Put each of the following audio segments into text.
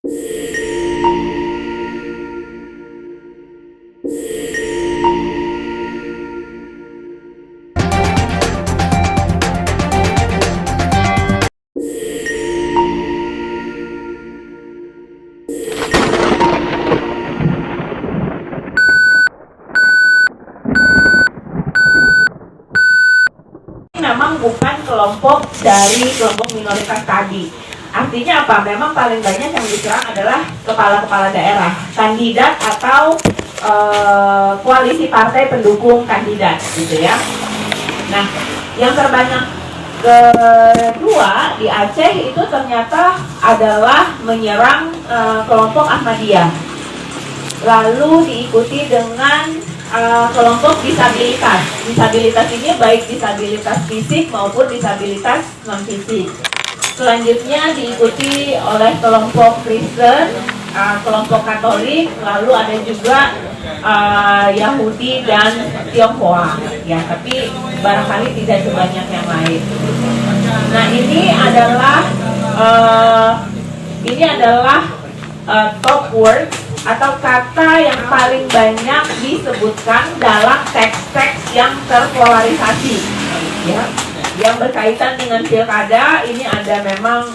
Memang bukan kelompok dari kelompok minoritas tadi. Artinya apa? Memang paling banyak yang diserang adalah kepala-kepala daerah, kandidat atau koalisi partai pendukung kandidat, gitu ya. Nah, yang terbanyak kedua di Aceh itu ternyata adalah menyerang kelompok Ahmadiyah. Lalu diikuti dengan kelompok disabilitas. Disabilitas ini baik disabilitas fisik maupun disabilitas non-fisik. Selanjutnya diikuti oleh kelompok Kristen, kelompok Katolik, lalu ada juga Yahudi dan Tionghoa. Ya, tapi barangkali tidak sebanyak yang lain. Nah, ini adalah top word atau kata yang paling banyak disebutkan dalam teks-teks yang terpolarisasi, ya, yang berkaitan dengan pilkada. Ini ada memang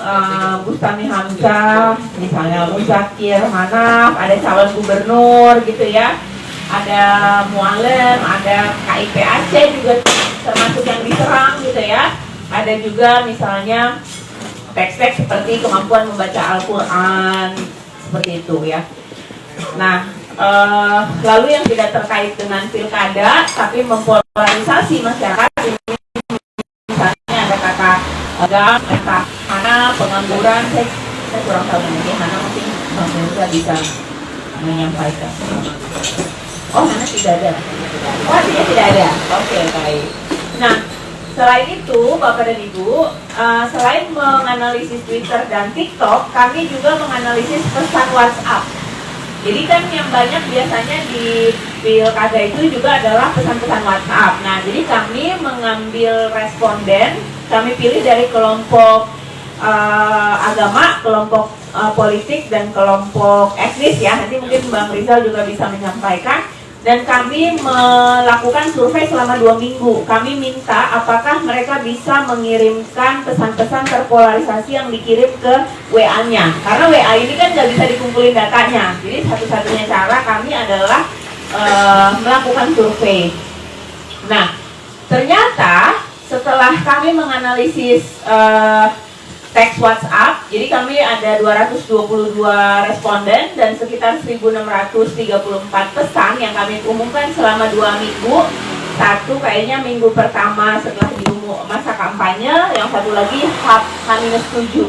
Bustami Hamzah, misalnya Muzakir Hanaf, ada calon gubernur gitu ya, ada Mualem, ada KIP Aceh juga termasuk yang diserang gitu ya. Ada juga misalnya teks-teks seperti kemampuan membaca Al-Quran, seperti itu ya. Nah, lalu yang tidak terkait dengan pilkada tapi mempolarisasi masyarakat, ini misalnya ada kata agama, kata hana, pengangguran. Saya kurang tahu ini hana, mungkin Bang Mirza bisa menyampaikan. Oh, hana tidak ada. Oh, artinya tidak ada. Oke, baik. Nah, selain itu, Bapak dan Ibu, selain menganalisis Twitter dan TikTok, kami juga menganalisis pesan WhatsApp. Jadi kan yang banyak biasanya di pilkada itu juga adalah pesan-pesan WhatsApp. Nah, jadi kami mengambil responden, kami pilih dari kelompok agama, kelompok politik, dan kelompok etnis ya. Nanti mungkin Bang Rizal juga bisa menyampaikan. Dan kami melakukan survei selama 2 minggu. Kami minta apakah mereka bisa mengirimkan pesan-pesan terpolarisasi yang dikirim ke WA-nya. Karena WA ini kan nggak bisa dikumpulin datanya. Jadi satu-satunya cara kami adalah melakukan survei. Nah, ternyata setelah kami menganalisis teks WhatsApp, jadi kami ada 222 responden dan sekitar 1634 pesan yang kami umumkan selama 2 minggu. Satu kayaknya minggu pertama setelah diumum masa kampanye, yang satu lagi H-7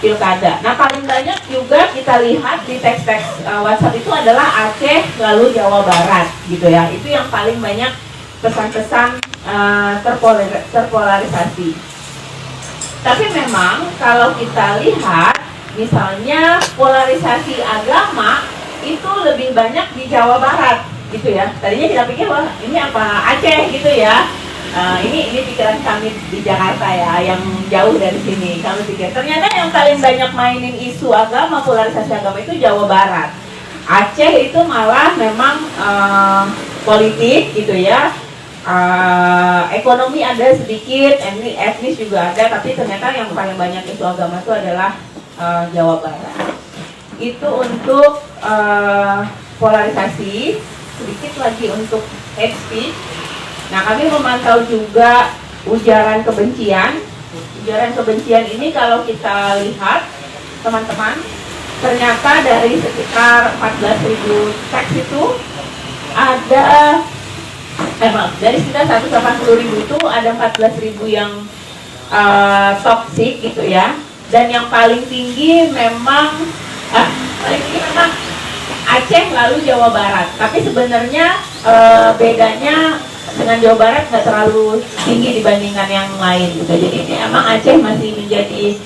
pilkada. Nah, paling banyak juga kita lihat di teks-teks WhatsApp itu adalah Aceh lalu Jawa Barat gitu ya. Itu yang paling banyak pesan-pesan terpolarisasi. Tapi memang kalau kita lihat misalnya polarisasi agama itu lebih banyak di Jawa Barat gitu ya. Tadinya kita pikir wah ini apa Aceh gitu ya. Ini pikiran kami di Jakarta ya, yang jauh dari sini. Kami pikir ternyata yang paling banyak mainin isu agama, polarisasi agama itu Jawa Barat. Aceh itu malah memang politik gitu ya. Ekonomi ada sedikit, etnis juga ada, tapi ternyata yang paling banyak isu agama itu adalah Jawa Barat. Itu untuk polarisasi. Sedikit lagi untuk hate speech. Nah, kami memantau juga ujaran kebencian. Ujaran kebencian ini kalau kita lihat teman-teman, ternyata dari sekitar 14.000 teks itu ada dari sekitar 180.000 itu ada 14.000 yang toxic gitu ya. Dan yang paling tinggi memang Aceh lalu Jawa Barat. Tapi sebenarnya bedanya dengan Jawa Barat nggak terlalu tinggi dibandingkan yang lain gitu. Jadi ini emang Aceh masih menjadi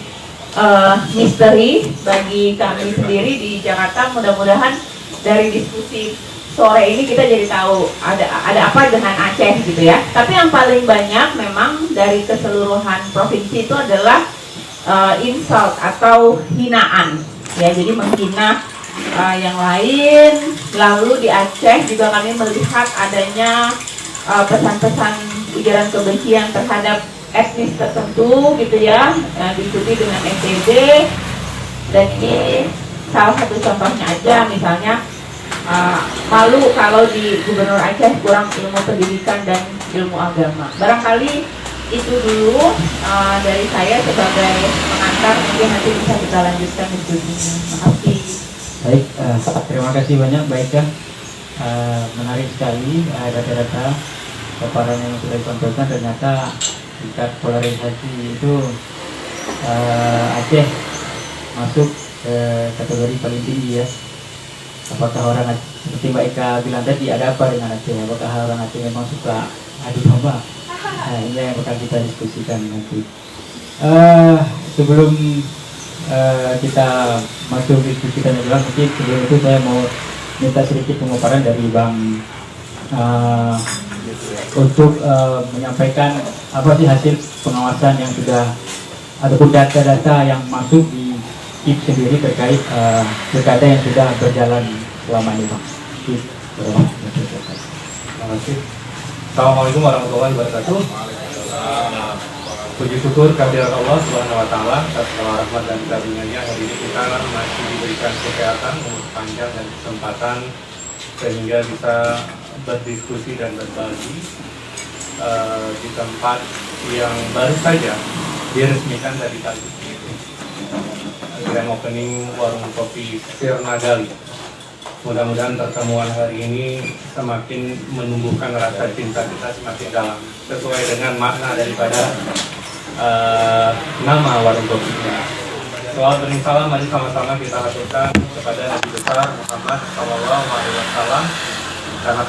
misteri bagi kami sendiri di Jakarta. Mudah-mudahan dari diskusi sore ini kita jadi tahu ada apa dengan Aceh gitu ya. Tapi yang paling banyak memang dari keseluruhan provinsi itu adalah insult atau hinaan ya, jadi menghina yang lain. Lalu di Aceh juga kami melihat adanya pesan-pesan ujaran kebencian terhadap etnis tertentu gitu ya, diikuti dengan NTB. Dan ini salah satu contohnya aja, misalnya malu kalau di Gubernur Aceh kurang ilmu pendidikan dan ilmu agama. Barangkali itu dulu dari saya sebagai pengantar, mungkin nanti bisa kita lanjutkan diskusinya. Makasih. Baik, terima kasih banyak Mbak Ika. Menarik sekali data-data paparan yang sudah disampaikan. Ternyata tingkat polarisasi itu Aceh masuk kategori paling tinggi ya. Apakah orang Aceh, seperti Mbak Ika bilang tadi, ada apa dengan Aceh? Apakah orang Aceh memang suka adu domba? Nah, ini yang bakal kita diskusikan nanti. Sebelum kita masuk diskusi dan jelas, mungkin sebelum itu saya mau minta sedikit pemaparan dari Bang untuk menyampaikan apa sih hasil pengawasan yang sudah ataupun data-data yang masuk di KIP sendiri terkait pilkada yang sudah berjalan selama ini, Bang. Terima kasih. Assalamualaikum warahmatullahi wabarakatuh. Puji syukur kehadirat Allah Subhanahu wa taala atas segala rahmat dan karunia-Nya. Hari ini kita masih diberikan kesehatan, umur panjang dan kesempatan sehingga bisa berdiskusi dan berbagi di tempat yang baru saja diresmikan dari tadi. Grand opening warung kopi Sirna Gali. Mudah-mudahan pertemuan hari ini semakin menumbuhkan rasa cinta kita semakin dalam, sesuai dengan makna daripada nama warung kopinya. Salawat dan salam mari sama-sama kita haturkan kepada Nabi besar Muhammad Sallallahu Alaihi Wasallam, karena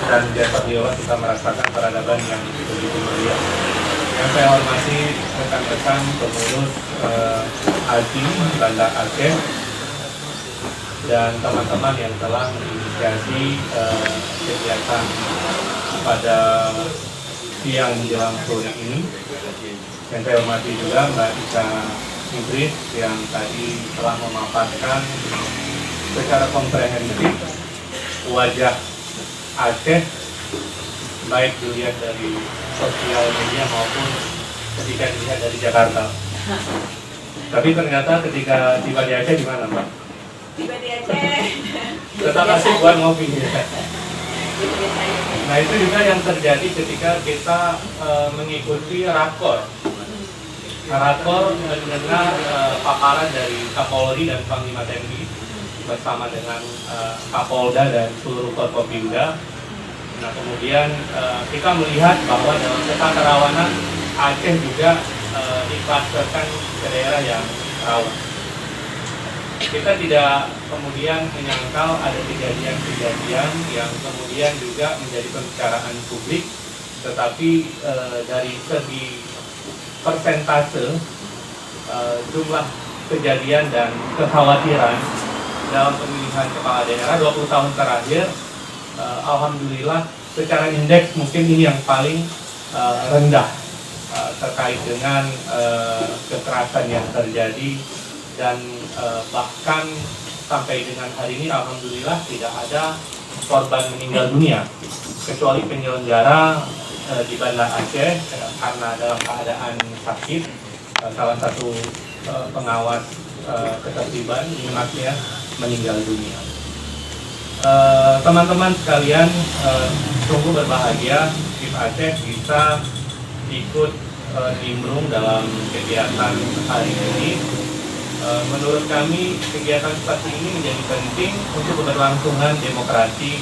dan jasa beliau kita merasakan peradaban yang begitu mulia. Yang saya hormati rekan-rekan pengurus Haji Banda Aceh dan teman-teman yang telah menginisiasi kegiatan pada siang menjelang sore ini. Yang saya hormati juga Mbak Ika Idris yang tadi telah memaparkan secara komprehensif wajah Aceh, baik dilihat dari sosial media maupun ketika dilihat dari Jakarta. Tapi ternyata ketika tiba di Aceh gimana, Mbak? Tiba di Aceh Tetap asik buat ngopi ya. Nah, itu juga yang terjadi ketika kita mengikuti rakor mendengar paparan dari Kapolri dan Panglima TNI bersama dengan Kapolda dan seluruh Forkopimda. Nah, kemudian kita melihat bahwa dalam peta kerawanan Aceh juga diklasterkan ke daerah yang rawan. Kita tidak kemudian menyangkal ada kejadian-kejadian yang kemudian juga menjadi pembicaraan publik, tetapi dari segi persentase jumlah kejadian dan kekhawatiran dalam pemilihan kepala daerah 20 tahun terakhir, alhamdulillah secara indeks mungkin ini yang paling rendah terkait dengan kekerasan yang terjadi, dan bahkan sampai dengan hari ini alhamdulillah tidak ada korban meninggal dunia kecuali penyelenggara di Banda Aceh karena dalam keadaan sakit, salah satu pengawas ketertiban Inmaknya meninggal dunia. Teman-teman sekalian, sungguh berbahagia KIP Aceh bisa ikut nimbrung dalam kegiatan hari ini. Menurut kami kegiatan seperti ini menjadi penting untuk keberlangsungan demokrasi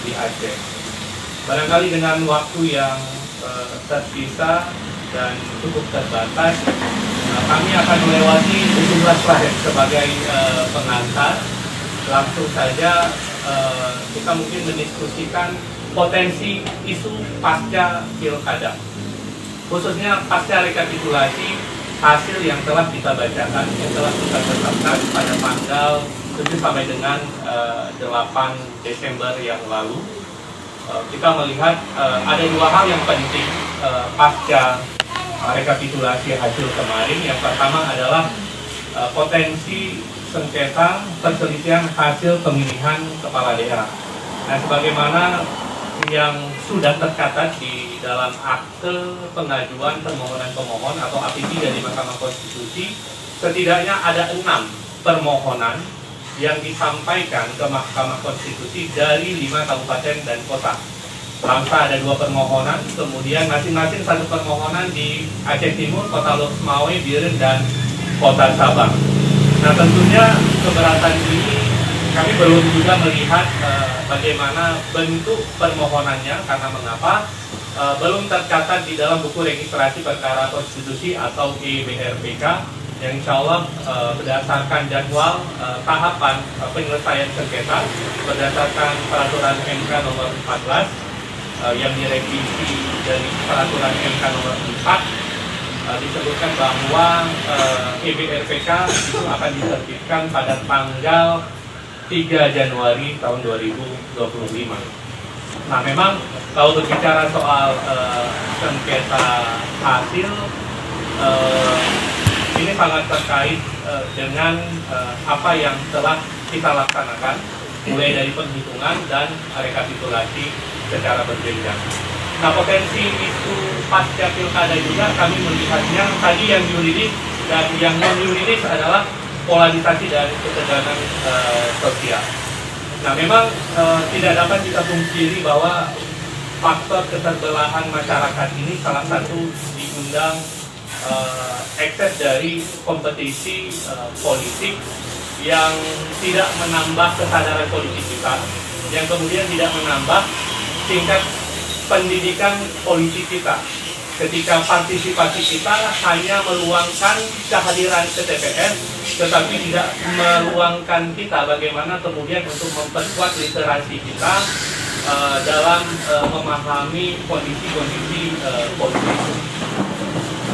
di Aceh. Barangkali dengan waktu yang tersisa dan cukup terbatas, kami akan melewati sejumlah slide sebagai pengantar. Langsung saja kita mungkin mendiskusikan potensi isu pasca pilkada, khususnya pasca rekapitulasi hasil yang telah kita bacakan, yang telah kita tetapkan pada tanggal 7 sampai dengan 8 Desember yang lalu. Kita melihat ada dua hal yang penting pasca rekapitulasi hasil kemarin. Yang pertama adalah potensi sengketa perselisihan hasil pemilihan kepala daerah. Nah, sebagaimana yang sudah tercatat di dalam akte pengajuan permohonan pemohon atau AP3 dari Mahkamah Konstitusi, setidaknya ada 6 permohonan yang disampaikan ke Mahkamah Konstitusi dari 5 kabupaten dan kota. Langsa ada 2 permohonan, kemudian masing-masing 1 permohonan di Aceh Timur, Kota Lok Sumawe, Biren, dan Kota Sabang. Nah, tentunya keberatan ini kami belum juga melihat bagaimana bentuk permohonannya, karena mengapa belum tercatat di dalam buku registrasi perkara konstitusi atau EBRPK, yang insya Allah berdasarkan jadwal tahapan penyelesaian sengketa berdasarkan peraturan MK nomor 14 yang direvisi dari peraturan MK nomor 4, disebutkan bahwa EBRPK itu akan diterbitkan pada tanggal 3 Januari tahun 2025. Nah, memang kalau berbicara soal sengketa hasil, ini sangat terkait dengan apa yang telah kita laksanakan, mulai dari penghitungan dan rekapitulasi secara berjenjang. Nah, potensi itu pasca pilkada juga kami melihatnya tadi yang yuridis dan yang non yuridis adalah polarisasi dari ketegangan sosial. Nah, memang tidak dapat kita pungkiri bahwa faktor keterbelahan masyarakat ini salah satu diundang ekses dari kompetisi politik yang tidak menambah kesadaran politik kita, yang kemudian tidak menambah tingkat pendidikan politik kita. Ketika partisipasi kita hanya meluangkan kehadiran ke TPS, tetapi tidak meluangkan kita bagaimana kemudian untuk memperkuat literasi kita dalam memahami kondisi-kondisi politik.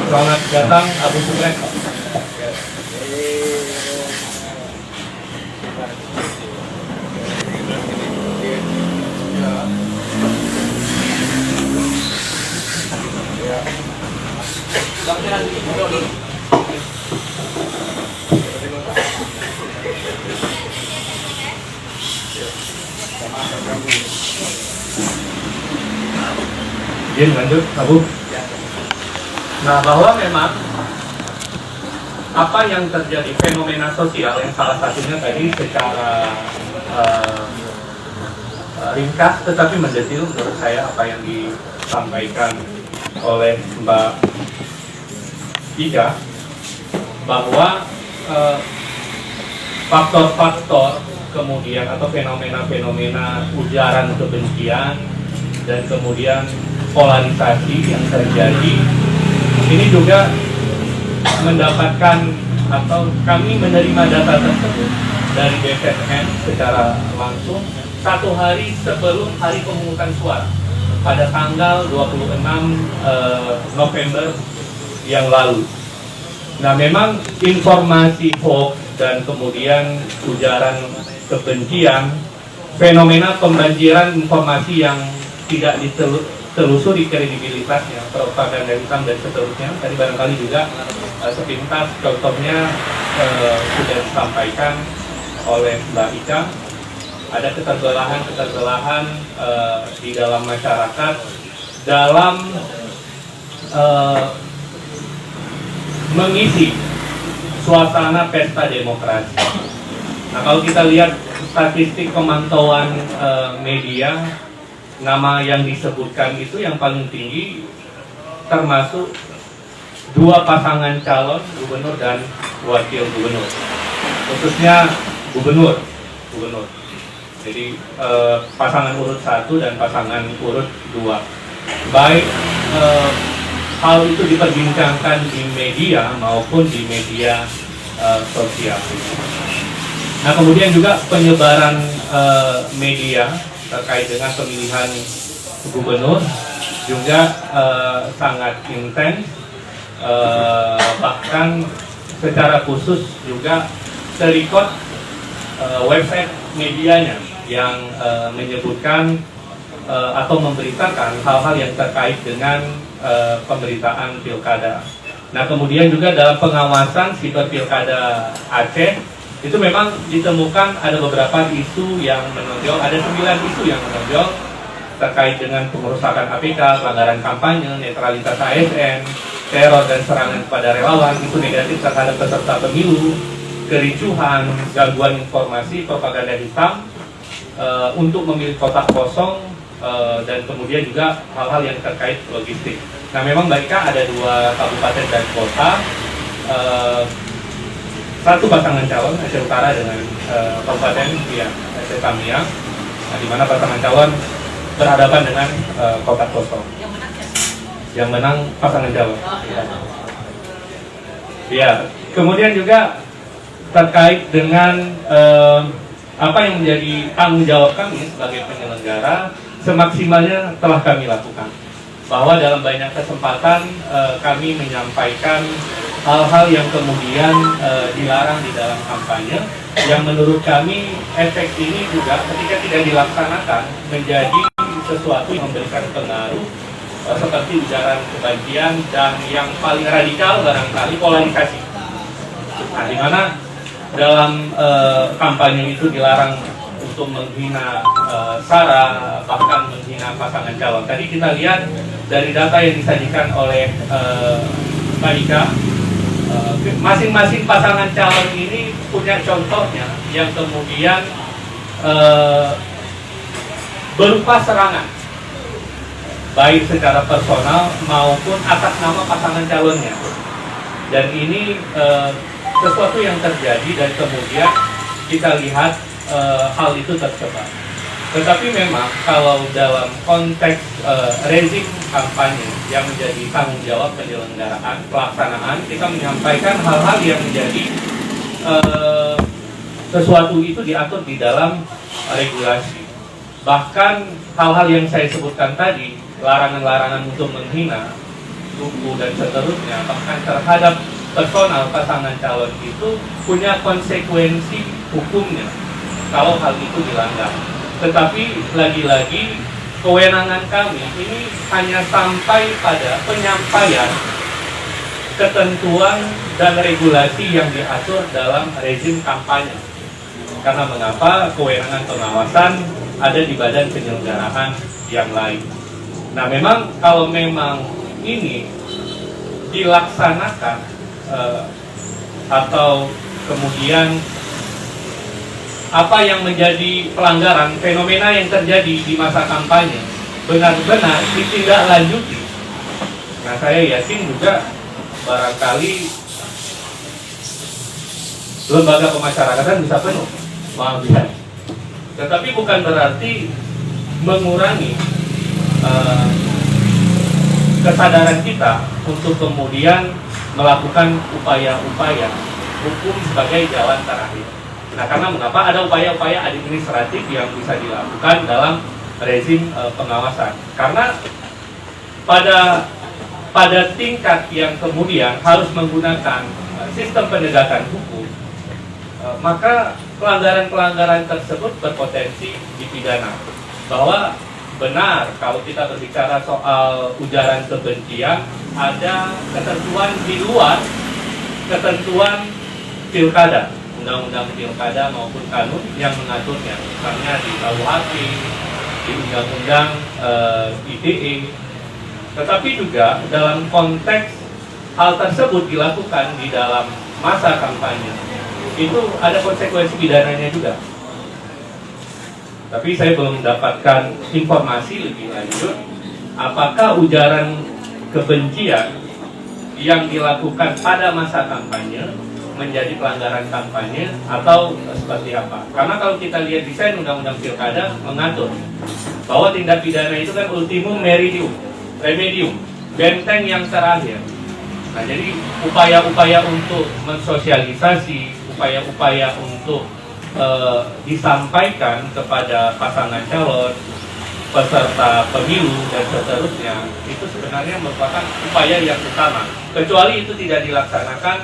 Selamat datang Abu Sukres. Izin lanjut, Abu. Nah, bahwa memang apa yang terjadi fenomena sosial yang salah satunya tadi secara ringkas tetapi mendetil menurut saya apa yang disampaikan oleh Mbak Ika, bahwa faktor-faktor kemudian atau fenomena-fenomena ujaran kebencian dan kemudian polarisasi yang terjadi ini juga mendapatkan atau kami menerima data tersebut dari BPSN secara langsung 1 hari sebelum hari pemungutan suara pada tanggal 26 November yang lalu. Nah, memang informasi hoax dan kemudian ujaran kebencian, fenomena pembanjiran informasi yang tidak ditelusuri kredibilitasnya, propaganda hitam dan seterusnya. Tadi barangkali juga sepintas contohnya sudah disampaikan oleh Mbak Ika. Ada keterbelahan di dalam masyarakat dalam mengisi suasana pesta demokrasi. Nah, kalau kita lihat statistik pemantauan media, nama yang disebutkan itu yang paling tinggi termasuk 2 pasangan calon gubernur dan wakil gubernur, khususnya gubernur. Jadi pasangan urut 1 dan pasangan urut 2. Baik hal itu diperbincangkan di media maupun di media sosial. Nah, kemudian juga penyebaran media terkait dengan pemilihan gubernur juga sangat intens, bahkan secara khusus juga terikut website medianya yang menyebutkan atau memberitakan hal-hal yang terkait dengan pemberitaan pilkada. Nah, kemudian juga dalam pengawasan siber pilkada Aceh itu memang ditemukan ada beberapa isu yang menonjol, ada 9 isu yang menonjol terkait dengan pengerusakan APK, pelanggaran kampanye, netralitas ASN, teror dan serangan kepada relawan, isu negatif terhadap peserta pemilu, kericuhan, gangguan informasi, propaganda hitam, untuk memilih kotak kosong, dan kemudian juga hal-hal yang terkait logistik. Nah, memang Mbak Ika ada 2 kabupaten dan kota, 1 pasangan calon Aceh Utara dengan kabupaten Aceh Tamiang, di mana pasangan calon berhadapan dengan kotak kosong. Yang menang pasangan calon. Ya, kemudian juga terkait dengan apa yang menjadi tanggung jawab kami sebagai penyelenggara, semaksimalnya telah kami lakukan. Bahwa dalam banyak kesempatan kami menyampaikan hal-hal yang kemudian dilarang di dalam kampanye, yang menurut kami efek ini juga ketika tidak dilaksanakan menjadi sesuatu yang memberikan pengaruh seperti ujaran kebencian dan yang paling radikal barangkali polarisasi. Nah, di mana dalam kampanye itu dilarang untuk menghina SARA, bahkan menghina pasangan calon. Tadi kita lihat dari data yang disajikan oleh Mbak Ika, masing-masing pasangan calon ini punya contohnya yang kemudian berupa serangan, baik secara personal maupun atas nama pasangan calonnya. Dan ini sesuatu yang terjadi dan kemudian kita lihat hal itu tersebar. Tetapi memang kalau dalam konteks rezim kampanye yang menjadi tanggung jawab penyelenggaraan, pelaksanaan, kita menyampaikan hal-hal yang menjadi sesuatu itu diatur di dalam regulasi. Bahkan hal-hal yang saya sebutkan tadi, larangan-larangan untuk menghina suku dan seterusnya, bahkan terhadap personal pasangan calon itu punya konsekuensi hukumnya kalau hal itu dilanggar. Tetapi lagi-lagi kewenangan kami ini hanya sampai pada penyampaian ketentuan dan regulasi yang diatur dalam rezim kampanye. Karena mengapa kewenangan pengawasan ada di badan penyelenggaraan yang lain. Nah, memang kalau memang ini dilaksanakan atau kemudian apa yang menjadi pelanggaran, fenomena yang terjadi di masa kampanye benar-benar ditindaklanjuti. Nah, saya yakin juga barangkali lembaga pemasyarakatan bisa penuh, maaf ya. Tetapi bukan berarti mengurangi kesadaran kita untuk kemudian melakukan upaya-upaya hukum sebagai jalan terakhir. Nah, karena mengapa ada upaya-upaya administratif yang bisa dilakukan dalam rezim pengawasan? Karena pada tingkat yang kemudian harus menggunakan sistem penegakan hukum, maka pelanggaran-pelanggaran tersebut berpotensi dipidana. Bahwa benar kalau kita berbicara soal ujaran kebencian, ada ketentuan di luar ketentuan pilkada, undang-undang pilkada maupun kanun yang mengaturnya, misalnya di KUHP, di undang-undang ITE. Tetapi juga dalam konteks hal tersebut dilakukan di dalam masa kampanye, itu ada konsekuensi pidananya juga. Tapi saya belum mendapatkan informasi lebih lanjut apakah ujaran kebencian yang dilakukan pada masa kampanye menjadi pelanggaran kampanye atau seperti apa. Karena kalau kita lihat desain undang-undang pilkada mengatur bahwa tindak pidana itu kan ultimum remedium, benteng yang terakhir. Nah, jadi upaya-upaya untuk mensosialisasi, upaya-upaya untuk disampaikan kepada pasangan calon, peserta pemilu dan seterusnya, itu sebenarnya merupakan upaya yang utama. Kecuali itu tidak dilaksanakan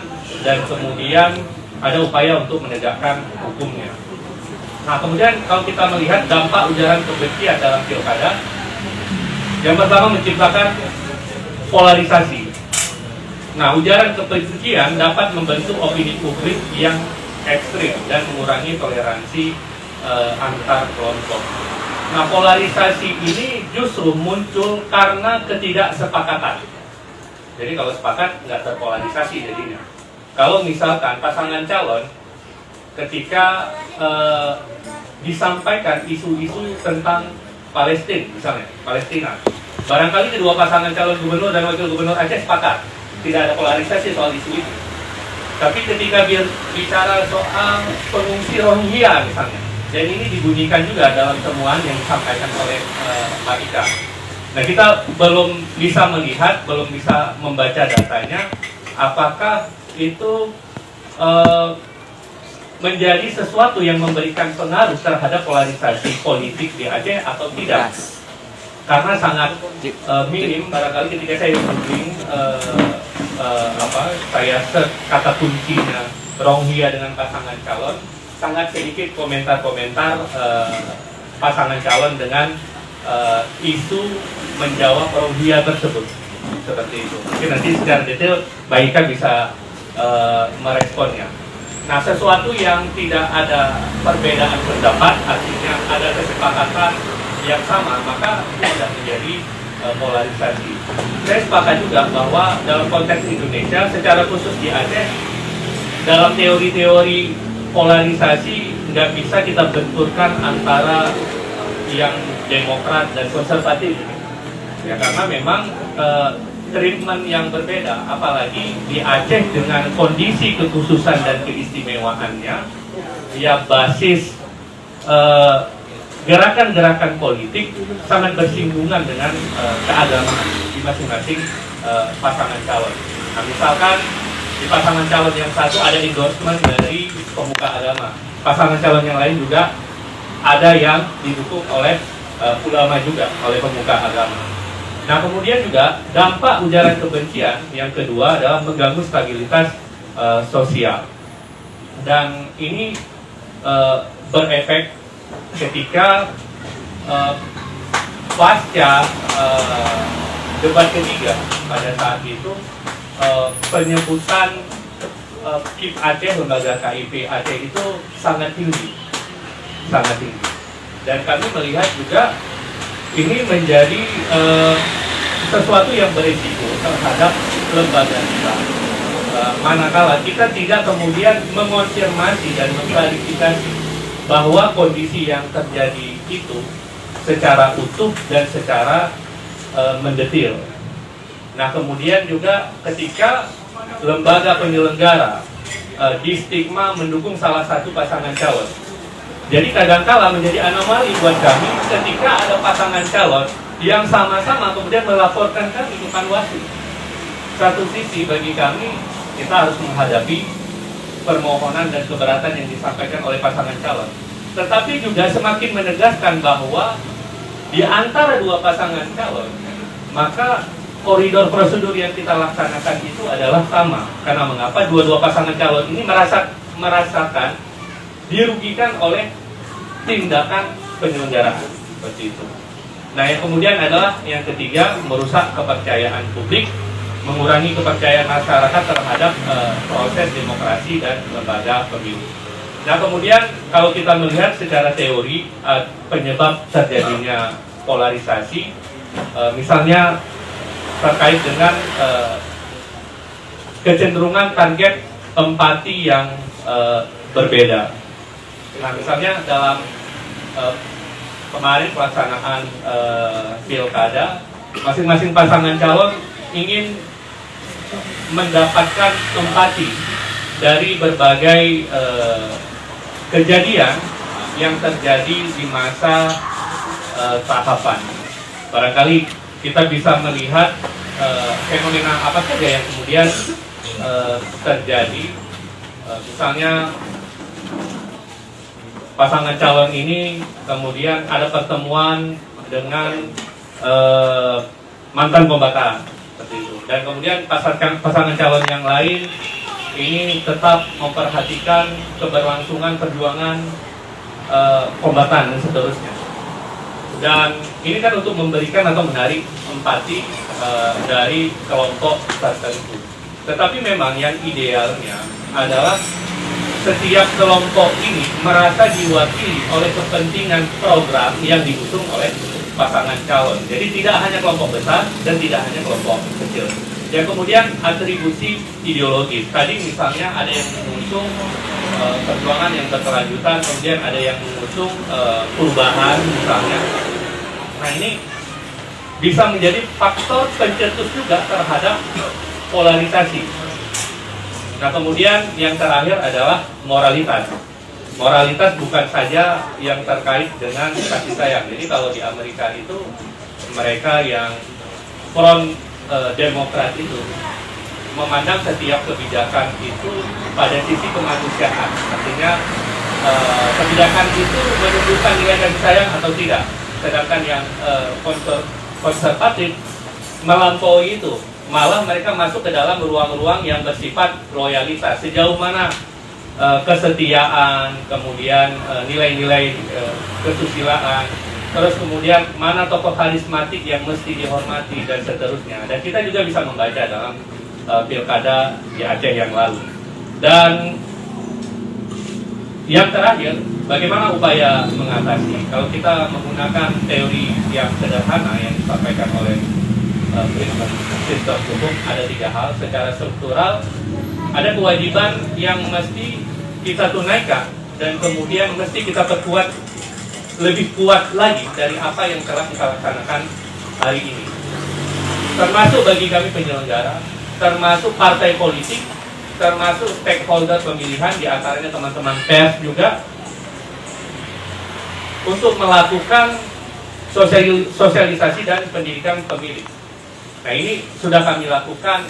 dan kemudian ada upaya untuk menegakkan hukumnya. Nah, kemudian kalau kita melihat dampak ujaran kebencian dalam pilkada, yang pertama menciptakan polarisasi. Nah, ujaran kebencian dapat membentuk opini publik yang ekstrim dan mengurangi toleransi antar kelompok. Nah, polarisasi ini justru muncul karena ketidaksepakatan. Jadi kalau sepakat nggak terpolarisasi jadinya. Kalau misalkan pasangan calon ketika disampaikan isu-isu tentang Palestina, barangkali kedua pasangan calon gubernur dan wakil gubernur Aceh sepakat, tidak ada polarisasi soal isu itu. Tapi ketika bicara soal pengungsi Rohingya misalnya, dan ini dibunyikan juga dalam temuan yang disampaikan oleh Pak Ika. Nah, kita belum bisa melihat, belum bisa membaca datanya, apakah itu menjadi sesuatu yang memberikan pengaruh terhadap polarisasi politik di Aceh atau tidak. Karena sangat minim, barangkali ketika saya googling saya kata kuncinya Rohingya dengan pasangan calon, sangat sedikit komentar-komentar pasangan calon dengan isu menjawab Rohingya tersebut, seperti itu. Mungkin nanti secara detail Mbak Ika bisa meresponnya. Nah, sesuatu yang tidak ada perbedaan pendapat, artinya ada kesepakatan yang sama, maka tidak menjadi polarisasi. Saya sepakat juga bahwa dalam konteks Indonesia, secara khusus di Aceh, dalam teori-teori polarisasi nggak bisa kita benturkan antara yang demokrat dan konservatif, ya, karena memang treatment yang berbeda, apalagi di Aceh dengan kondisi kekhususan dan keistimewaannya, ya basis gerakan-gerakan politik sangat bersinggungan dengan keagamaan di masing-masing pasangan calon. Nah, misalkan di pasangan calon yang satu ada endorsement dari pemuka agama, pasangan calon yang lain juga ada yang didukung oleh ulama juga, oleh pemuka agama. Nah, kemudian juga dampak ujaran kebencian yang kedua adalah mengganggu stabilitas sosial, dan ini berefek ketika pasca debat ketiga pada saat itu penyebutan KIP Aceh, lembaga KIP Aceh itu sangat tinggi, dan kami melihat juga ini menjadi sesuatu yang berisiko terhadap lembaga kita. Manakala kita tidak kemudian mengonfirmasi dan mengklarifikasi bahwa kondisi yang terjadi itu secara utuh dan secara mendetil. Nah, kemudian juga ketika lembaga penyelenggara distigma mendukung salah satu pasangan calon. Jadi kadangkala menjadi anomali buat kami ketika ada pasangan calon yang sama-sama kemudian melaporkan kami ke Panwaslu. Satu sisi bagi kami, kita harus menghadapi permohonan dan keberatan yang disampaikan oleh pasangan calon. Tetapi juga semakin menegaskan bahwa di antara dua pasangan calon, maka koridor prosedur yang kita laksanakan itu adalah sama. Karena mengapa dua-dua pasangan calon ini merasakan dirugikan oleh tindakan penyelenggaraan seperti itu. Nah, yang kemudian adalah yang ketiga, merusak kepercayaan publik, mengurangi kepercayaan masyarakat terhadap proses demokrasi dan lembaga pemilu. Nah, kemudian kalau kita melihat secara teori penyebab terjadinya polarisasi, misalnya terkait dengan kecenderungan target empati yang berbeda. Nah, misalnya dalam kemarin pelaksanaan pilkada, masing-masing pasangan calon ingin mendapatkan empati dari berbagai kejadian yang terjadi di masa tahapan. Barangkali kita bisa melihat fenomena apa saja yang kemudian terjadi. Misalnya pasangan calon ini kemudian ada pertemuan dengan mantan kombatan seperti itu, dan kemudian pasangan calon yang lain ini tetap memperhatikan keberlangsungan perjuangan kombatan dan seterusnya. Dan ini kan untuk memberikan atau menarik empati dari kelompok tertentu. Tetapi memang yang idealnya adalah setiap kelompok ini merasa diwakili oleh kepentingan program yang diusung oleh pasangan calon. Jadi tidak hanya kelompok besar dan tidak hanya kelompok kecil. Yang kemudian atribusi ideologis. Tadi misalnya ada yang mengusung perjuangan yang berkelanjutan, kemudian ada yang mengusung perubahan misalnya. Nah ini bisa menjadi faktor pencetus juga terhadap polarisasi. Nah kemudian yang terakhir adalah moralitas. Moralitas bukan saja yang terkait dengan kasih sayang. Jadi kalau di Amerika itu mereka yang front demokrat itu memandang setiap kebijakan itu pada sisi kemanusiaan. Artinya kebijakan itu menunjukkan nilai kasih sayang atau tidak. Sedangkan yang konservatif melampaui itu, malah mereka masuk ke dalam ruang-ruang yang bersifat loyalitas. Sejauh mana kesetiaan, kemudian nilai-nilai kesusilaan, terus kemudian mana tokoh karismatik yang mesti dihormati dan seterusnya. Dan kita juga bisa membaca dalam pilkada di Aceh yang lalu. Dan yang terakhir, bagaimana upaya mengatasi? Kalau kita menggunakan teori yang sederhana yang disampaikan oleh sistem hukum, ada 3 hal. Secara struktural, ada kewajiban yang mesti kita tunaikan dan kemudian mesti kita perkuat lebih kuat lagi dari apa yang telah kita laksanakan hari ini. Termasuk bagi kami penyelenggara, termasuk partai politik, termasuk stakeholder pemilihan, diantaranya teman-teman pers juga, untuk melakukan sosialisasi dan pendidikan pemilih. Nah ini sudah kami lakukan,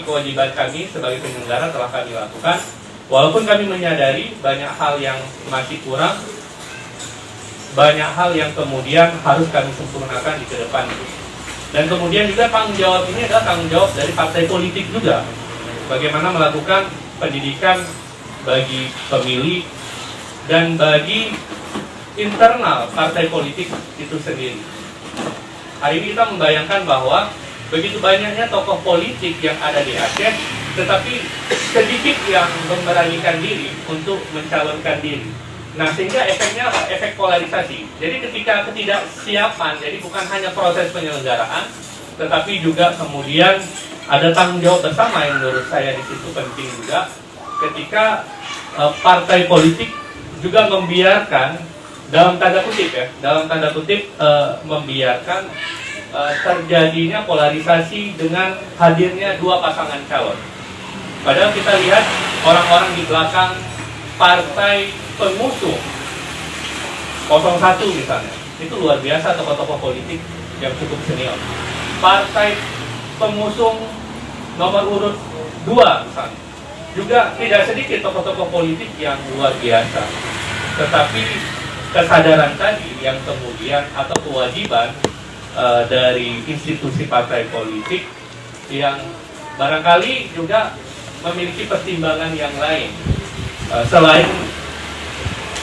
kewajiban kami sebagai penyelenggara telah kami lakukan, walaupun kami menyadari banyak hal yang masih kurang, banyak hal yang kemudian harus kami sempurnakan di ke depan. Dan kemudian juga tanggung jawab ini adalah tanggung jawab dari partai politik juga. Bagaimana melakukan pendidikan bagi pemilih dan bagi internal partai politik itu sendiri. Hari ini kita membayangkan bahwa begitu banyaknya tokoh politik yang ada di Aceh, tetapi sedikit yang memberanikan diri untuk mencalonkan diri. Nah, sehingga efeknya apa? Efek polarisasi. Jadi ketika ketidaksiapan, jadi bukan hanya proses penyelenggaraan, tetapi juga kemudian ada tanggung jawab bersama yang menurut saya di situ penting juga, ketika partai politik juga membiarkan, dalam tanda kutip membiarkan terjadinya polarisasi dengan hadirnya 2 pasangan calon. Padahal kita lihat orang-orang di belakang partai pengusung 01 misalnya, itu luar biasa tokoh-tokoh politik yang cukup senior. Partai pengusung nomor urut 2 misalnya, juga tidak sedikit tokoh-tokoh politik yang luar biasa. Tetapi kesadaran tadi yang kemudian atau kewajiban dari institusi partai politik yang barangkali juga memiliki pertimbangan yang lain selain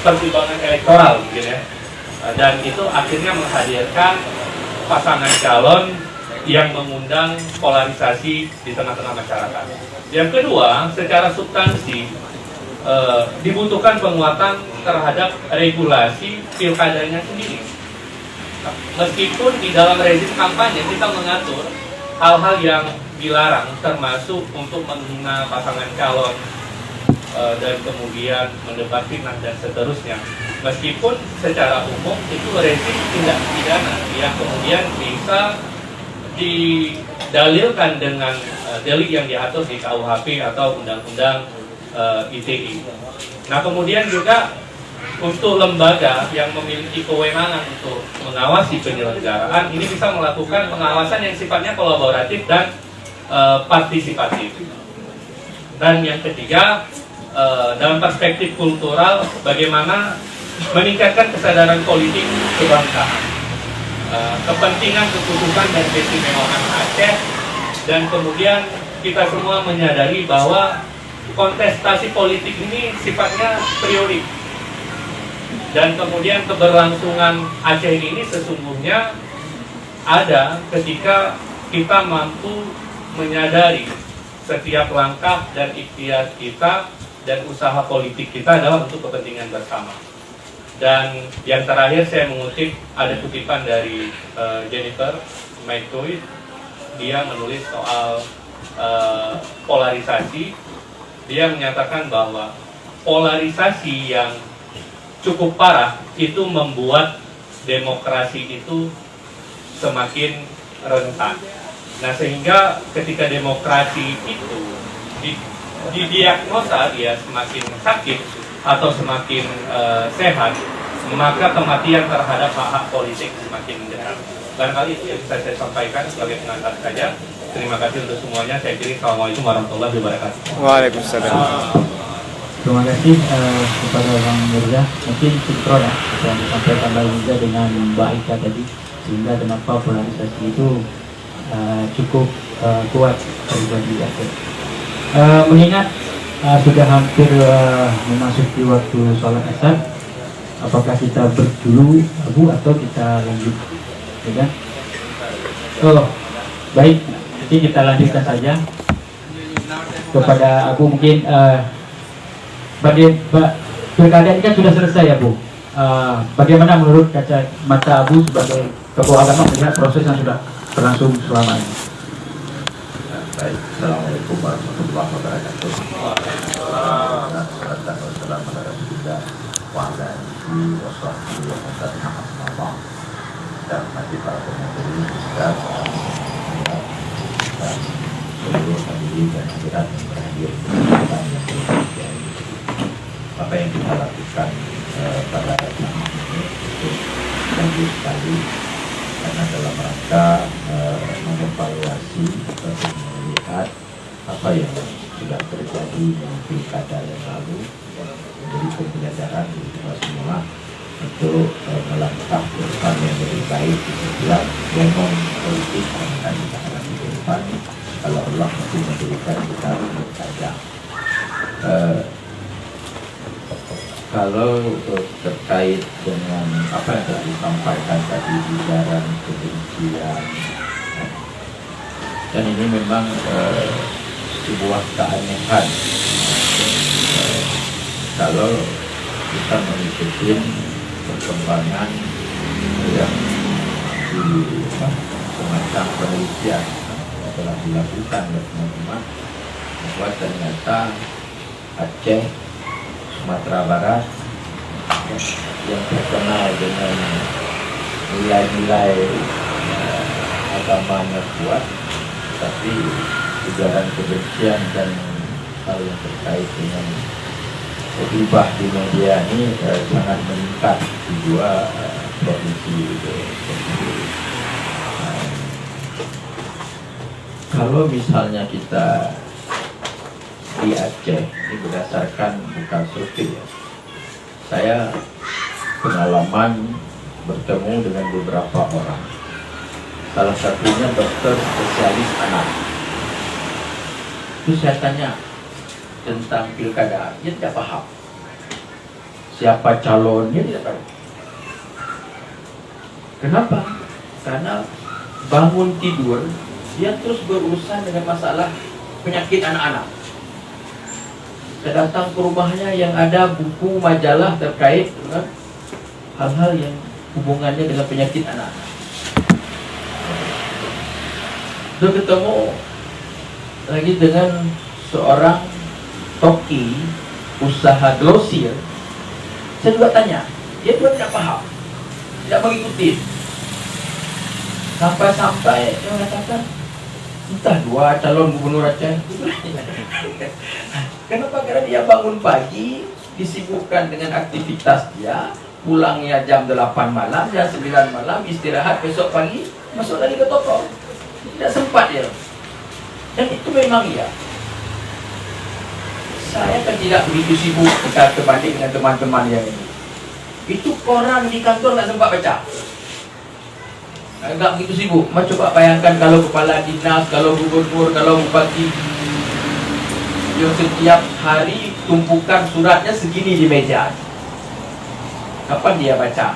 pertimbangan elektoral gitu ya. Dan itu akhirnya menghadirkan pasangan calon yang mengundang polarisasi di tengah-tengah masyarakat. Yang kedua, secara substansi dibutuhkan penguatan terhadap regulasi pilkadanya sendiri. Meskipun di dalam rezim kampanye kita mengatur hal-hal yang dilarang, termasuk untuk menghina pasangan calon dan kemudian mendebat fitnah dan seterusnya. Meskipun secara umum itu rezim tindak pidana yang kemudian bisa didalilkan dengan delik yang diatur di KUHP atau Undang-Undang ITE. Nah kemudian juga untuk lembaga yang memiliki kewenangan untuk mengawasi penyelenggaraan ini bisa melakukan pengawasan yang sifatnya kolaboratif dan partisipatif. Dan yang ketiga, dalam perspektif kultural, bagaimana meningkatkan kesadaran politik kebangsaan, kepentingan keputusan dan keistimewaan Aceh, dan kemudian kita semua menyadari bahwa kontestasi politik ini sifatnya periodik. Dan kemudian keberlangsungan Aceh ini sesungguhnya ada ketika kita mampu menyadari setiap langkah dan ikhtiar kita dan usaha politik kita adalah untuk kepentingan bersama. Dan yang terakhir saya mengutip ada kutipan dari Jennifer McCoy. Dia menulis soal polarisasi. Dia menyatakan bahwa polarisasi yang cukup parah itu membuat demokrasi itu semakin rentan. Nah, sehingga ketika demokrasi itu didiagnosa dia semakin sakit atau semakin sehat, maka kematian terhadap hak-hak politik semakin dekat. Barangkali itu yang bisa saya sampaikan sebagai pengantar saja. Terima kasih untuk semuanya. Saya kira Assalamualaikum warahmatullahi wabarakatuh. Waalaikumsalam. Terima kasih kepada Bang Mirza. Mungkin sinkron ya yang disampaikan Bang Mirza dengan Mbak Ika tadi, sehingga kenapa polarisasi itu cukup kuat terjadi. Mengingat sudah hampir memasuki waktu sholat asar, apakah kita break dulu Abu atau kita lanjut? Ya kan? Oh, baik. Jadi kita lanjutkan saja kepada Abu. Mungkin pilkada ini kan sudah selesai ya Bu. Bagaimana menurut kacamata Abu sebagai tokoh agama melihat proses yang sudah berlangsung selama ini? Baik, Assalamualaikum warahmatullahi wabarakatuh. Dan mati para penghubung dan seluruh hadirin dan hadirat yang berhadir apa yang kita lakukan pada malam ini itu bagus sekali, karena dalam rangka mengevaluasi dan melihat apa yang sudah terjadi di pilkada yang lalu, menjadi pembelajaran bagi kita semua untuk melangkah ke depan yang lebih baik di setiap memang politik yang akan kita hadapi ke depan, kalau Allah masih memberikan kita umur saja. Kalau terkait dengan apa yang telah disampaikan tadi, ujaran kebencian, dan ini memang sebuah keanehan kalau kita mengikuti perkembangan yang di semacam penelitian yang telah dilakukan oleh teman-teman, bahwa ternyata Aceh, Sumatera Barat yang terkenal dengan nilai-nilai agamanya kuat, tapi ujaran kebencian dan hal yang terkait dengan ghibah di media ini sangat meningkat di dua provinsi tersebut. Kalau misalnya kita di Aceh, ini berdasarkan bukan survei ya, saya pengalaman bertemu dengan beberapa orang, salah satunya dokter spesialis anak. Terus saya tanya tentang pilkada, dia tidak paham siapa calon, dia tidak tahu. Kenapa? Karena bangun tidur dia terus berurusan dengan masalah penyakit anak-anak. Saya datang ke rumahnya yang ada buku majalah terkait dengan hal-hal yang hubungannya dengan penyakit anak-anak. Sudah ketemu lagi dengan seorang toki usaha glosir. Saya juga tanya, dia juga tidak paham, tidak mengikuti. Sampai-sampai dia mengatakan, entah dua calon gubernur Aceh. Kenapa? Karena dia bangun pagi, disibukkan dengan aktivitas dia, pulangnya jam 8 malam, jam 9 malam, istirahat, besok pagi masuk lagi ke toko. Tidak sempat dia. Dan itu memang iya. Saya kan tidak begitu sibuk kita berbanding dengan teman-teman yang ini. Itu koran di kantor nggak sempat baca. Nggak begitu sibuk. Coba bayangkan kalau kepala dinas, kalau gubernur, kalau bupati, yang setiap hari tumpukan suratnya segini di meja. Kapan dia baca?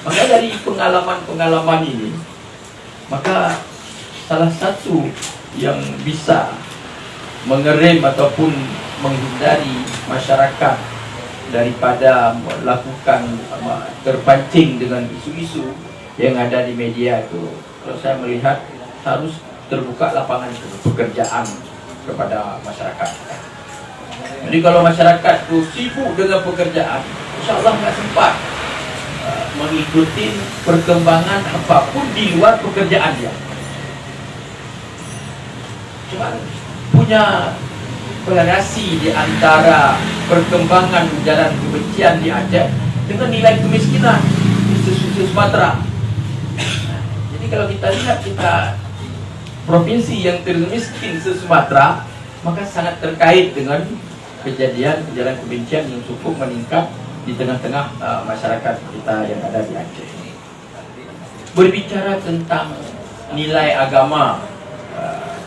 Maka dari pengalaman-pengalaman ini, maka salah satu yang bisa mengerem ataupun menghindari masyarakat daripada melakukan terpancing dengan isu-isu yang ada di media itu, kalau saya melihat harus terbuka lapangan pekerjaan kepada masyarakat. Jadi kalau masyarakat itu sibuk dengan pekerjaan, insya Allah nggak sempat mengikuti perkembangan apapun di luar pekerjaan dia. Cuma punya korelasi di antara perkembangan ujaran kebencian di Aceh dengan nilai kemiskinan di Sumatera. Jadi kalau kita lihat provinsi yang termiskin di Sumatera, maka sangat terkait dengan kejadian ujaran kebencian yang cukup meningkat di tengah-tengah masyarakat kita yang ada di Aceh. Berbicara tentang nilai agama,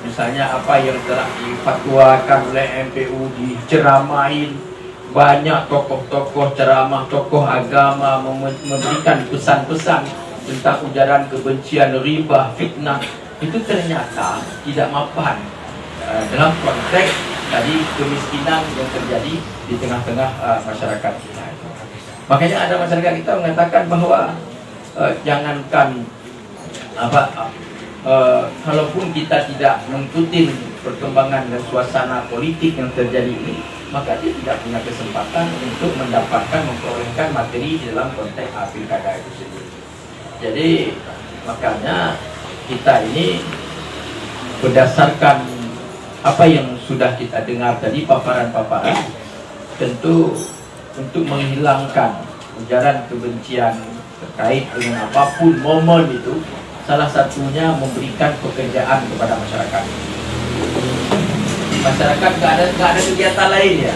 misalnya apa yang telah difatwakan oleh MPU, diceramain banyak tokoh-tokoh ceramah, tokoh agama memberikan pesan-pesan tentang ujaran kebencian, riba, fitnah, itu ternyata tidak mapan dalam konteks tadi kemiskinan yang terjadi di tengah-tengah masyarakat kita. Makanya ada masyarakat kita mengatakan bahwa jangankan kalaupun kita tidak mengikuti perkembangan dan suasana politik yang terjadi ini, maka dia tidak punya kesempatan untuk memperolehkan materi di dalam konteks pilkada itu sendiri. Jadi makanya kita ini berdasarkan apa yang sudah kita dengar tadi, paparan-paparan, tentu untuk menghilangkan ujaran kebencian terkait dengan apapun momen itu, salah satunya memberikan pekerjaan kepada masyarakat. Masyarakat nggak ada kegiatan lain ya.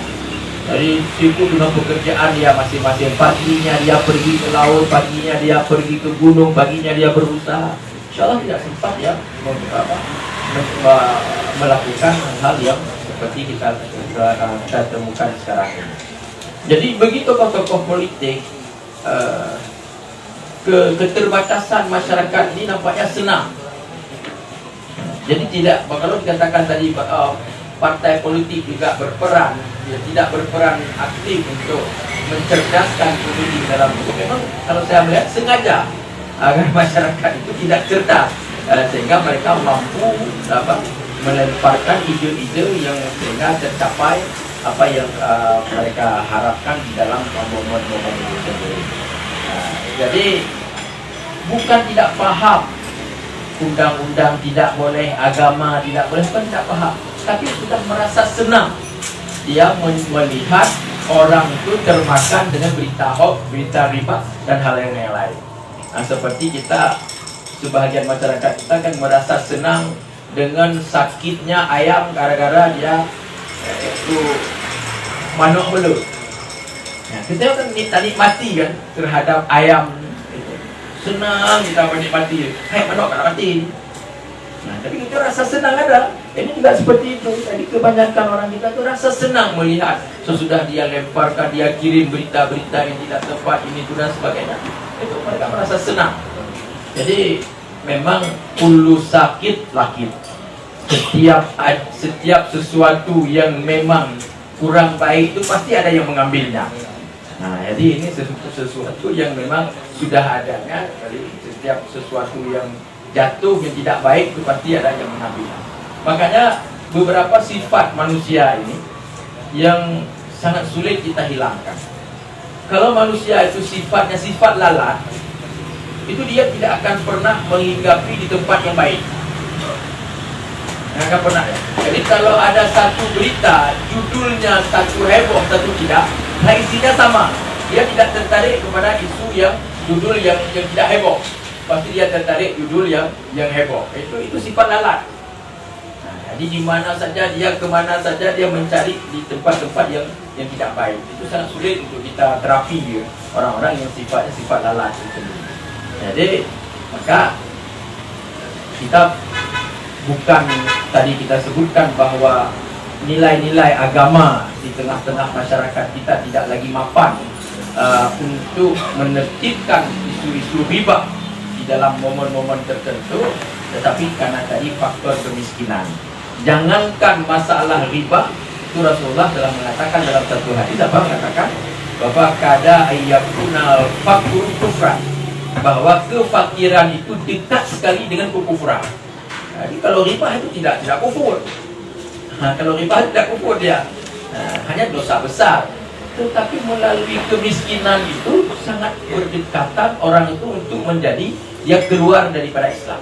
Jadi sibuk dengan pekerjaan dia masing-masing. Paginya dia pergi ke laut, paginya dia pergi ke gunung, paginya dia berusaha. Insya Allah tidak sempat ya melakukan hal yang seperti kita temukan sekarang ini. Jadi bagi tokoh-tokoh politik, keterbatasan masyarakat ini nampaknya senang. Jadi tidak, kalau dikatakan tadi partai politik juga berperan, dia tidak berperan aktif untuk mencerdaskan pemilih dalam itu. Memang kalau saya melihat sengaja agar masyarakat itu tidak cerdas, sehingga mereka mampu melemparkan ide-ide yang sehingga tercapai apa yang mereka harapkan di dalam momen-momen itu sendiri. Jadi bukan tidak paham undang-undang tidak boleh, agama tidak boleh, bukan tidak paham, tapi sudah merasa senang dia melihat orang itu termakan dengan berita hoax, berita riba dan hal yang lain. Nah, seperti kita, sebahagian masyarakat kita kan merasa senang dengan sakitnya ayam gara-gara dia itu manuk belut. Nah, kita kan nikmati kan terhadap ayam itu. Senang kita menikmati. Hai, manuk nak mati. Nah, tapi kita rasa senang ada. Ini juga seperti itu. Jadi kebanyakan orang kita tuh rasa senang melihat sesudah dia lemparkan, dia kirim berita-berita yang tidak tepat ini itu dan sebagainya. Itu mereka merasa senang. Jadi memang ulu sakit lakit. Setiap sesuatu yang memang kurang baik itu pasti ada yang mengambilnya. Nah, jadi ini sesuatu yang memang sudah adanya. Jadi setiap sesuatu yang jatuh yang tidak baik itu pasti ada yang mengambilnya. Makanya beberapa sifat manusia ini yang sangat sulit kita hilangkan. Kalau manusia itu sifatnya sifat lalat, itu dia tidak akan pernah menghinggapi di tempat yang baik. Nggak pernah ya. Jadi kalau ada satu berita, judulnya satu heboh, satu tidak, nah isinya sama. Dia tidak tertarik kepada isu yang judul yang tidak heboh. Pasti dia tertarik judul yang heboh. Itu sifat lalat. Nah, jadi di mana saja dia, kemana saja dia mencari di tempat-tempat yang tidak baik. Itu sangat sulit untuk kita terapi dia. Orang-orang yang sifatnya sifat lalat itu. Jadi maka kita bukan tadi kita sebutkan bahwa nilai-nilai agama di tengah-tengah masyarakat kita tidak lagi mapan untuk menertibkan isu-isu riba di dalam momen-momen tertentu, tetapi karena tadi faktor kemiskinan. Jangankan masalah riba, Itu Rasulullah telah mengatakan dalam satu hadis apa mengatakan bahwa kada ayyakunal fakir kufran, bahwa kefakiran itu dekat sekali dengan kekufuran. Jadi kalau riba itu tidak kufur. Kalau riba tidak kufur dia, hanya dosa besar. Tetapi melalui kemiskinan itu sangat berdekatan orang itu untuk menjadi dia keluar daripada Islam.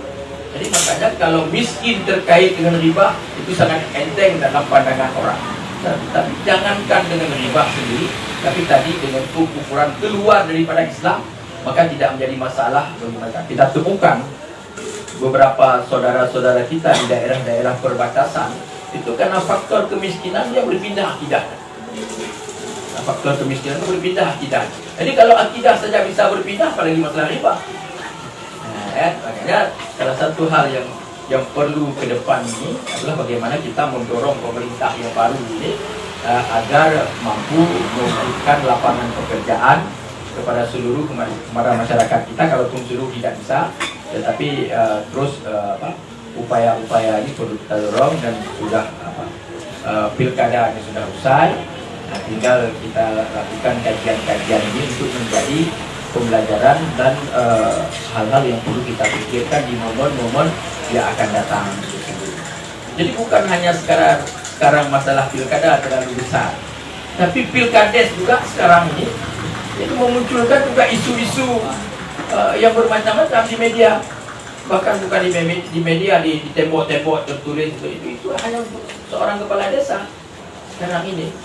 Jadi makanya kalau miskin terkait dengan riba itu sangat enteng dalam pandangan orang. Tapi jangankan dengan riba sendiri, tapi tadi dengan kekufuran keluar daripada Islam, maka tidak menjadi masalah bagi mereka. Kita temukan beberapa saudara-saudara kita di daerah-daerah perbatasan itu karena faktor kemiskinan dia berpindah akidah. Faktor kemiskinan itu berpindah akidah. Jadi kalau akidah saja bisa berpindah, apalagi masalah riba. Makanya salah satu hal yang perlu ke depan ini adalah bagaimana kita mendorong pemerintah yang baru ini agar mampu memberikan lapangan pekerjaan kepada seluruh kepada masyarakat kita. Kalaupun seluruh tidak bisa, tetapi terus upaya-upaya ini perlu kita dorong, dan sudah pilkada ini sudah usai. Nah, tinggal kita lakukan kajian-kajian ini untuk menjadi pembelajaran dan hal-hal yang perlu kita pikirkan di momen-momen yang akan datang. Jadi bukan hanya sekarang masalah pilkada terlalu besar, tapi pilkades juga sekarang ini itu memunculkan juga isu-isu yang bermacam-macam di media. Bahkan bukan di media, di tembok-tembok tertulis itu hanya untuk seorang kepala desa sekarang ini.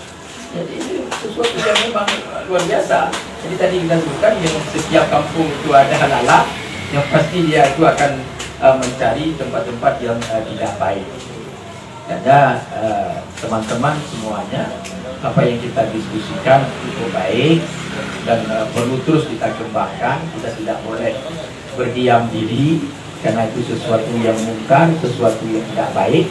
Jadi ini sesuatu yang memang luar biasa. Jadi tadi kita sebutkan yang setiap kampung itu ada halalah, yang pasti dia itu akan mencari tempat-tempat yang tidak baik. Karena teman-teman semuanya, apa yang kita diskusikan cukup baik dan perlu terus kita kembangkan. Kita tidak boleh berdiam diri karena itu sesuatu yang mungkar, sesuatu yang tidak baik.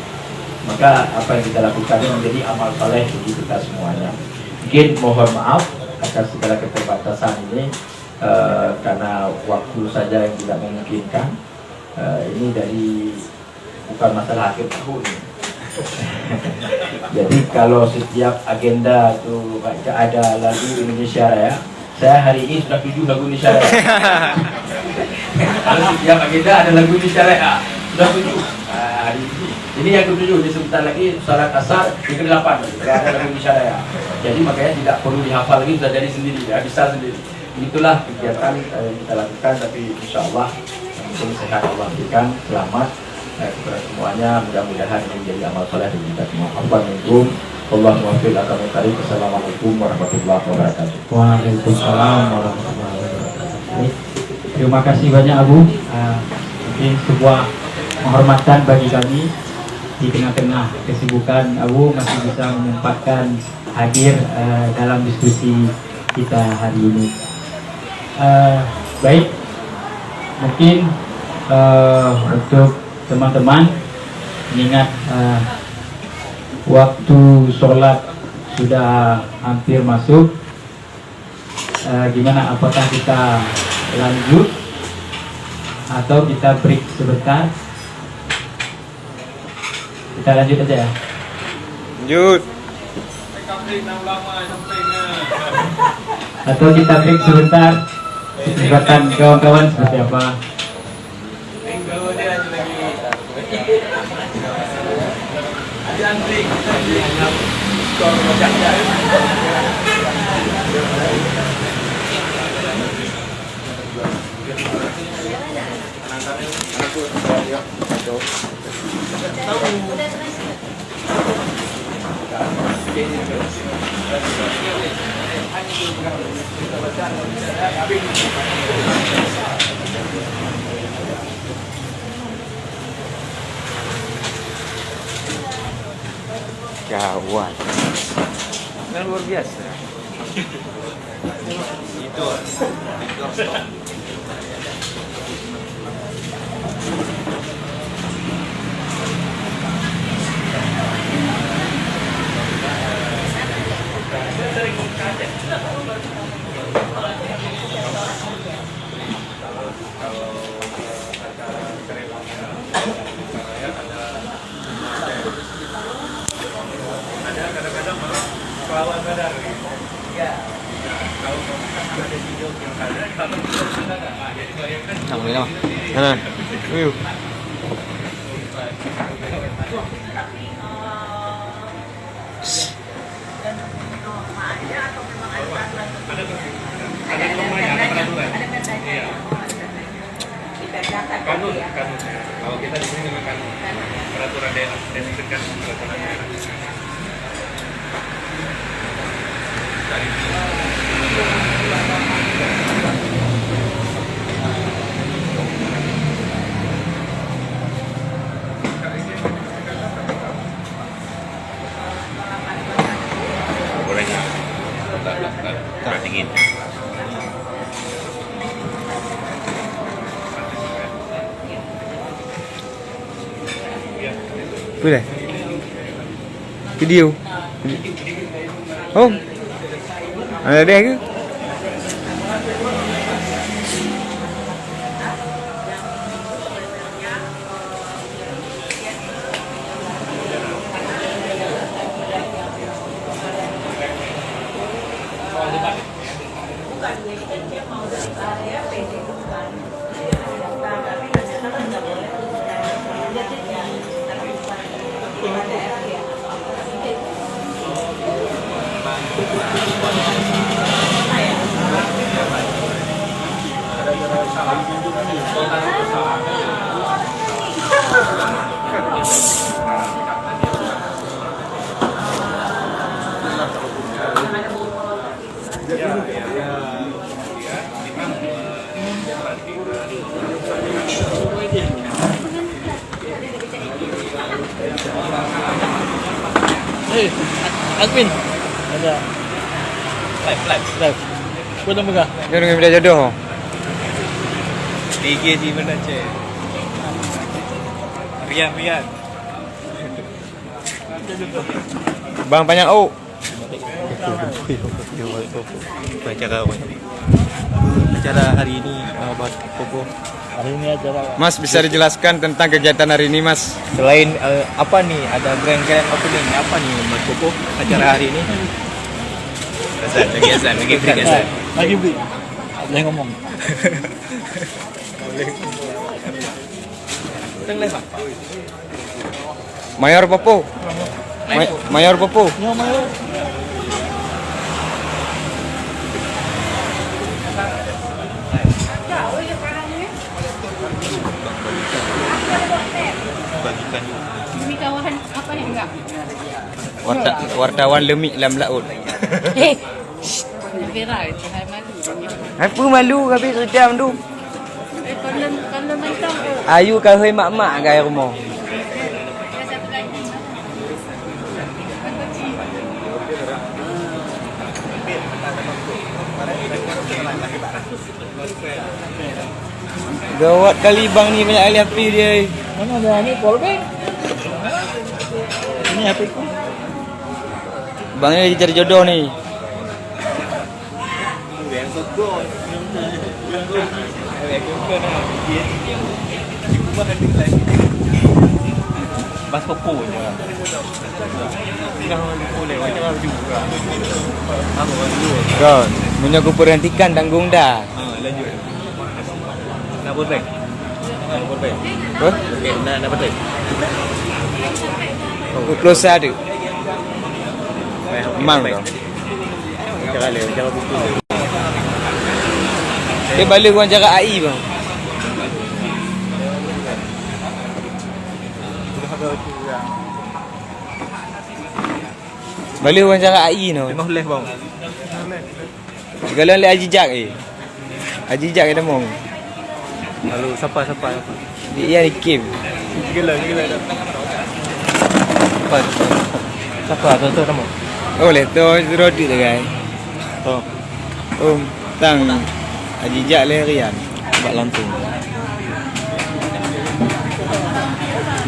Maka apa yang kita lakukan menjadi amal soleh bagi kita semuanya. Mungkin mohon maaf atas segala keterbatasan ini karena waktu saja yang tidak memungkinkan. Ini dari bukan masalah akhir tahun. Jadi kalau setiap agenda itu baca ada lagu Indonesia Raya, saya hari ini sudah 7 lagu Indonesia Raya. Kalau setiap agenda ada lagu Indonesia Raya, sudah 7 hari ini. Ini yang ke-7, ini sebentar lagi salat asar, yang ke-8 ada lagu Indonesia Raya. Jadi makanya tidak perlu dihafal lagi, sudah jadi sendiri, ya bisa sendiri. Itulah kegiatan yang kita lakukan, tapi insya Allah mungkin sehat Allah berikan, selamat kepada semuanya. Mudah-mudahan ini menjadi amal soleh bagi kita semua. Assalamualaikum warahmatullahi wabarakatuh. Assalamualaikum warahmatullahi wabarakatuh. Waalaikumsalam warahmatullahi wabarakatuh. Terima kasih banyak Abu. Mungkin sebuah penghormatan bagi kami di tengah-tengah kesibukan Abu masih bisa menyempatkan hadir dalam diskusi kita hari ini. Baik, mungkin untuk teman-teman mengingat waktu sholat sudah hampir masuk, gimana, apakah kita lanjut atau kita break sebentar? Kita lanjut aja ya. Lanjut. Atau kita break sebentar. Kesempatan kawan-kawan seperti apa? Gawat. Ini luar biasa. Itu. Ada kadang-kadang Chẳng thấy đâu. Đây này. View. Kanun. Kalau kita di sini memang kanun. Peraturan daerah, deskripsikan peraturan daerah. Gorengnya tak dingin. Boleh. Video. Oh. Ada dia ke? Admin. Ada. Live. Kau dah megah. Dia dengan benda jodoh. Tiga di mana cik? Rian. Bang panjang oh. Acara hari ini buat Koko. Hari ini acara. Mas bisa dijelaskan tentang kegiatan hari ini, Mas? Selain apa nih? Ada grand opening apa nih Mas Koko? Acara hari ini? Lagi beri. Lagi beri. Boleh ngomong. Mayor Popo. Mayor Popo. Ya, Mayor. Demi kawahan apa nih enggak? Wartawan lemik dalam laut. Hei, viral itu hai malu. Apa malu habis redam tu? Kalau mentang Ayu kau hoi mak-mak gaya rumah. satu lagi. Gawat kali bang ni banyak ahli api dia. Mana ada ni powerbank? Ini HP ku. Bang ni lagi cari jodoh ni. Mas Koko je. Dah boleh macam juga. Apa dulu? Kau punya aku perhentikan tanggung dah. Lanjut. Nak buat baik. Apa? Okey, nak buat baik. Aku close ada. Mang kau. Cara buku. Dia balik orang cara AI bang. Balik orang cara AI no. Tengah leh bang. Segala le Haji Jak Haji Jak kita mong. Lalu siapa? Dia ni Kim. Gila dah. Siapa tu nama? Oh le tu roti tu guys. Oh, Tang Haji Jak le Rian. buat langsung.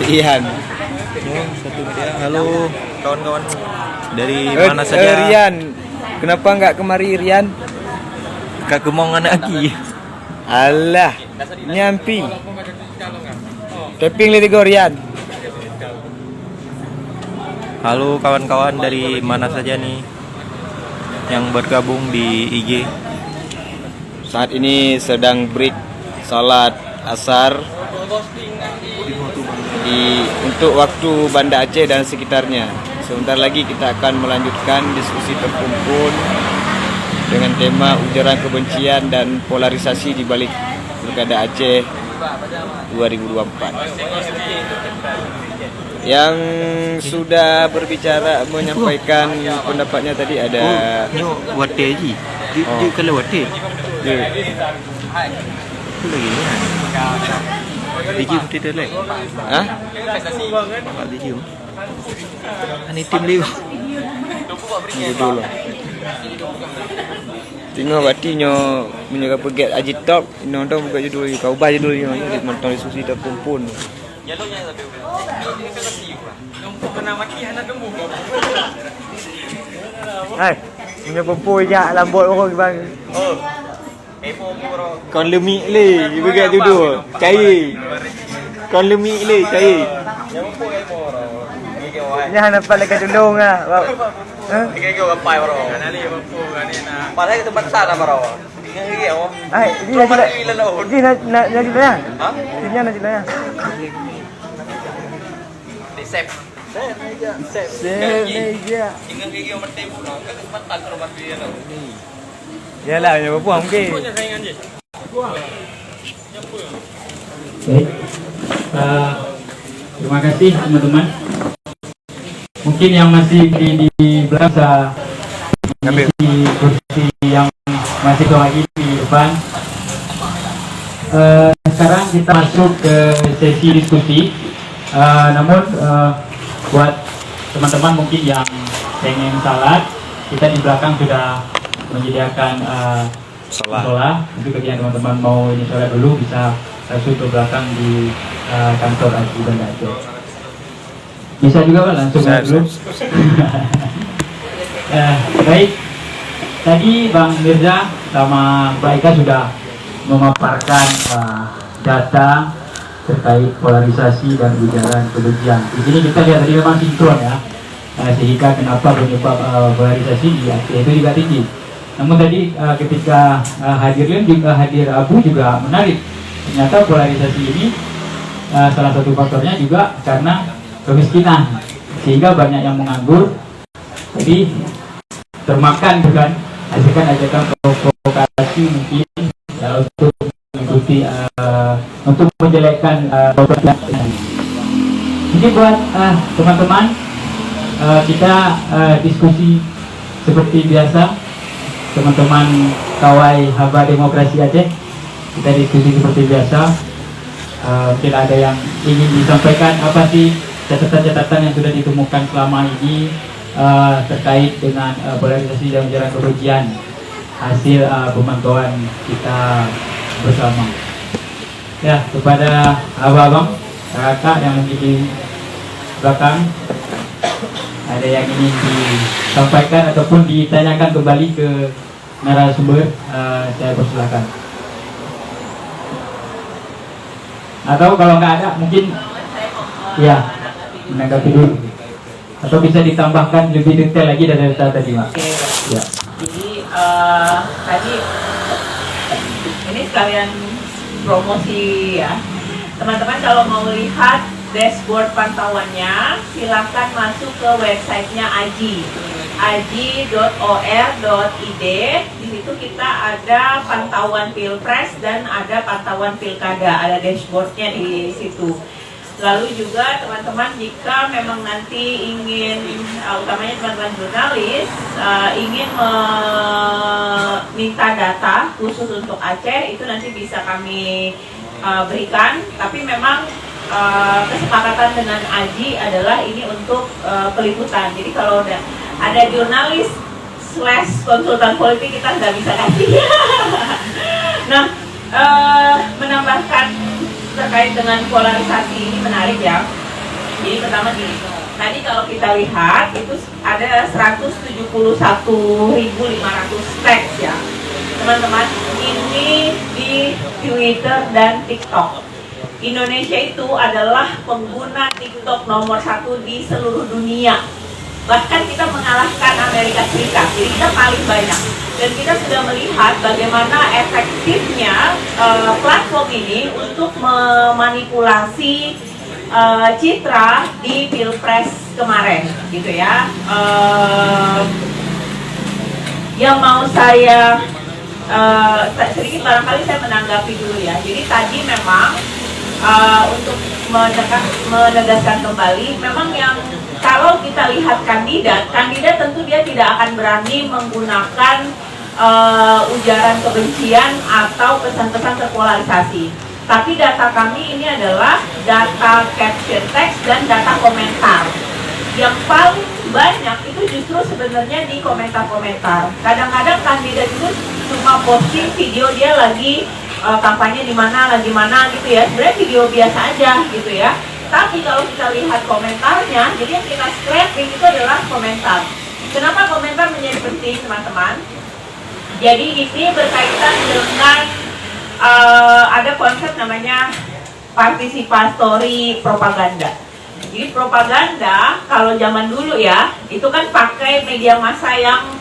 Rian. Satu dia. Halo kawan-kawan dari mana saja? Rian. Kenapa enggak kemari Rian? Kak Kemong anak lagi. Alah. Nyampi. Tapping le 3 Rian. Halo kawan-kawan dari mana saja nih yang bergabung di IG. Saat ini sedang break salat asar untuk waktu Banda Aceh dan sekitarnya. Sebentar lagi kita akan melanjutkan diskusi terkumpul dengan tema ujaran kebencian dan polarisasi di balik Pilkada Aceh 2024. Yang sudah berbicara menyampaikan pendapatnya tadi ada Wate Haji. Dia kalau Wate. Dia lagi ni. Biji kita lek. Hah? Pak biji. Ani tim dia. Dulu. Tengok batinya menjaga pegat Haji Top, nonton buka judul ni, kau ubah judul ni, nonton diskusi terkumpul. Hai, punya perempuan je lambot orang bang. Kon lemik le, pegat duduk. Cair. Kon lemik le, cair. Jangan nampak dekat tolong ah. Padahal ke tempat sana bro. Hai, ini nak jelas. Ha? Ini nak jelas. Sep. Meja. Tinggal gigi umur temu no. Kan tempat tak rumah dia no. Yalah, ya apa mungkin. Baik. Terima kasih teman-teman. Mungkin yang masih di belakang mengisi kursi yang masih lagi di depan. Sekarang kita masuk ke sesi diskusi. Namun buat teman-teman mungkin yang pengen salat, kita di belakang sudah menyediakan sholat. Untuk bagi yang teman-teman mau ini sholat dulu bisa langsung ke belakang di kantor Haji Banda Aceh. Bisa juga Pak langsung dulu. Baik, tadi Bang Mirza sama Mbak Ika sudah memaparkan data terkait polarisasi dan ujaran kebencian. Di sini kita lihat tadi memang sinkron ya, sehingga kenapa penyebab polarisasi di Aceh itu juga tinggi. Namun tadi ketika hadir Lin juga hadir Abu juga menarik. Ternyata polarisasi ini salah satu faktornya juga karena kemiskinan, sehingga banyak yang menganggur. Jadi termakan dengan ajakan provokasi mungkin untuk mengikuti untuk menjelekkan ini buat teman-teman kita diskusi seperti biasa, teman-teman Kawai Haba Demokrasi Aceh, kita diskusi seperti biasa. Mungkin ada yang ingin disampaikan, apa sih catatan-catatan yang sudah ditemukan selama ini terkait dengan polarisasi dan ujaran kebencian hasil pemantauan kita bersama. Ya, kepada abang-abang, kakak yang di belakang, ada yang ingin disampaikan ataupun ditanyakan kembali ke narasumber, saya persilakan. Atau kalau nggak ada mungkin ya menanggapi dulu, atau bisa ditambahkan lebih detail lagi dari data tadi Mak. Ya. Jadi tadi ini sekalian promosi ya teman-teman, kalau mau lihat dashboard pantauannya silakan masuk ke websitenya aji.or.id. Di situ kita ada pantauan pilpres dan ada pantauan pilkada, ada dashboardnya di situ. Lalu juga teman-teman jika memang nanti ingin, utamanya teman-teman jurnalis ingin meminta data khusus untuk Aceh, itu nanti bisa kami berikan. Tapi memang kesepakatan dengan Aji adalah ini untuk peliputan. Jadi kalau ada jurnalis / konsultan politik kita nggak bisa kasih. Nah, menambahkan terkait dengan polarisasi ini menarik ya. Jadi pertama gini, tadi kalau kita lihat itu ada 171.500 teks ya teman-teman, ini di Twitter dan TikTok. Indonesia itu adalah pengguna TikTok nomor 1 di seluruh dunia. Bahkan kita mengalahkan Amerika Serikat, jadi kita paling banyak. dan kita sudah melihat bagaimana efektifnya platform ini untuk memanipulasi citra di Pilpres kemarin, gitu ya. Yang mau saya sedikit barangkali saya menanggapi dulu ya. Jadi tadi memang untuk menegaskan kembali, memang yang kalau kita lihat kandidat tentu dia tidak akan berani menggunakan ujaran kebencian atau pesan-pesan terpolarisasi. Tapi data kami ini adalah data caption text dan data komentar. Yang paling banyak itu justru sebenarnya di komentar-komentar. Kadang-kadang kandidat itu cuma posting video dia lagi kampanye di mana gitu ya. Sebenarnya video biasa aja gitu ya. Tapi kalau kita lihat komentarnya, jadi yang kita scraping itu adalah komentar. Kenapa komentar menjadi penting, teman-teman? Jadi ini berkaitan dengan ada konsep namanya participatory propaganda. Jadi propaganda kalau zaman dulu ya, itu kan pakai media massa yang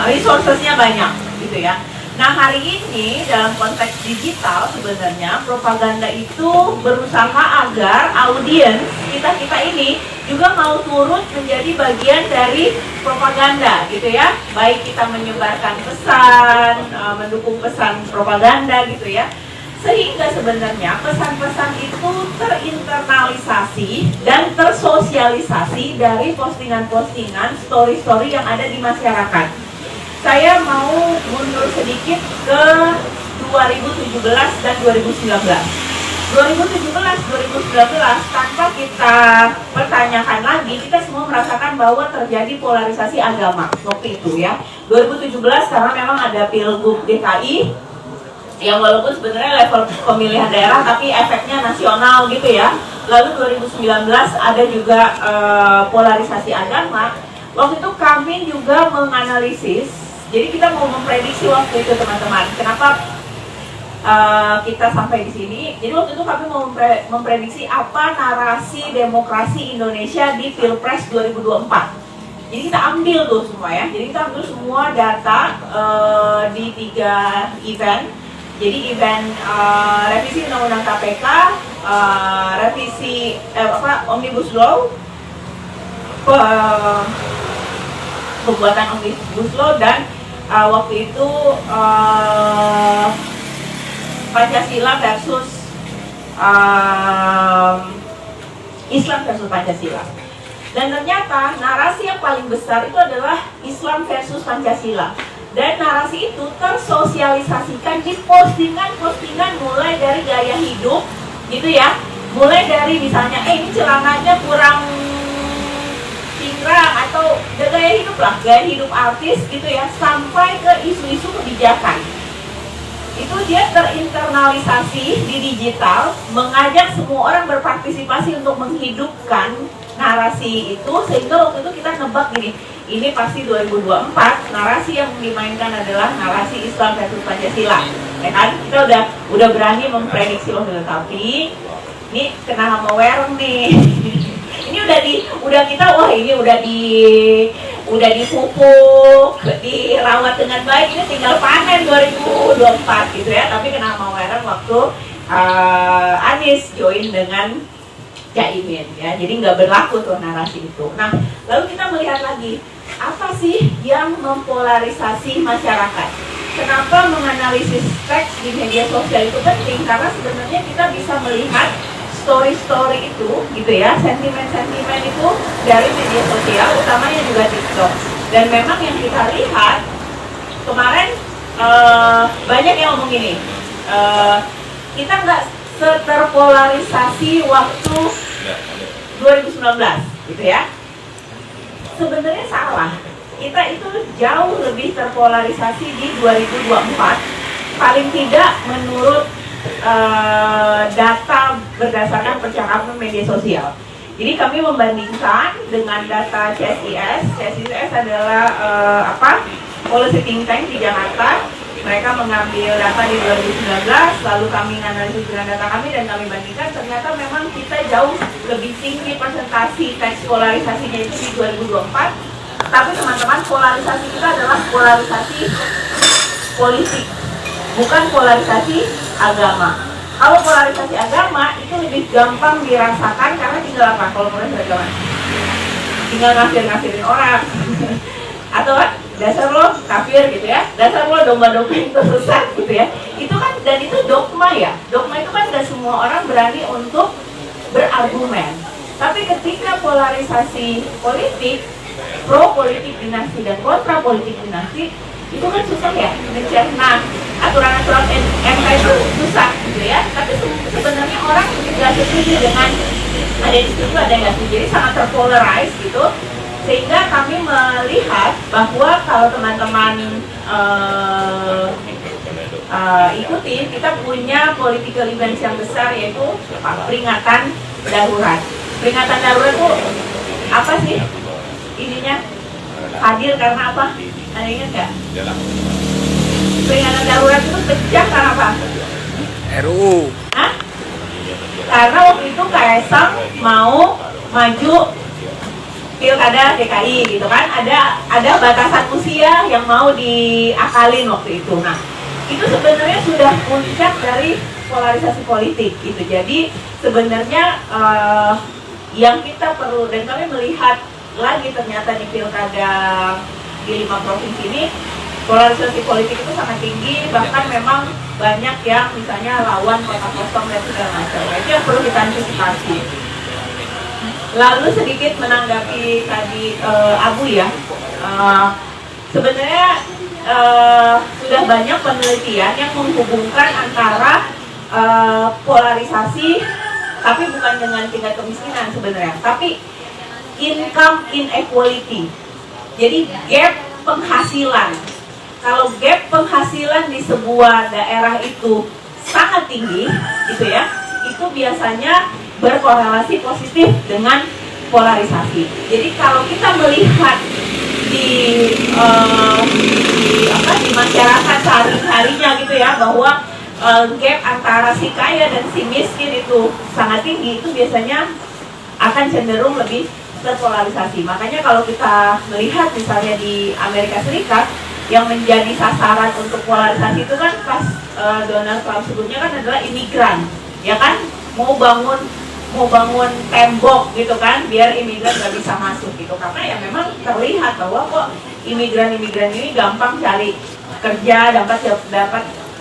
resourcesnya banyak gitu ya. Nah hari ini dalam konteks digital sebenarnya propaganda itu berusaha agar audiens kita ini juga mau turut menjadi bagian dari propaganda gitu ya. Baik kita menyebarkan pesan, mendukung pesan propaganda gitu ya. Sehingga sebenarnya pesan-pesan itu terinternalisasi dan tersosialisasi dari postingan-postingan, story-story yang ada di masyarakat. Saya mau mundur sedikit ke 2017 dan 2019. 2017-2019 tanpa kita pertanyakan lagi, kita semua merasakan bahwa terjadi polarisasi agama waktu itu ya. 2017 karena memang ada Pilgub DKI yang walaupun sebenarnya level pemilihan daerah tapi efeknya nasional gitu ya. Lalu 2019 ada juga polarisasi agama. Waktu itu kami juga menganalisis. Jadi kita mau memprediksi waktu itu teman-teman. Kenapa kita sampai di sini? Jadi waktu itu kami mau memprediksi apa narasi demokrasi Indonesia di Pilpres 2024. Jadi kita ambil tuh semua ya. Jadi kita ambil semua data di 3 event. Jadi event revisi Undang-Undang KPK, revisi Omnibus Law, pembuatan Omnibus Law, dan waktu itu Pancasila versus Islam versus Pancasila. Dan ternyata narasi yang paling besar itu adalah Islam versus Pancasila. Dan narasi itu tersosialisasikan di postingan-postingan mulai dari gaya hidup gitu ya. Mulai dari misalnya ini celananya kurang cingkrang atau gaya hidup lah, gaya hidup artis gitu ya, sampai ke isu-isu kebijakan. Itu dia terinternalisasi di digital, mengajak semua orang berpartisipasi untuk menghidupkan narasi itu, sehingga waktu itu kita nebak gini, ini pasti 2024 narasi yang dimainkan adalah narasi Islam versus Pancasila. Ya kan? Kita udah berani memprediksi waktu itu, tapi ini kena hama wereng nih. Ini udah kita wah ini udah dipupuk, dirawat dengan baik, ini tinggal panen 2024 gitu ya. Tapi kena hama wereng waktu Anies join dengan Caimin ya. Jadi nggak berlaku tuh narasi itu. Nah, lalu kita melihat lagi apa sih yang mempolarisasi masyarakat? Kenapa menganalisis teks di media sosial itu penting? Karena sebenarnya kita bisa melihat story-story itu gitu ya, sentimen-sentimen itu dari media sosial, utamanya juga TikTok. Dan memang yang kita lihat kemarin banyak yang ngomong gini, kita nggak terpolarisasi waktu 2019 gitu ya. Sebenarnya salah. Kita itu jauh lebih terpolarisasi di 2024, paling tidak menurut data berdasarkan percakapan media sosial. Jadi kami membandingkan dengan data CSIS. CSIS adalah policy think tank di Jakarta. Mereka mengambil data di 2019, lalu kami analisis dengan data kami dan kami bandingkan. Ternyata memang kita jauh lebih tinggi presentasi teks polarisasinya itu di 2024 Tapi teman-teman, polarisasi kita adalah polarisasi politik, bukan polarisasi agama. Kalau polarisasi agama itu lebih gampang dirasakan karena tinggal apa? Kalau polarisasi agama tinggal ngafir-ngafirin orang atau dasar lo kafir gitu ya, dasar lo domba-domba itu sesat gitu ya. Itu kan, dan itu dogma ya. Dogma itu kan gak semua orang berani untuk berargumen. Tapi ketika polarisasi politik, pro politik dinasti dan kontra politik dinasti, itu kan susah ya mencerna aturan-aturan MK itu susah gitu ya. Tapi sebenarnya orang tidak setuju dengan ada yang setuju, ada yang nggak setuju, jadi sangat terpolarize gitu. Sehingga kami melihat bahwa kalau teman-teman ikutin, kita punya political events yang besar, yaitu peringatan darurat. Peringatan darurat itu apa sih ininya? Hadir karena apa? Ada ingat nggak? Peringatan darurat itu pecah karena apa? RUU. Hah? Karena waktu itu Kaisang mau maju pilkada DKI gitu kan, ada batasan usia yang mau diakalin waktu itu. Nah, itu sebenarnya sudah puncak dari polarisasi politik gitu. Jadi sebenarnya yang kita perlu, dan kami melihat lagi ternyata di pilkada di 5 provinsi ini polarisasi politik itu sangat tinggi, bahkan memang banyak yang misalnya lawan kota kosong dan segala macam. Nah, itu yang perlu kita antisipasi. Lalu sedikit menanggapi tadi Abu ya, sebenarnya sudah banyak penelitian yang menghubungkan antara polarisasi, tapi bukan dengan tingkat kemiskinan sebenarnya, tapi income inequality. Jadi gap penghasilan. Kalau gap penghasilan di sebuah daerah itu sangat tinggi, gitu ya, itu biasanya berkorelasi positif dengan polarisasi. Jadi kalau kita melihat di masyarakat sehari-harinya gitu ya, bahwa gap antara si kaya dan si miskin itu sangat tinggi, itu biasanya akan cenderung lebih terpolarisasi. Makanya kalau kita melihat misalnya di Amerika Serikat, yang menjadi sasaran untuk polarisasi itu kan pas Donald Trump sebelumnya kan adalah imigran, ya kan, mau bangun tembok gitu kan, biar imigran nggak bisa masuk gitu, karena ya memang terlihat bahwa kok imigran ini gampang cari kerja, dapat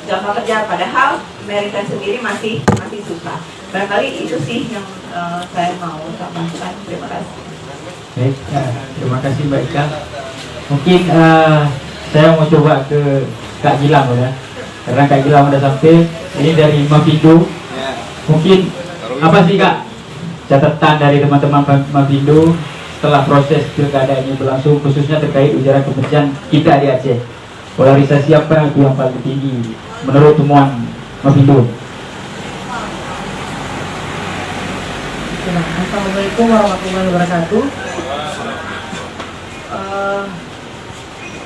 gampang kerja, padahal Amerika sendiri masih susah. Barangkali itu sih yang saya mau sampaikan. Terima kasih. Baik, terima kasih Mbak Ika. Mungkin saya mau coba ke Kak Gilang ya, karena Kak Gilang udah sampai. Ini dari Mafindo. Mungkin apa sih Kak catatan dari teman-teman Mafindo setelah proses pilkada ini berlangsung, khususnya terkait ujaran kebencian kita di Aceh? Polarisasi apa yang paling tinggi menurut temuan Mafindo? Assalamualaikum warahmatullahi wabarakatuh.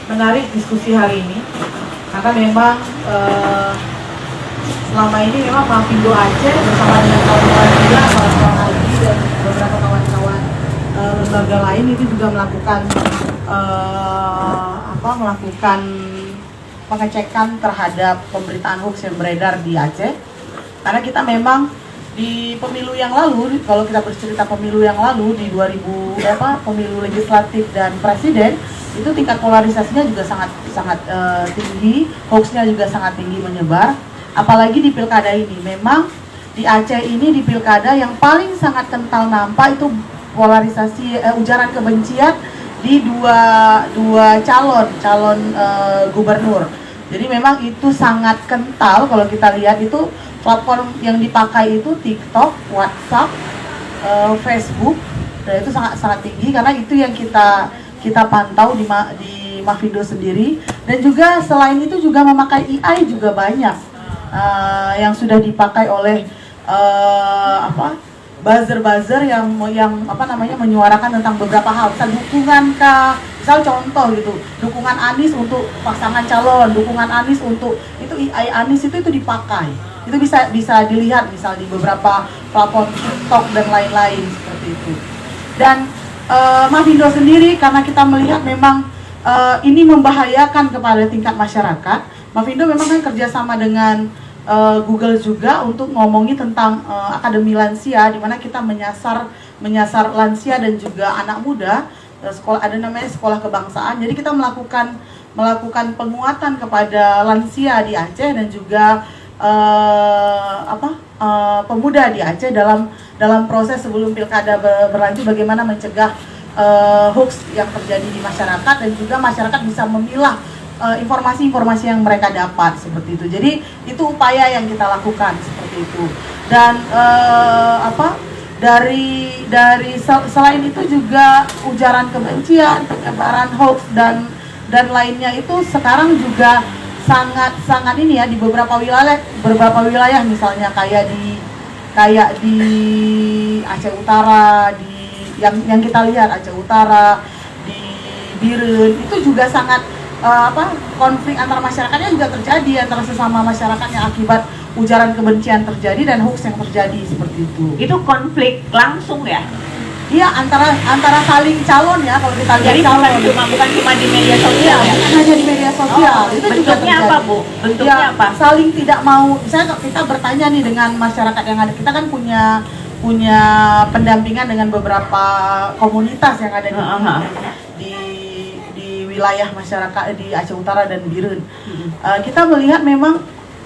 Menarik diskusi hari ini karena memang selama ini memang Mafindo Aceh bersama dengan kawan-kawan juga, kawan-kawan ID dan beberapa kawan-kawan lembaga lain itu juga melakukan pengecekan terhadap pemberitaan hoax yang beredar di Aceh. Karena kita memang di pemilu yang lalu, kalau kita bercerita pemilu yang lalu di pemilu legislatif dan presiden, itu tingkat polarisasinya juga sangat tinggi, hoaxnya juga sangat tinggi menyebar. Apalagi di pilkada ini, memang di Aceh ini di pilkada yang paling sangat kental nampak itu polarisasi ujaran kebencian di dua calon gubernur. Jadi memang itu sangat kental. Kalau kita lihat itu platform yang dipakai itu TikTok, WhatsApp, Facebook, dan itu sangat tinggi karena itu yang kita pantau di Mafindo sendiri. Dan juga selain itu juga memakai AI juga banyak yang sudah dipakai oleh buzzer yang menyuarakan tentang beberapa hal, misal dukungan misal contoh gitu, dukungan Anies untuk pasangan calon, dukungan Anies untuk itu AI Anies itu dipakai. Itu bisa dilihat misal di beberapa platform TikTok dan lain-lain seperti itu. Dan Mafindo sendiri, karena kita melihat memang ini membahayakan kepada tingkat masyarakat, Mafindo memang kan kerjasama dengan Google juga untuk ngomongi tentang Akademi Lansia, di mana kita menyasar lansia dan juga anak muda. Sekolah ada namanya sekolah kebangsaan. Jadi kita melakukan penguatan kepada lansia di Aceh dan juga pemuda di Aceh dalam proses sebelum pilkada berlanjut, bagaimana mencegah hoax yang terjadi di masyarakat dan juga masyarakat bisa memilah informasi-informasi yang mereka dapat seperti itu. Jadi itu upaya yang kita lakukan seperti itu. Dan dari selain itu juga ujaran kebencian, penyebaran hoax dan lainnya itu sekarang juga sangat ini ya, di beberapa wilayah misalnya kayak di Aceh Utara, yang kita lihat Aceh Utara, di Biren itu juga sangat konflik antar masyarakatnya juga terjadi antara sesama masyarakatnya akibat ujaran kebencian terjadi dan hoax yang terjadi seperti itu. Itu konflik langsung ya? Iya, antara saling calon ya, kalau kita lihat. Jadi calon bukan cuma di media sosial ya? Bukan hanya di media sosial. Itu juga bentuknya terjadi. apa, Bu? Bentuknya ya, apa? Saling tidak mau. Misalnya kita bertanya nih dengan masyarakat yang ada, kita kan punya pendampingan dengan beberapa komunitas yang ada di wilayah masyarakat di Aceh Utara dan Biren. Kita melihat memang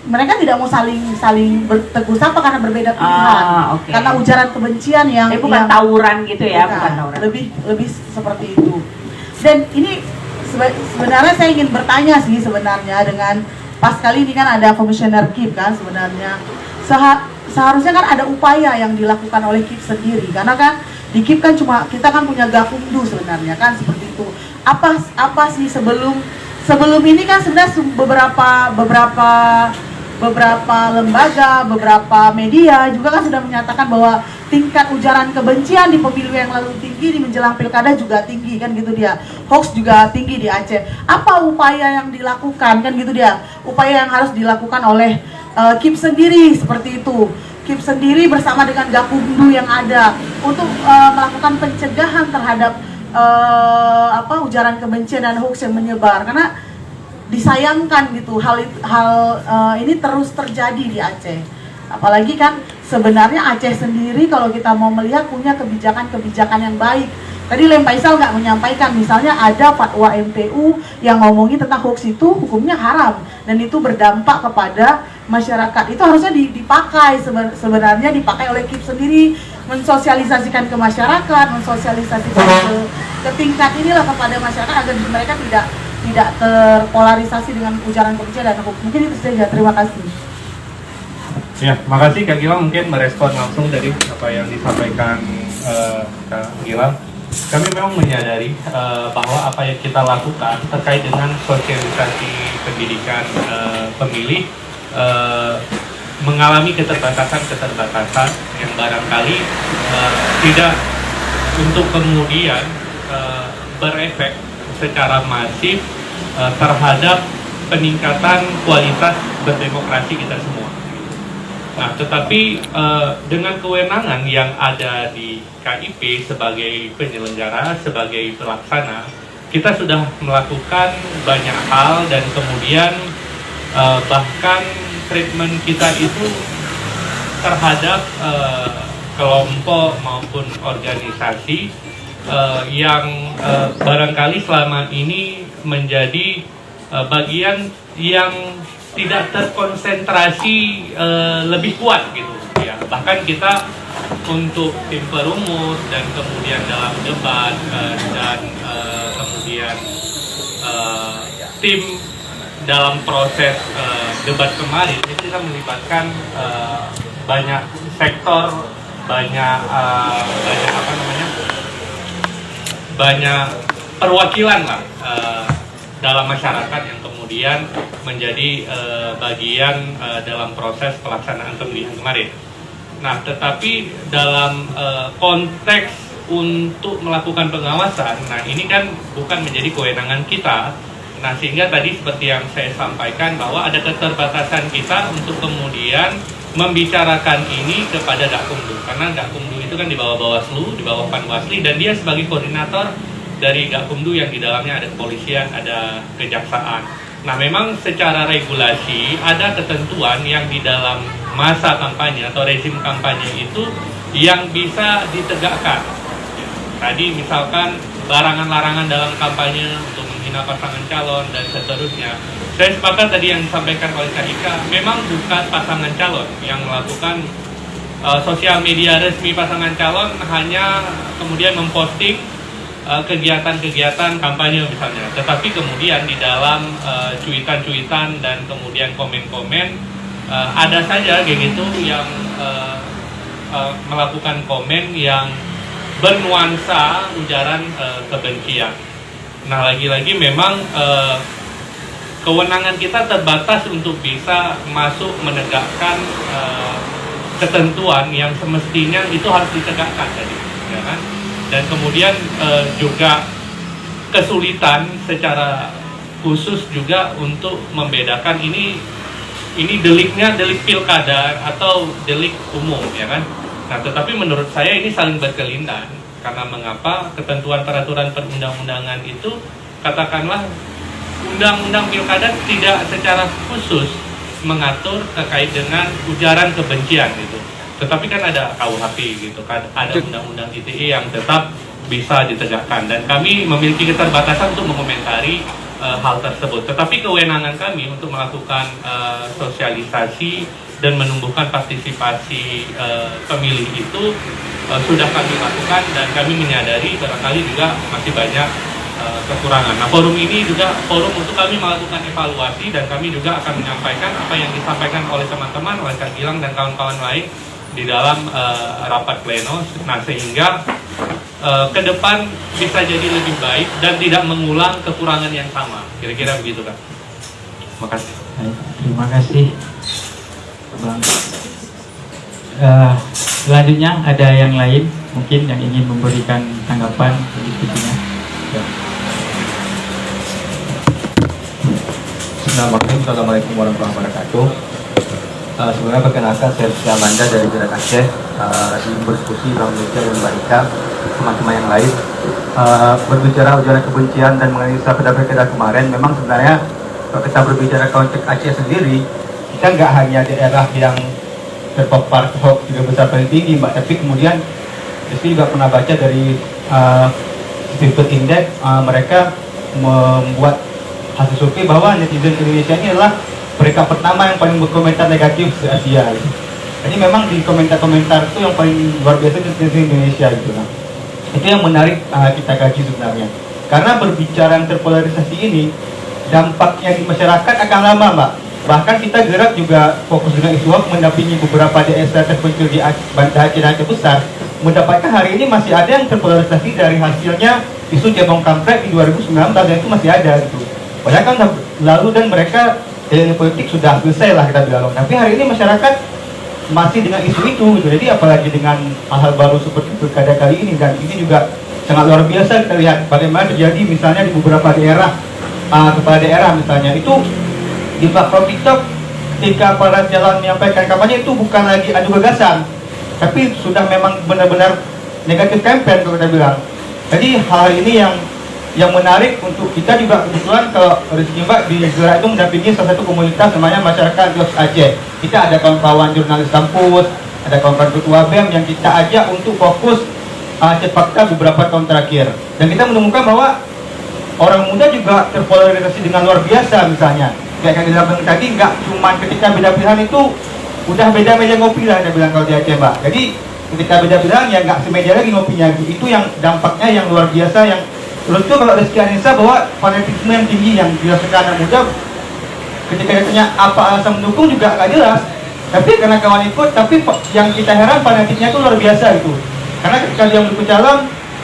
mereka tidak mau saling bertegur sapa karena berbeda pilihan, okay. Karena ujaran kebencian yang bukan tawuran gitu ya, bukan tawuran. Lebih seperti itu. Dan ini sebenarnya saya ingin bertanya sih sebenarnya dengan pas kali ini kan ada komisioner KIP kan sebenarnya seharusnya kan ada upaya yang dilakukan oleh KIP sendiri, karena kan di KIP kan cuma kita kan punya Gakumdu sebenarnya kan seperti itu. Apa sih sebelum ini kan sebenarnya beberapa lembaga, beberapa media juga kan sudah menyatakan bahwa tingkat ujaran kebencian di pemilu yang lalu tinggi, di menjelang pilkada juga tinggi kan gitu dia. Hoax juga tinggi di Aceh. Apa upaya yang dilakukan kan gitu dia? Upaya yang harus dilakukan oleh KIP sendiri seperti itu. KIP sendiri bersama dengan Gakumdu yang ada untuk melakukan pencegahan terhadap ujaran kebencian dan hoax yang menyebar, karena disayangkan gitu hal ini terus terjadi di Aceh. Apalagi kan sebenarnya Aceh sendiri kalau kita mau melihat punya kebijakan yang baik. Tadi Lem Faisal nggak menyampaikan, misalnya ada fatwa MPU yang ngomongin tentang hoax itu hukumnya haram dan itu berdampak kepada masyarakat. Itu harusnya dipakai sebenarnya dipakai oleh KIP sendiri, mensosialisasikan ke masyarakat, mensosialisasikan ke tingkat inilah kepada masyarakat agar mereka tidak terpolarisasi dengan ujaran kebencian dan hoax. Mungkin itu saja. Terima kasih. Ya, makasih Kak Gilang mungkin merespon langsung dari apa yang disampaikan Kak Gilang. Kami memang menyadari bahwa apa yang kita lakukan terkait dengan sosialisasi pendidikan pemilih mengalami keterbatasan yang barangkali tidak untuk kemudian berefek secara masif terhadap peningkatan kualitas berdemokrasi kita semua. Nah, tetapi dengan kewenangan yang ada di KIP sebagai penyelenggara, sebagai pelaksana, kita sudah melakukan banyak hal dan kemudian bahkan treatment kita itu terhadap kelompok maupun organisasi yang barangkali selama ini menjadi bagian yang tidak terkonsentrasi lebih kuat gitu ya. Bahkan kita untuk tim perumus dan kemudian dalam debat dan kemudian tim dalam proses debat kemarin itu kita melibatkan banyak sektor, banyak perwakilan lah dalam masyarakat yang kemudian menjadi bagian dalam proses pelaksanaan pemilihan kemarin. Nah, tetapi dalam konteks untuk melakukan pengawasan, nah ini kan bukan menjadi kewenangan kita. Nah, sehingga tadi seperti yang saya sampaikan bahwa ada keterbatasan kita untuk kemudian membicarakan ini kepada Gakumdu, karena Gakumdu itu kan di bawah Bawaslu, di bawah Panwasli, dan dia sebagai koordinator dari Gakumdu yang di dalamnya ada kepolisian, ada kejaksaan. Nah, memang secara regulasi ada ketentuan yang di dalam masa kampanye atau rezim kampanye itu yang bisa ditegakkan. Tadi misalkan larangan-larangan dalam kampanye untuk menghina pasangan calon dan seterusnya. Saya sepakat tadi yang disampaikan oleh Kak Ika, memang bukan pasangan calon yang melakukan sosial media resmi pasangan calon hanya kemudian memposting kegiatan-kegiatan kampanye misalnya. Tetapi kemudian di dalam cuitan-cuitan dan kemudian komen-komen ada saja kayak gitu yang melakukan komen yang bernuansa ujaran kebencian. Nah, lagi-lagi memang kewenangan kita terbatas untuk bisa masuk menegakkan ketentuan yang semestinya itu harus ditegakkan tadi, ya kan? Dan kemudian juga kesulitan secara khusus juga untuk membedakan ini deliknya delik pilkada atau delik umum, ya kan? Nah, tetapi menurut saya ini saling berkelindan, karena mengapa ketentuan peraturan perundang-undangan itu katakanlah undang-undang pilkada tidak secara khusus mengatur terkait dengan ujaran kebencian gitu. Tetapi kan ada KUHP gitu kan, ada undang-undang ITE yang tetap bisa ditegakkan, dan kami memiliki keterbatasan untuk mengomentari hal tersebut. Tetapi kewenangan kami untuk melakukan sosialisasi dan menumbuhkan partisipasi pemilih itu sudah kami lakukan, dan kami menyadari barangkali juga masih banyak kekurangan. Nah, forum ini juga forum untuk kami melakukan evaluasi, dan kami juga akan menyampaikan apa yang disampaikan oleh teman-teman, oleh Kak Gilang dan kawan-kawan lain di dalam rapat pleno. Nah, sehingga ke depan bisa jadi lebih baik dan tidak mengulang kekurangan yang sama. Kira-kira begitu, Kak. Makasih. Terima kasih, Bang. Selanjutnya ada yang lain mungkin yang ingin memberikan tanggapan diskusinya. Ya. Assalamualaikum warahmatullahi wabarakatuh. Sebenarnya perkenalkan, saya Rizky Amanda dari Gerak Aceh. Ingin berdiskusi dengan Mbak Ika, teman-teman yang lain. Berbicara ujaran kebencian dan mengenai pilkada kemarin, memang sebenarnya kalau kita berbicara konteks Aceh sendiri, kita nggak hanya daerah yang terpapar hoax juga besar paling tinggi, Mbak, tapi kemudian Rizky juga pernah baca dari People Index, mereka membuat hasil survei bahwa netizen Indonesia ini adalah mereka pertama yang paling berkomentar negatif di Asia. Jadi memang di komentar-komentar itu yang paling luar biasa itu netizen Indonesia gitu. Nah, itu yang menarik kita kaji sebenarnya. Karena berbicara yang terpolarisasi ini, dampaknya di masyarakat akan lama, Mbak. Bahkan kita Gerak juga fokus dengan isu hoax, mendampingi beberapa desa terpencil di Banda Aceh dan Aceh Besar. Mendapatkan hari ini masih ada yang terpolarisasi dari hasilnya isu cebong kampret di 2019, dan itu masih ada gitu. Padahal kan lalu dan mereka ilmu politik sudah selesai lah kita bilang. Tapi hari ini masyarakat masih dengan isu itu gitu. Jadi apalagi dengan hal-hal baru seperti pilkada kali ini, dan ini juga sangat luar biasa kita lihat bagaimana terjadi misalnya di beberapa daerah, kepala daerah misalnya itu di platform TikTok ketika para jalan menyampaikan kampanye itu bukan lagi adu gagasan, tapi sudah memang benar-benar negatif campaign kalau kita bilang. Jadi hal ini yang menarik untuk kita juga. Kebetulan kalau Rizky Mbak di Gerak itu mendampingi salah satu komunitas namanya Masyarakat Jos Aceh. Kita ada kawan-kawan jurnalis kampus, ada kawan-kawan ketua BEM yang kita ajak untuk fokus cek fakta beberapa tahun terakhir. Dan kita menemukan bahwa orang muda juga terpolarisasi dengan luar biasa misalnya. Kayak yang dibilang tadi, nggak cuma ketika beda pilihan itu udah beda meja ngopi lah, dia bilang kalau di Aceh, Mbak. Jadi ketika beda pilihan ya nggak semeja lagi ngopinya. Itu yang dampaknya yang luar biasa. Yang menurut itu kalau Rizky Anissa bahwa fanatisme yang tinggi yang dirasakan anak muda ketika ditanya apa alasan mendukung juga nggak jelas. Tapi karena kawan ikut, tapi yang kita heran fanatiknya itu luar biasa itu. Karena ketika dia mendukung calon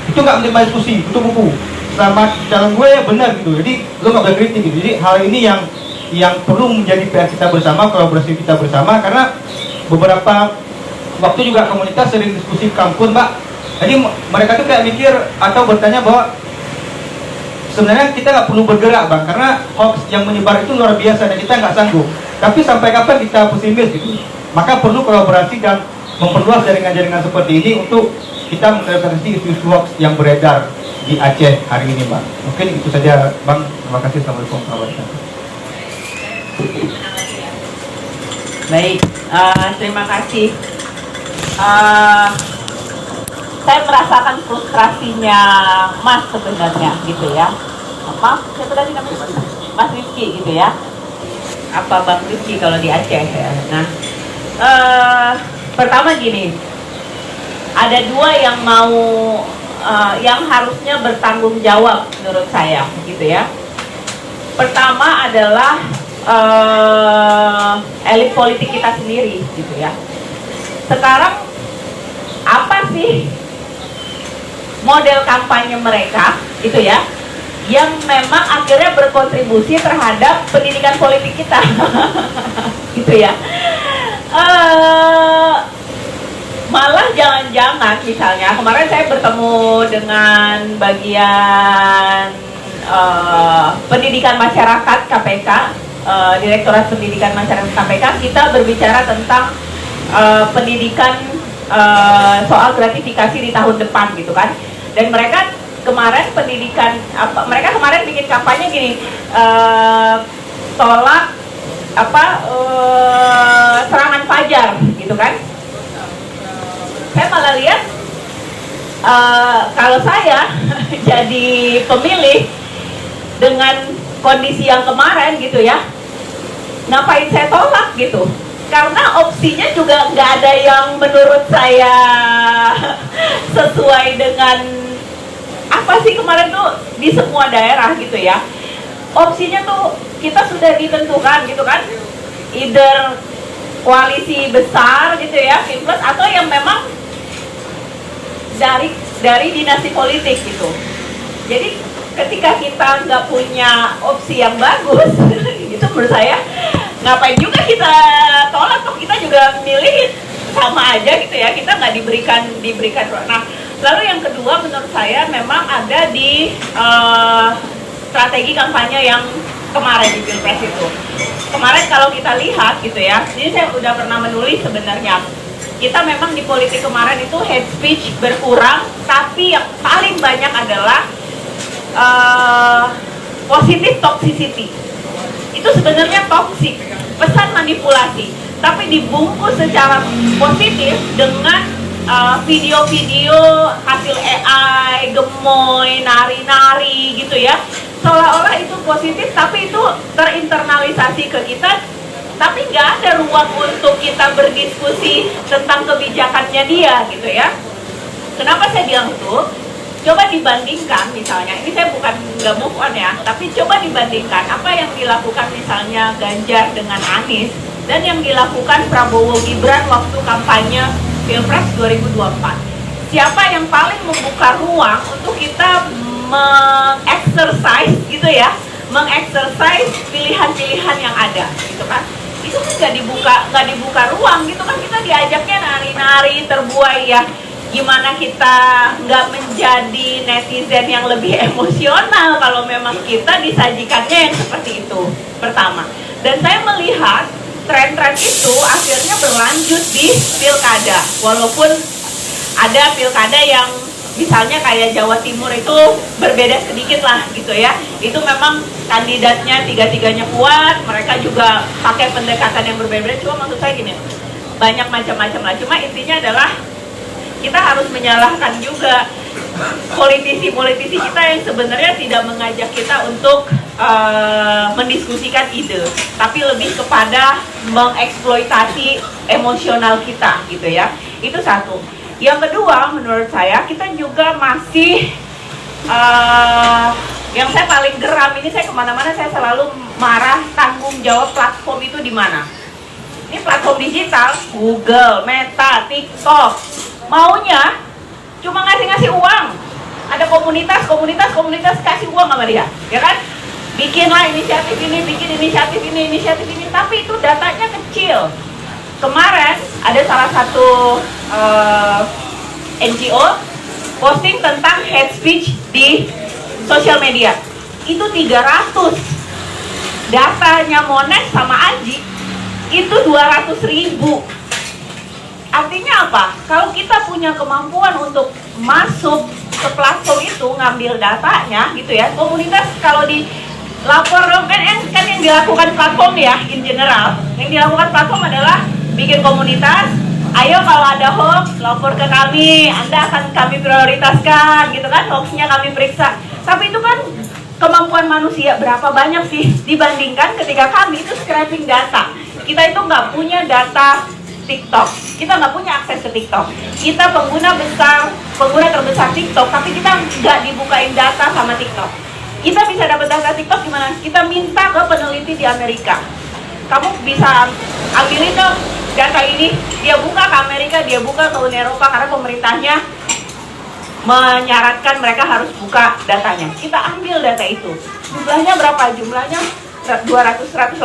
itu nggak menerima diskusi, itu buku. Selama calon gue ya benar gitu. Jadi lo nggak boleh kritik gitu. Jadi hal ini yang perlu menjadi PR kita bersama, kolaborasi kita bersama, karena beberapa waktu juga komunitas sering diskusi kampus, Mbak. Jadi mereka tuh kayak mikir atau bertanya bahwa sebenarnya kita nggak perlu bergerak, Bang, karena hoax yang menyebar itu luar biasa dan kita nggak sanggup. Tapi sampai kapan kita pesimis gitu? Maka perlu kolaborasi dan memperluas jaringan-jaringan seperti ini untuk kita mendeteksi isu-isu hoax yang beredar di Aceh hari ini, Bang. Mungkin itu saja, Bang. Terima kasih. Assalamualaikum warahmatullahi wabarakatuh. Baik, terima kasih. Saya merasakan frustrasinya Mas sebenarnya, gitu ya. Apa? Siapa tadi namanya? Mas Rizky, gitu ya. Apa Bang Rizky kalau di Aceh ya. Nah, pertama gini, ada dua yang mau, yang harusnya bertanggung jawab menurut saya, gitu ya. Pertama adalah elit politik kita sendiri, gitu ya. Sekarang apa sih model kampanye mereka, gitu ya, yang memang akhirnya berkontribusi terhadap pendidikan politik kita, gitu ya. Malah jangan-jangan misalnya kemarin saya bertemu dengan bagian pendidikan masyarakat KPK, Direktorat Pendidikan Masyarakat KPK, kita berbicara tentang pendidikan soal gratifikasi di tahun depan, gitu kan. Dan mereka kemarin mereka kemarin bikin kampanye gini, tolak serangan fajar, gitu kan. Saya malah lihat kalau saya jadi pemilih dengan kondisi yang kemarin, gitu ya, ngapain saya tolak, gitu. Karena opsinya juga nggak ada yang menurut saya sesuai dengan apa sih kemarin tuh di semua daerah, gitu ya. Opsinya tuh kita sudah ditentukan, gitu kan, either koalisi besar, gitu ya, Plus, atau yang memang dari dinasti politik, gitu. Jadi ketika kita nggak punya opsi yang bagus, itu menurut saya ngapain juga kita tolak, toh kita juga milih sama aja, gitu ya, kita nggak diberikan. Nah, lalu yang kedua menurut saya memang ada di strategi kampanye yang kemarin di Pilpres itu. Kemarin kalau kita lihat, gitu ya, ini saya udah pernah menulis sebenarnya, kita memang di politik kemarin itu hate speech berkurang, tapi yang paling banyak adalah positif toxicity. Itu sebenarnya toxic, pesan manipulasi, tapi dibungkus secara positif dengan video-video hasil AI, gemoy, nari-nari, gitu ya. Seolah-olah itu positif, tapi itu terinternalisasi ke kita, tapi nggak ada ruang untuk kita berdiskusi tentang kebijakannya dia, gitu ya. Kenapa saya bilang itu? Coba dibandingkan misalnya, ini saya bukan nggak move on ya, tapi coba dibandingkan apa yang dilakukan misalnya Ganjar dengan Anies dan yang dilakukan Prabowo Gibran waktu kampanye Pilpres 2024. Siapa yang paling membuka ruang untuk kita mengexercise, gitu ya, mengexercise pilihan-pilihan yang ada, gitu kan? Itu kan nggak dibuka ruang, gitu kan? Kita diajaknya nari-nari, terbuai ya. Gimana kita nggak menjadi netizen yang lebih emosional kalau memang kita disajikannya yang seperti itu, pertama. Dan saya melihat tren-tren itu akhirnya berlanjut di pilkada, walaupun ada pilkada yang misalnya kayak Jawa Timur itu berbeda sedikit lah, gitu ya. Itu memang kandidatnya tiga-tiganya kuat, mereka juga pakai pendekatan yang berbeda. Cuma maksud saya gini, banyak macam-macam lah. Cuma intinya adalah kita harus menyalahkan juga politisi-politisi kita yang sebenarnya tidak mengajak kita untuk mendiskusikan ide, tapi lebih kepada mengeksploitasi emosional kita, gitu ya. Itu satu. Yang kedua, menurut saya kita juga masih yang saya paling geram ini, saya kemana-mana saya selalu marah, tanggung jawab platform itu di mana? Ini platform digital, Google, Meta, TikTok, maunya cuma ngasih uang. Ada komunitas kasih uang sama dia, ya kan? Bikinlah inisiatif ini, bikin inisiatif ini, tapi itu datanya kecil. Kemarin ada salah satu NGO posting tentang hate speech di sosial media. Itu 300. Datanya Monex sama Aji itu 200.000. Artinya apa? Kalau kita punya kemampuan untuk masuk ke platform itu, ngambil datanya gitu ya, komunitas kalau dilapor kan yang dilakukan platform ya, in general, yang dilakukan platform adalah bikin komunitas, ayo kalau ada hoax, lapor ke kami, Anda akan kami prioritaskan gitu kan, hoaxnya kami periksa. Tapi itu kan kemampuan manusia berapa banyak sih dibandingkan ketika kami itu scraping data. Kita itu nggak punya data TikTok, kita nggak punya akses ke TikTok. Kita pengguna terbesar TikTok, tapi kita nggak dibukain data sama TikTok. Kita bisa dapat data TikTok gimana? Kita minta ke peneliti di Amerika. Kamu bisa ambilin dong data ini. Dia buka ke Amerika, dia buka ke Uni Eropa karena pemerintahnya menyarankan mereka harus buka datanya. Kita ambil data itu. Jumlahnya berapa? Jumlahnya 180.000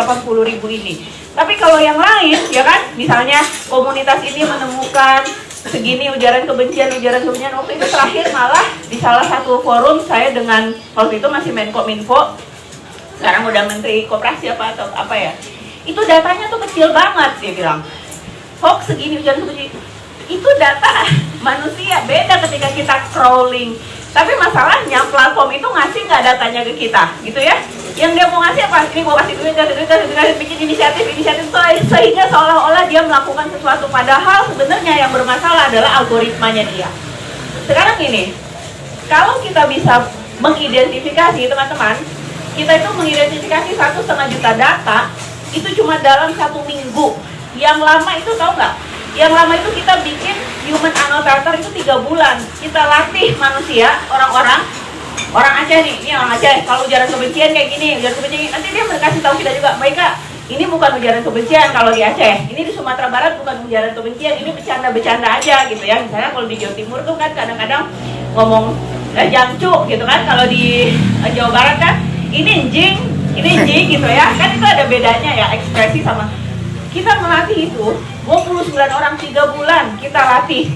ini. Tapi kalau yang lain, ya kan, misalnya komunitas ini menemukan segini ujaran kebencian. Waktu itu terakhir malah di salah satu forum saya dengan, waktu itu masih Menkominfo, sekarang udah Menteri Koperasi atau apa ya, itu datanya tuh kecil banget, dia bilang. Hoax segini ujaran kebencian, itu data manusia, beda ketika kita crawling. Tapi masalahnya platform itu ngasih nggak datanya ke kita, gitu ya. Yang dia mau ngasih apa? Ini mau kasih duit, bikin inisiatif sehingga seolah-olah dia melakukan sesuatu, padahal sebenarnya yang bermasalah adalah algoritmanya dia. Sekarang ini, kalau kita bisa mengidentifikasi, teman-teman, kita itu mengidentifikasi 1,5 juta data itu cuma dalam 1 minggu. Yang lama itu tahu nggak? Yang lama itu kita bikin human annotator itu 3 bulan. Kita latih manusia, orang Aceh nih, ini orang Aceh, kalau ujaran kebencian kayak gini, ujaran kebencian, nanti dia kasih tahu kita juga, mereka ini bukan ujaran kebencian kalau di Aceh, ini di Sumatera Barat bukan ujaran kebencian, ini bercanda-bercanda aja gitu ya. Misalnya kalau di Jawa Timur tuh kan kadang-kadang ngomong jamcu gitu kan, kalau di Jawa Barat kan ini jing gitu ya, kan itu ada bedanya ya, ekspresi sama. Kita melatih itu 29 orang 3 bulan kita latih,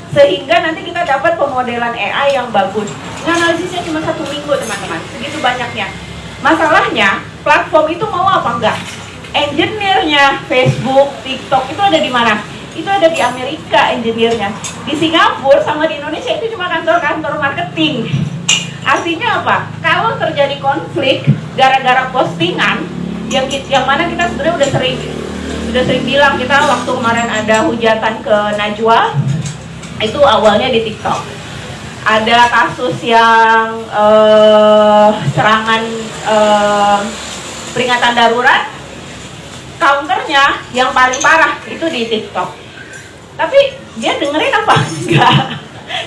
sehingga nanti kita dapat pemodelan AI yang bagus. Analisisnya cuma 1 minggu, teman-teman, segitu banyaknya. Masalahnya platform itu mau apa enggak? Engineer-nya Facebook, TikTok itu ada di mana? Itu ada di Amerika engineer-nya. Di Singapura sama di Indonesia itu cuma kantor-kantor marketing. Artinya apa? Kalau terjadi konflik gara-gara postingan yang mana kita sebenarnya udah sering bilang, kita waktu kemarin ada hujatan ke Najwa itu awalnya di TikTok. Ada kasus yang serangan peringatan darurat, counternya yang paling parah itu di TikTok. Tapi dia dengerin apa? Enggak,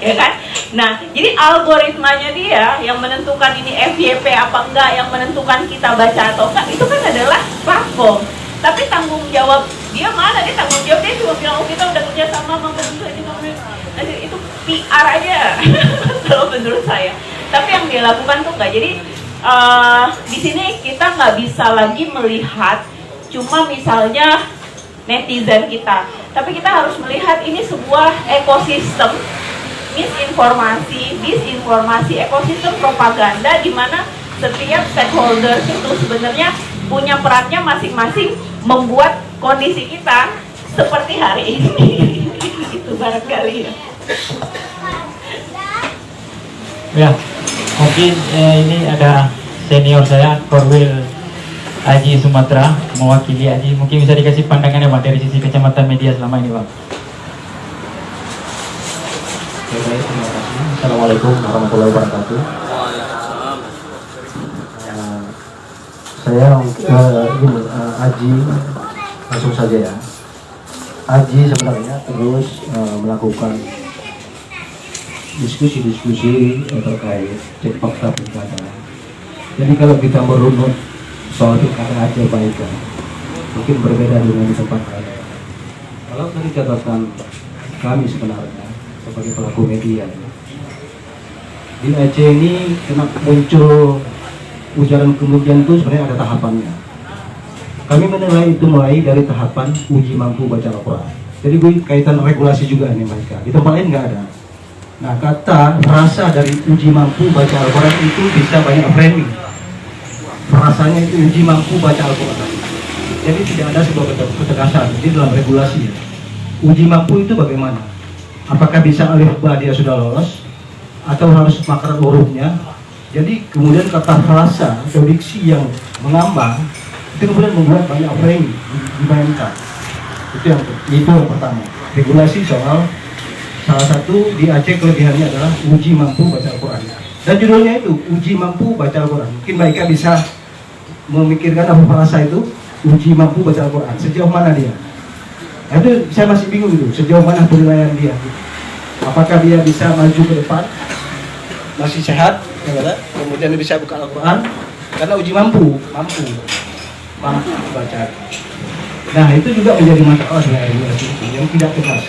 ya kan? Nah, jadi algoritmanya dia yang menentukan ini FYP apa enggak, yang menentukan kita baca atau enggak, itu kan adalah platform. Tapi tanggung jawab dia mana? Dia tanggung jawab dia cuma bilang, oh kita udah kerja sama membentuk itu PR aja kalau menurut saya. Tapi yang dia lakukan tuh enggak. Jadi di sini kita nggak bisa lagi melihat cuma misalnya netizen kita, tapi kita harus melihat ini sebuah ekosistem misinformasi, disinformasi, ekosistem propaganda di mana setiap stakeholder itu sebenarnya punya perannya masing-masing membuat kondisi kita seperti hari ini. Itu barangkali ya. Ya, mungkin ini ada senior saya, Korwil Aji Sumatera, mewakili Aji. Mungkin bisa dikasih pandangannya Pak dari sisi kacamata media selama ini Pak. Baik, terima kasih. Assalamualaikum warahmatullahi wabarakatuh. Saya Aji, langsung saja ya. Aji sebenarnya terus melakukan diskusi-diskusi terkait cek fakta pilkada. Jadi kalau kita merunut soal pilkada Aceh baik kan, mungkin berbeda dengan di tempat lain. Kalau dari catatan kami sebenarnya sebagai pelaku media, di Aceh ini kena muncul ujaran kebencian itu sebenarnya ada tahapannya. Kami menilai itu mulai dari tahapan uji mampu baca Al-Quran. Jadi kaitan regulasi juga nih mereka. Di tempat lain nggak ada. Nah, kata frasa dari uji mampu baca Al-Quran itu bisa banyak framing. Frasanya itu uji mampu baca Al-Quran. Jadi tidak ada sebuah ketegasan di dalam regulasi. uji mampu itu bagaimana? Apakah bisa alif ba dia sudah lolos atau harus makar hurufnya? Jadi kemudian kata frasa atau diksi yang mengambang itu kemudian membuat banyak frame dimainkan. Itu yang pertama. Regulasi soal salah satu di Aceh kelebihannya adalah uji mampu baca Al-Quran. Dan judulnya itu uji mampu baca Al-Quran. Mungkin Mbak Ika bisa memikirkan apa frasa itu uji mampu baca Al-Quran. Sejauh mana dia? Nah, itu saya masih bingung itu, sejauh mana penilaian dia. Apakah dia bisa maju ke depan, masih sehat, ya, kemudian dia bisa buka Al-Quran, karena uji mampu baca. Nah, itu juga menjadi masalah regulasi itu yang tidak tegas.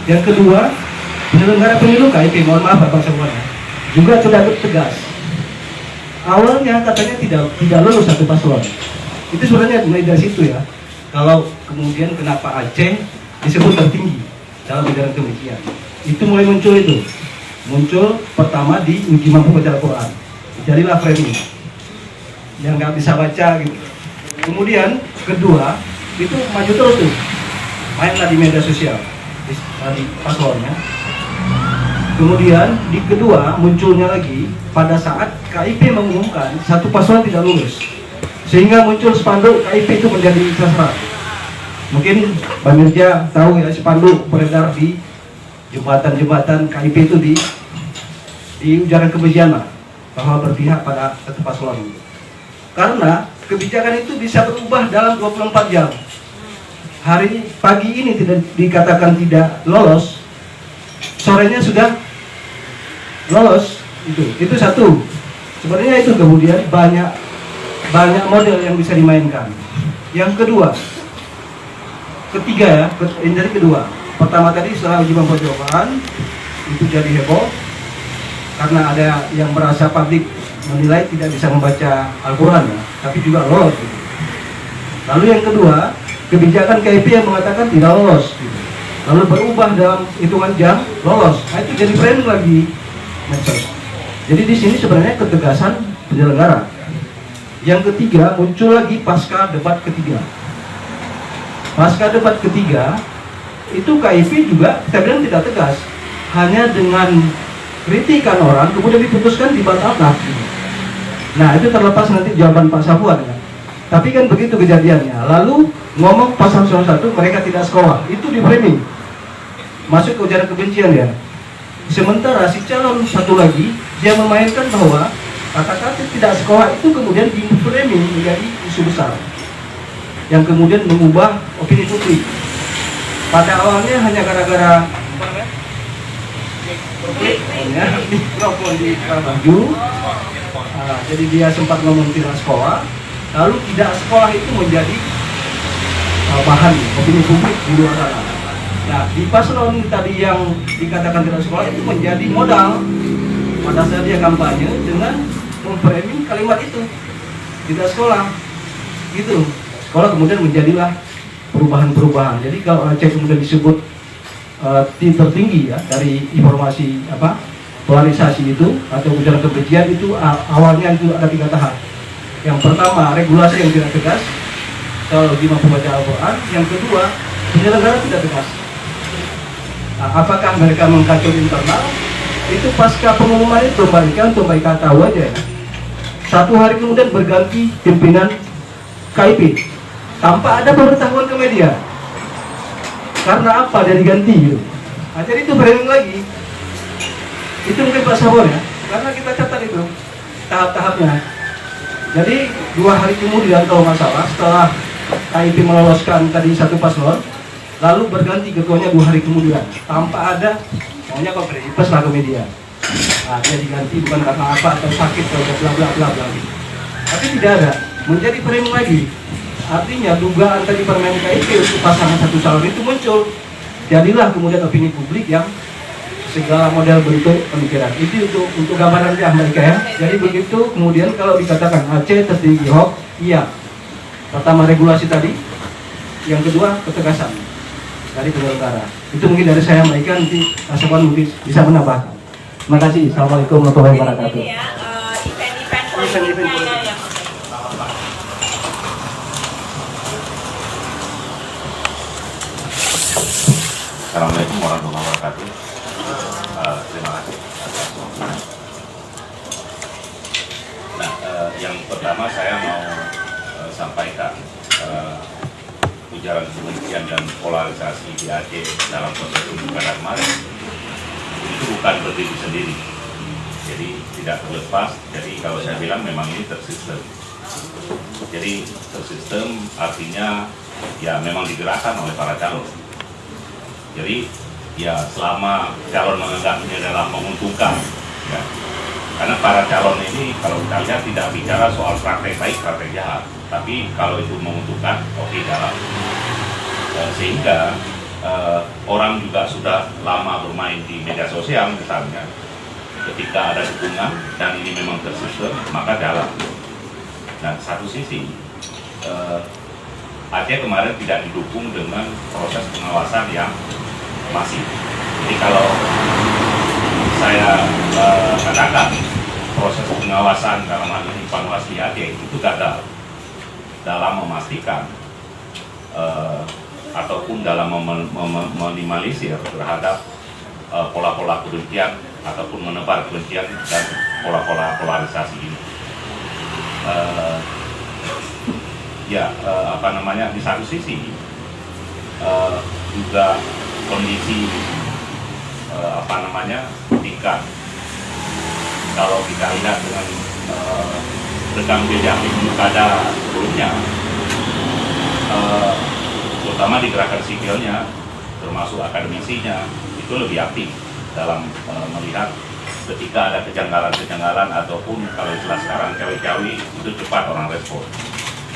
Yang kedua, penyelenggara pemilu KIP, mohon maaf Bapak semuanya, juga tidak tegas. Awalnya katanya tidak lulus satu paslon. Itu sebenarnya mulai dari situ ya. Kalau kemudian kenapa Aceh disebut tertinggi dalam bidang kebencian, itu mulai muncul itu. Muncul pertama di uji mampu baca Al-Quran. Jadilah framing yang nggak bisa baca gitu. Kemudian kedua itu maju terus tuh, mainlah di media sosial di paslonnya. Kemudian di kedua munculnya lagi pada saat KIP mengumumkan satu paslon tidak lulus, sehingga muncul spanduk KIP itu menjadi sasaran. Mungkin Pak Mirja tahu ya, spanduk beredar di jembatan-jembatan KIP itu di ujaran kebencian bahwa berpihak pada satu paslon. Karena kebijakan itu bisa berubah dalam 24 jam. Hari pagi ini tidak dikatakan tidak lolos, sorenya sudah lolos. Itu satu. Sebenarnya itu kemudian banyak model yang bisa dimainkan. Yang ketiga ya, ini dari kedua. Pertama tadi setelah uji mampu jawaban itu jadi heboh karena ada yang merasa publik menilai tidak bisa membaca Al-Quran ya, tapi juga lolos gitu. Lalu yang kedua, kebijakan KIP yang mengatakan tidak lolos gitu. Lalu berubah dalam hitungan jam lolos. Nah, itu jadi framing lagi medsos. Jadi di sini sebenarnya ketegasan penyelenggara. Yang ketiga muncul lagi pasca debat ketiga. Pasca debat ketiga itu KIP juga kita bilang tidak tegas, hanya dengan kritikan orang kemudian diputuskan dibatalkan. Nah itu terlepas nanti jawaban Pak Safuan ya. Tapi kan begitu kejadiannya. Lalu ngomong pasal 1 mereka tidak sekolah, itu di framing masuk ke ujaran kebencian ya. Sementara si calon satu lagi dia memainkan bahwa kata-kata tidak sekolah itu kemudian di framing menjadi isu besar yang kemudian mengubah opini publik. Pada awalnya hanya gara-gara mikrofon di baju, jadi dia sempat ngomong tidak sekolah, lalu tidak sekolah itu menjadi bahan opini publik di luar sana. Nah di paslon tadi yang dikatakan tidak sekolah itu menjadi modal pada saat dia kampanye dengan memframing kalimat itu tidak sekolah gitu. Sekolah kemudian menjadilah perubahan-perubahan. Jadi kalau Aceh kemudian disebut tertinggi ya dari informasi polarisasi itu atau ujaran kebencian itu awalnya itu ada 3 tahap. Yang pertama regulasi yang tidak tegas kalau gimana membaca Al-Quran. Yang kedua penyelenggara tidak tegas. Nah, apakah mereka mengkacau internal? Itu pasca pengumuman itu Mbak Ika tahu aja. 1 hari kemudian berganti pimpinan KIP tanpa ada pemberitahuan ke media. Karena apa dia diganti gitu. Nah, jadi itu framing lagi. Itu mungkin Pak Sabor ya. Karena kita catat itu tahap-tahapnya. Jadi 2 hari kemudian kalau nggak salah setelah KIP meloloskan tadi satu paslon, lalu berganti ketuanya 2 hari kemudian tanpa ada maunya konferensi pers lah ke media. Nah, dia diganti bukan karena apa atau sakit atau bla bla bla bla. Tapi tidak ada, menjadi framing lagi. Artinya dugaan tadi permen KIP untuk pasangan satu calon itu muncul. Jadilah kemudian opini publik yang segala model bentuk pemikiran. Itu untuk gambaran Mbak Ika ya. Jadi begitu kemudian kalau dikatakan Aceh tertinggi hoax, iya. Pertama regulasi tadi, yang kedua ketegasan dari penyelenggara. Itu mungkin dari saya Mbak Ika, nanti Aswan mungkin bisa menambahkan. Terima kasih. Assalamualaikum warahmatullahi wabarakatuh. Event-event politiknya yang Assalamualaikum warahmatullahi wabarakatuh. Terima kasih. Nah, yang pertama saya mau sampaikan ujaran kebencian dan polarisasi di Aceh dalam konteks pilkada kemarin itu bukan berdiri sendiri. Jadi tidak terlepas. Jadi kalau saya bilang memang ini tersistem. Jadi tersistem artinya ya memang digerakkan oleh para calon. Jadi ya selama calon menganggap ini adalah menguntungkan, ya. Karena para calon ini kalau kita lihat tidak bicara soal praktek baik, praktek jahat, tapi kalau itu menguntungkan, oke, jalan. Sehingga orang juga sudah lama bermain di media sosial misalnya, ketika ada dukungan dan ini memang tersistem, maka jalan. Nah, satu sisi Aceh kemarin tidak didukung dengan proses pengawasan yang masif. Jadi kalau saya katakan proses pengawasan dalam hal ini Panwasli Aceh itu gagal dalam memastikan ataupun dalam meminimalisir terhadap pola-pola kebencian ataupun menebar kebencian dan pola-pola polarisasi ini. Di satu sisi juga kondisi tingkat kalau kita lihat dengan rekam jejak pilkada sebelumnya, terutama di gerakan sipilnya termasuk akademisinya itu lebih aktif dalam melihat ketika ada kejanggalan-kejanggalan ataupun kalau istilah sekarang cawe-cawe itu cepat orang respon.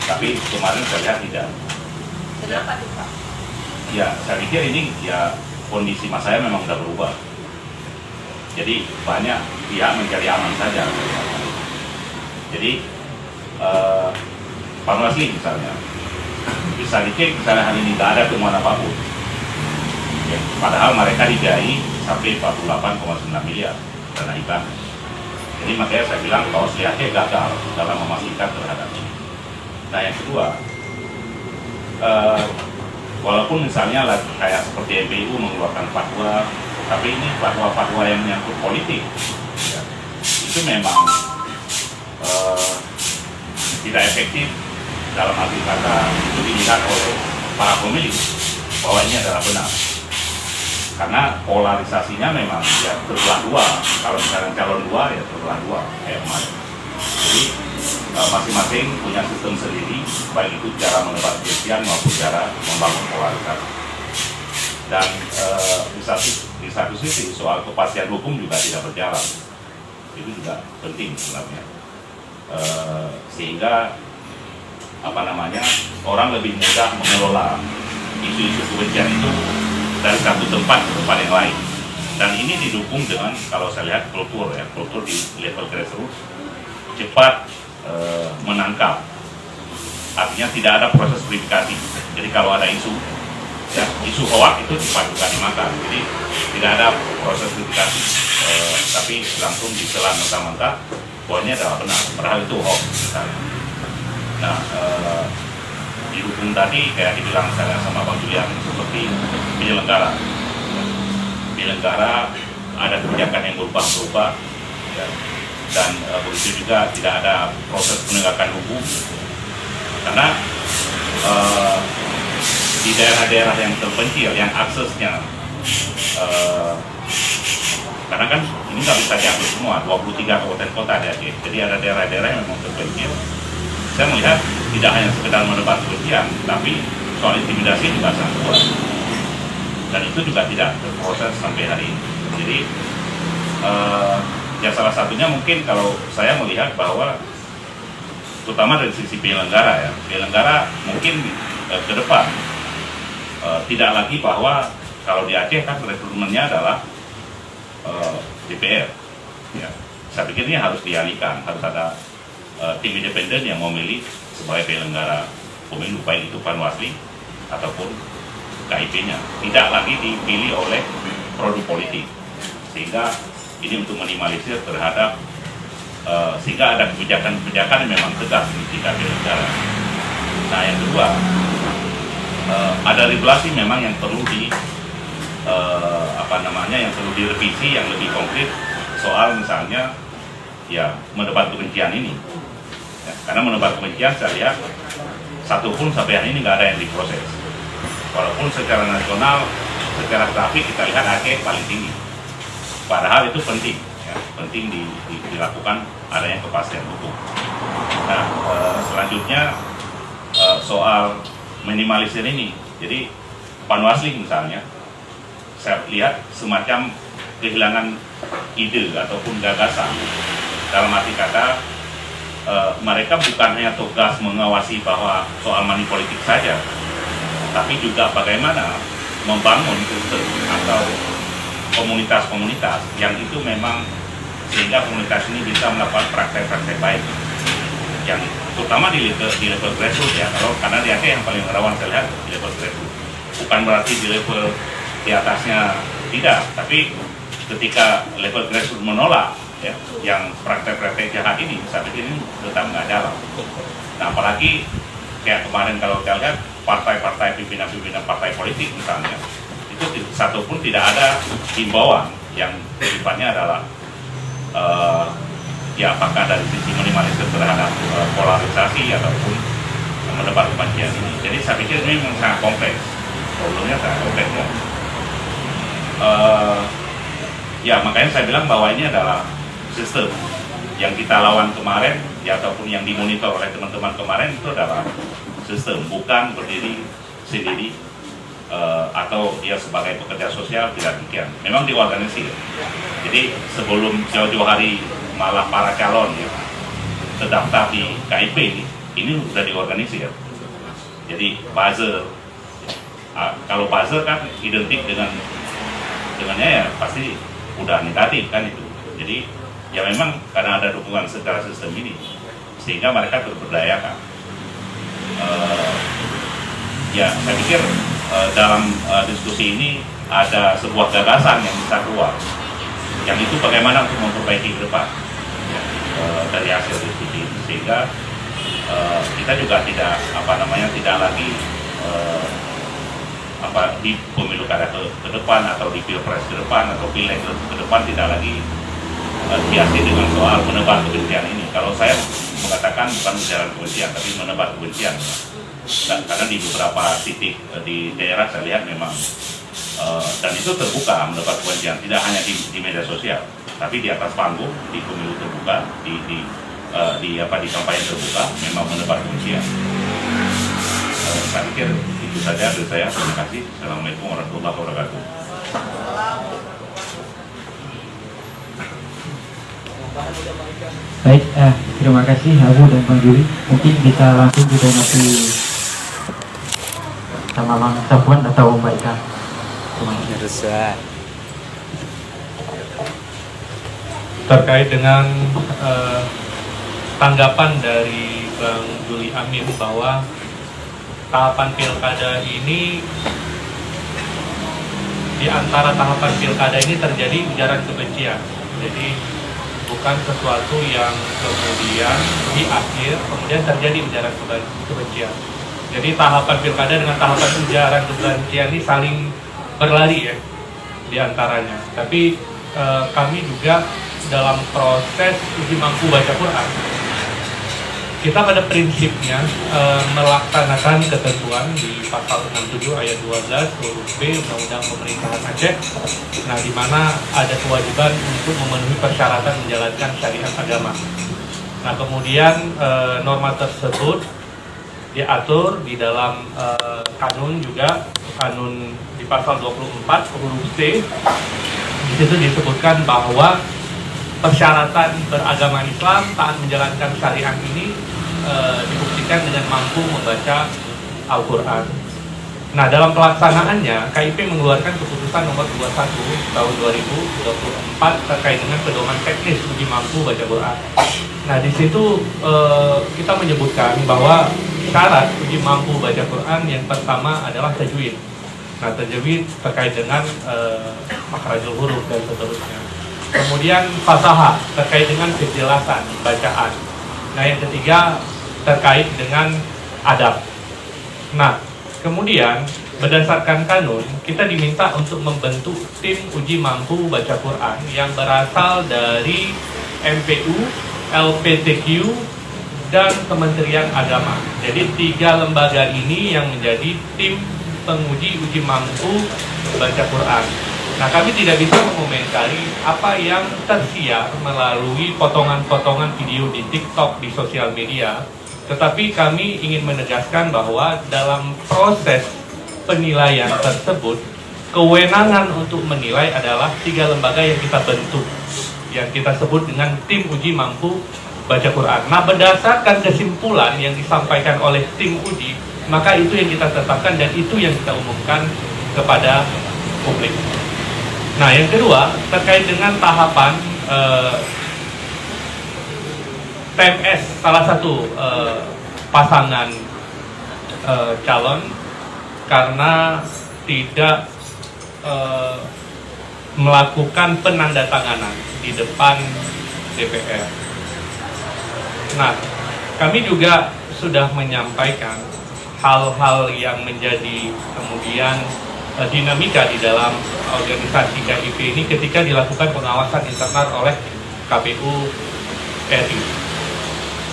Tapi kemarin saya lihat tidak. Kenapa tuh Pak? Ya, saya pikir ini ya kondisi mas saya memang sudah berubah. Jadi banyak pihak mencari aman saja. Jadi Panwasli misalnya bisa dicek misalnya hari ini tidak ada temuan apapun. Ya, padahal mereka dibiayai sampai 48,9 miliar dana iklan. Jadi makanya saya bilang bahwa Aceh gagal dalam memastikan terhadap ini. Nah yang kedua, walaupun misalnya kayak seperti MPU mengeluarkan fatwa, tapi ini fatwa-fatwa yang menyangkut politik, ya, itu memang tidak efektif dalam arti kata itu dilihat oleh para pemilih bahwa ini adalah benar. Karena polarisasinya memang ya terbelah dua. Kalau misalnya calon dua ya terbelah dua kayak kemarin. Jadi masing-masing punya sistem sendiri, baik itu cara menebar kebencian maupun cara membangun polarisasi. Dan di satu sisi soal kepastian hukum juga tidak berjalan. Itu juga penting sebenarnya. Sehingga orang lebih mudah mengelola isu-isu kebencian itu dari satu tempat ke tempat yang lain. Dan ini didukung dengan kalau saya lihat kultur di level grassroots cepat menangkap, artinya tidak ada proses verifikasi. Jadi kalau ada isu hoak itu cepat juga dimakan. Jadi tidak ada proses verifikasi, tapi langsung diselan mentah-mentah bahwa ini adalah benar, padahal itu hoax misalnya. Nah, didukung tadi kayak dibilang saya sama Bang Julian seperti penyelenggara ada kebijakan yang berubah-ubah, ya. Dan begitu juga tidak ada proses penegakan hukum karena di daerah-daerah yang terpencil yang aksesnya karena kan ini nggak bisa diambil semua 23 kabupaten kota ada Aceh, jadi ada daerah-daerah yang memang terpencil. Saya melihat tidak hanya sekedar menebar kebencian, tapi soal intimidasi juga sangat kuat dan itu juga tidak terproses sampai hari ini. Jadi ya salah satunya mungkin kalau saya melihat bahwa terutama dari sisi penyelenggara mungkin ke depan tidak lagi bahwa kalau di Aceh kan rekrutmennya adalah DPR, ya. Saya pikir ini harus dialihkan, harus ada tim independen yang memilih sebagai penyelenggara pemilu, baik itu Panwasli ataupun KIP-nya, tidak lagi dipilih oleh produk politik, sehingga ini untuk minimalisir terhadap sehingga ada kebijakan-kebijakan yang memang tegas di tingkat negara. Nah yang kedua, ada regulasi memang yang perlu yang perlu direvisi yang lebih konkret soal misalnya ya menebar kebencian ini. Ya, karena menebar kebencian saya lihat satu pun sampai hari ini nggak ada yang diproses. Walaupun secara nasional, secara grafik kita lihat Aceh paling tinggi. Padahal itu penting, ya, penting dilakukan adanya kepastian hukum. Nah, selanjutnya soal minimalisir ini. Jadi Panwasli misalnya, saya lihat semacam kehilangan ide ataupun gagasan. Dalam arti kata, mereka bukan hanya tugas mengawasi bahwa soal money politik saja, tapi juga bagaimana membangun sistem atau komunitas-komunitas yang itu memang sehingga komunitas ini bisa melakukan praktek-praktek baik, yang terutama di level grassroots ya. Kalau karena di Aceh yang paling rawan saya lihat di level grassroots. Bukan berarti di level di atasnya tidak, tapi ketika level grassroots menolak ya, yang praktek-praktek jahat ini, saya pikir ini tetap nggak jalan. Nah, apalagi kayak kemarin kalau kita lihat partai-partai, pimpinan-pimpinan partai politik misalnya, itu satu pun tidak ada himbauan yang sifatnya adalah ya apakah dari sisi minimalisir terhadap polarisasi ataupun menebar kebencian ini. Jadi saya pikir ini memang sangat kompleks. Problemnya sangat kompleks ya. Ya makanya saya bilang bahwa ini adalah sistem yang kita lawan kemarin ya, ataupun yang dimonitor oleh teman-teman kemarin itu adalah sistem, bukan berdiri sendiri atau dia sebagai pekerja sosial, tidak demikian. Memang diorganisir. Jadi sebelum jauh-jauh hari malah para calon ya, terdaftar di KIP ini sudah diorganisir. Jadi buzzer, kalau buzzer kan identik dengannya ya pasti udah negatif kan itu. Jadi ya memang karena ada dukungan secara sistem ini sehingga mereka terberdayakan. Ya saya pikir dalam diskusi ini ada sebuah gagasan yang bisa keluar, yang itu bagaimana untuk memperbaiki ke depan ya, dari hasil diskusi ini, sehingga kita juga tidak tidak lagi di pemilu kada ke depan atau di pilpres ke depan atau pileg ke depan tidak lagi dihiasi dengan soal menebar kebencian ini. Kalau saya mengatakan bukan ujaran kebencian tapi menebar kebencian. Dan karena di beberapa titik di daerah saya lihat memang dan itu terbuka menebar kebencian, tidak hanya di media sosial tapi di atas panggung, di pemilu terbuka, di kampanye terbuka memang menebar kebencian. Saya pikir itu saja dari saya. Terima kasih. Assalamualaikum warahmatullahi wabarakatuh. Baik, terima kasih Abu dan Bang Juli. Mungkin kita langsung kita masih sama Bang Safwan atau Mbak Ika. Terkait dengan tanggapan dari Bang Juli Amin bahwa tahapan pilkada ini, di antara tahapan pilkada ini terjadi ujaran kebencian. Jadi bukan sesuatu yang kemudian di akhir kemudian terjadi ujaran kebencian. Jadi tahapan pilkada dengan tahapan ujaran kebencian ini saling berlari ya di antaranya. Tapi kami juga dalam proses uji mampu baca Quran, kita pada prinsipnya melaksanakan ketentuan di pasal 67 ayat 12 huruf B Undang-Undang Pemerintahan Aceh, nah di mana ada kewajiban untuk memenuhi persyaratan menjalankan syariat agama. Nah kemudian norma tersebut diatur di dalam kanun juga, kanun di pasal 24 huruf C. Di situ disebutkan bahwa persyaratan beragama Islam taat menjalankan syariat ini dibuktikan dengan mampu membaca Al-Quran. Nah, dalam pelaksanaannya, KIP mengeluarkan keputusan nomor 21 tahun 2024 terkait dengan pedoman teknis uji mampu baca Quran. Nah, di situ kita menyebutkan bahwa syarat uji mampu baca Quran yang pertama adalah tajwid. Nah, tajwid terkait dengan makhrajul huruf dan seterusnya. Kemudian fasahah terkait dengan kejelasan bacaan. Nah, yang ketiga terkait dengan adab. Nah, kemudian berdasarkan kanun, kita diminta untuk membentuk tim uji mampu baca Quran yang berasal dari MPU, LPTQ, dan Kementerian Agama. Jadi 3 lembaga ini yang menjadi tim penguji uji mampu baca Quran. Nah, kami tidak bisa mengomentari apa yang tersiar melalui potongan-potongan video di TikTok, di sosial media. Tetapi kami ingin menegaskan bahwa dalam proses penilaian tersebut, kewenangan untuk menilai adalah 3 lembaga yang kita bentuk, yang kita sebut dengan tim uji mampu baca Quran. Nah, berdasarkan kesimpulan yang disampaikan oleh tim uji, maka itu yang kita tetapkan dan itu yang kita umumkan kepada publik. Nah, yang kedua, terkait dengan tahapan TMS, salah satu pasangan calon karena tidak melakukan penandatanganan di depan DPR. Nah, kami juga sudah menyampaikan hal-hal yang menjadi kemudian dinamika di dalam organisasi KIP ini ketika dilakukan pengawasan internal oleh KPU RI.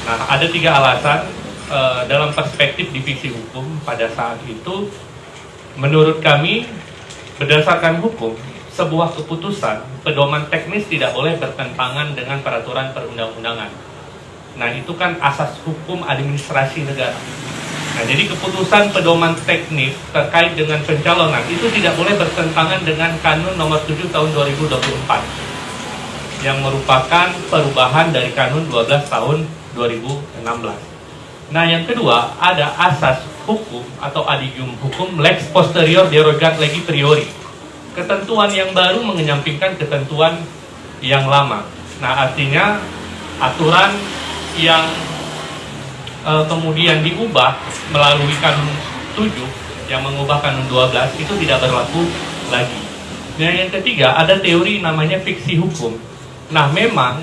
Nah, ada 3 alasan dalam perspektif divisi hukum pada saat itu. Menurut kami, berdasarkan hukum, sebuah keputusan pedoman teknis tidak boleh bertentangan dengan peraturan perundang-undangan. Nah, itu kan asas hukum administrasi negara. Nah, jadi keputusan pedoman teknis terkait dengan pencalonan itu tidak boleh bertentangan dengan Kanun nomor 7 tahun 2024 yang merupakan perubahan dari Kanun 12 tahun 2016. Nah, yang kedua, ada asas hukum atau adigium hukum lex posterior derogat legi priori. Ketentuan yang baru mengenyampingkan ketentuan yang lama. Nah, artinya aturan yang kemudian diubah melalui Kanun 7 yang mengubah Kanun 12 itu tidak berlaku lagi. Nah, yang ketiga, ada teori namanya fiksi hukum. Nah, memang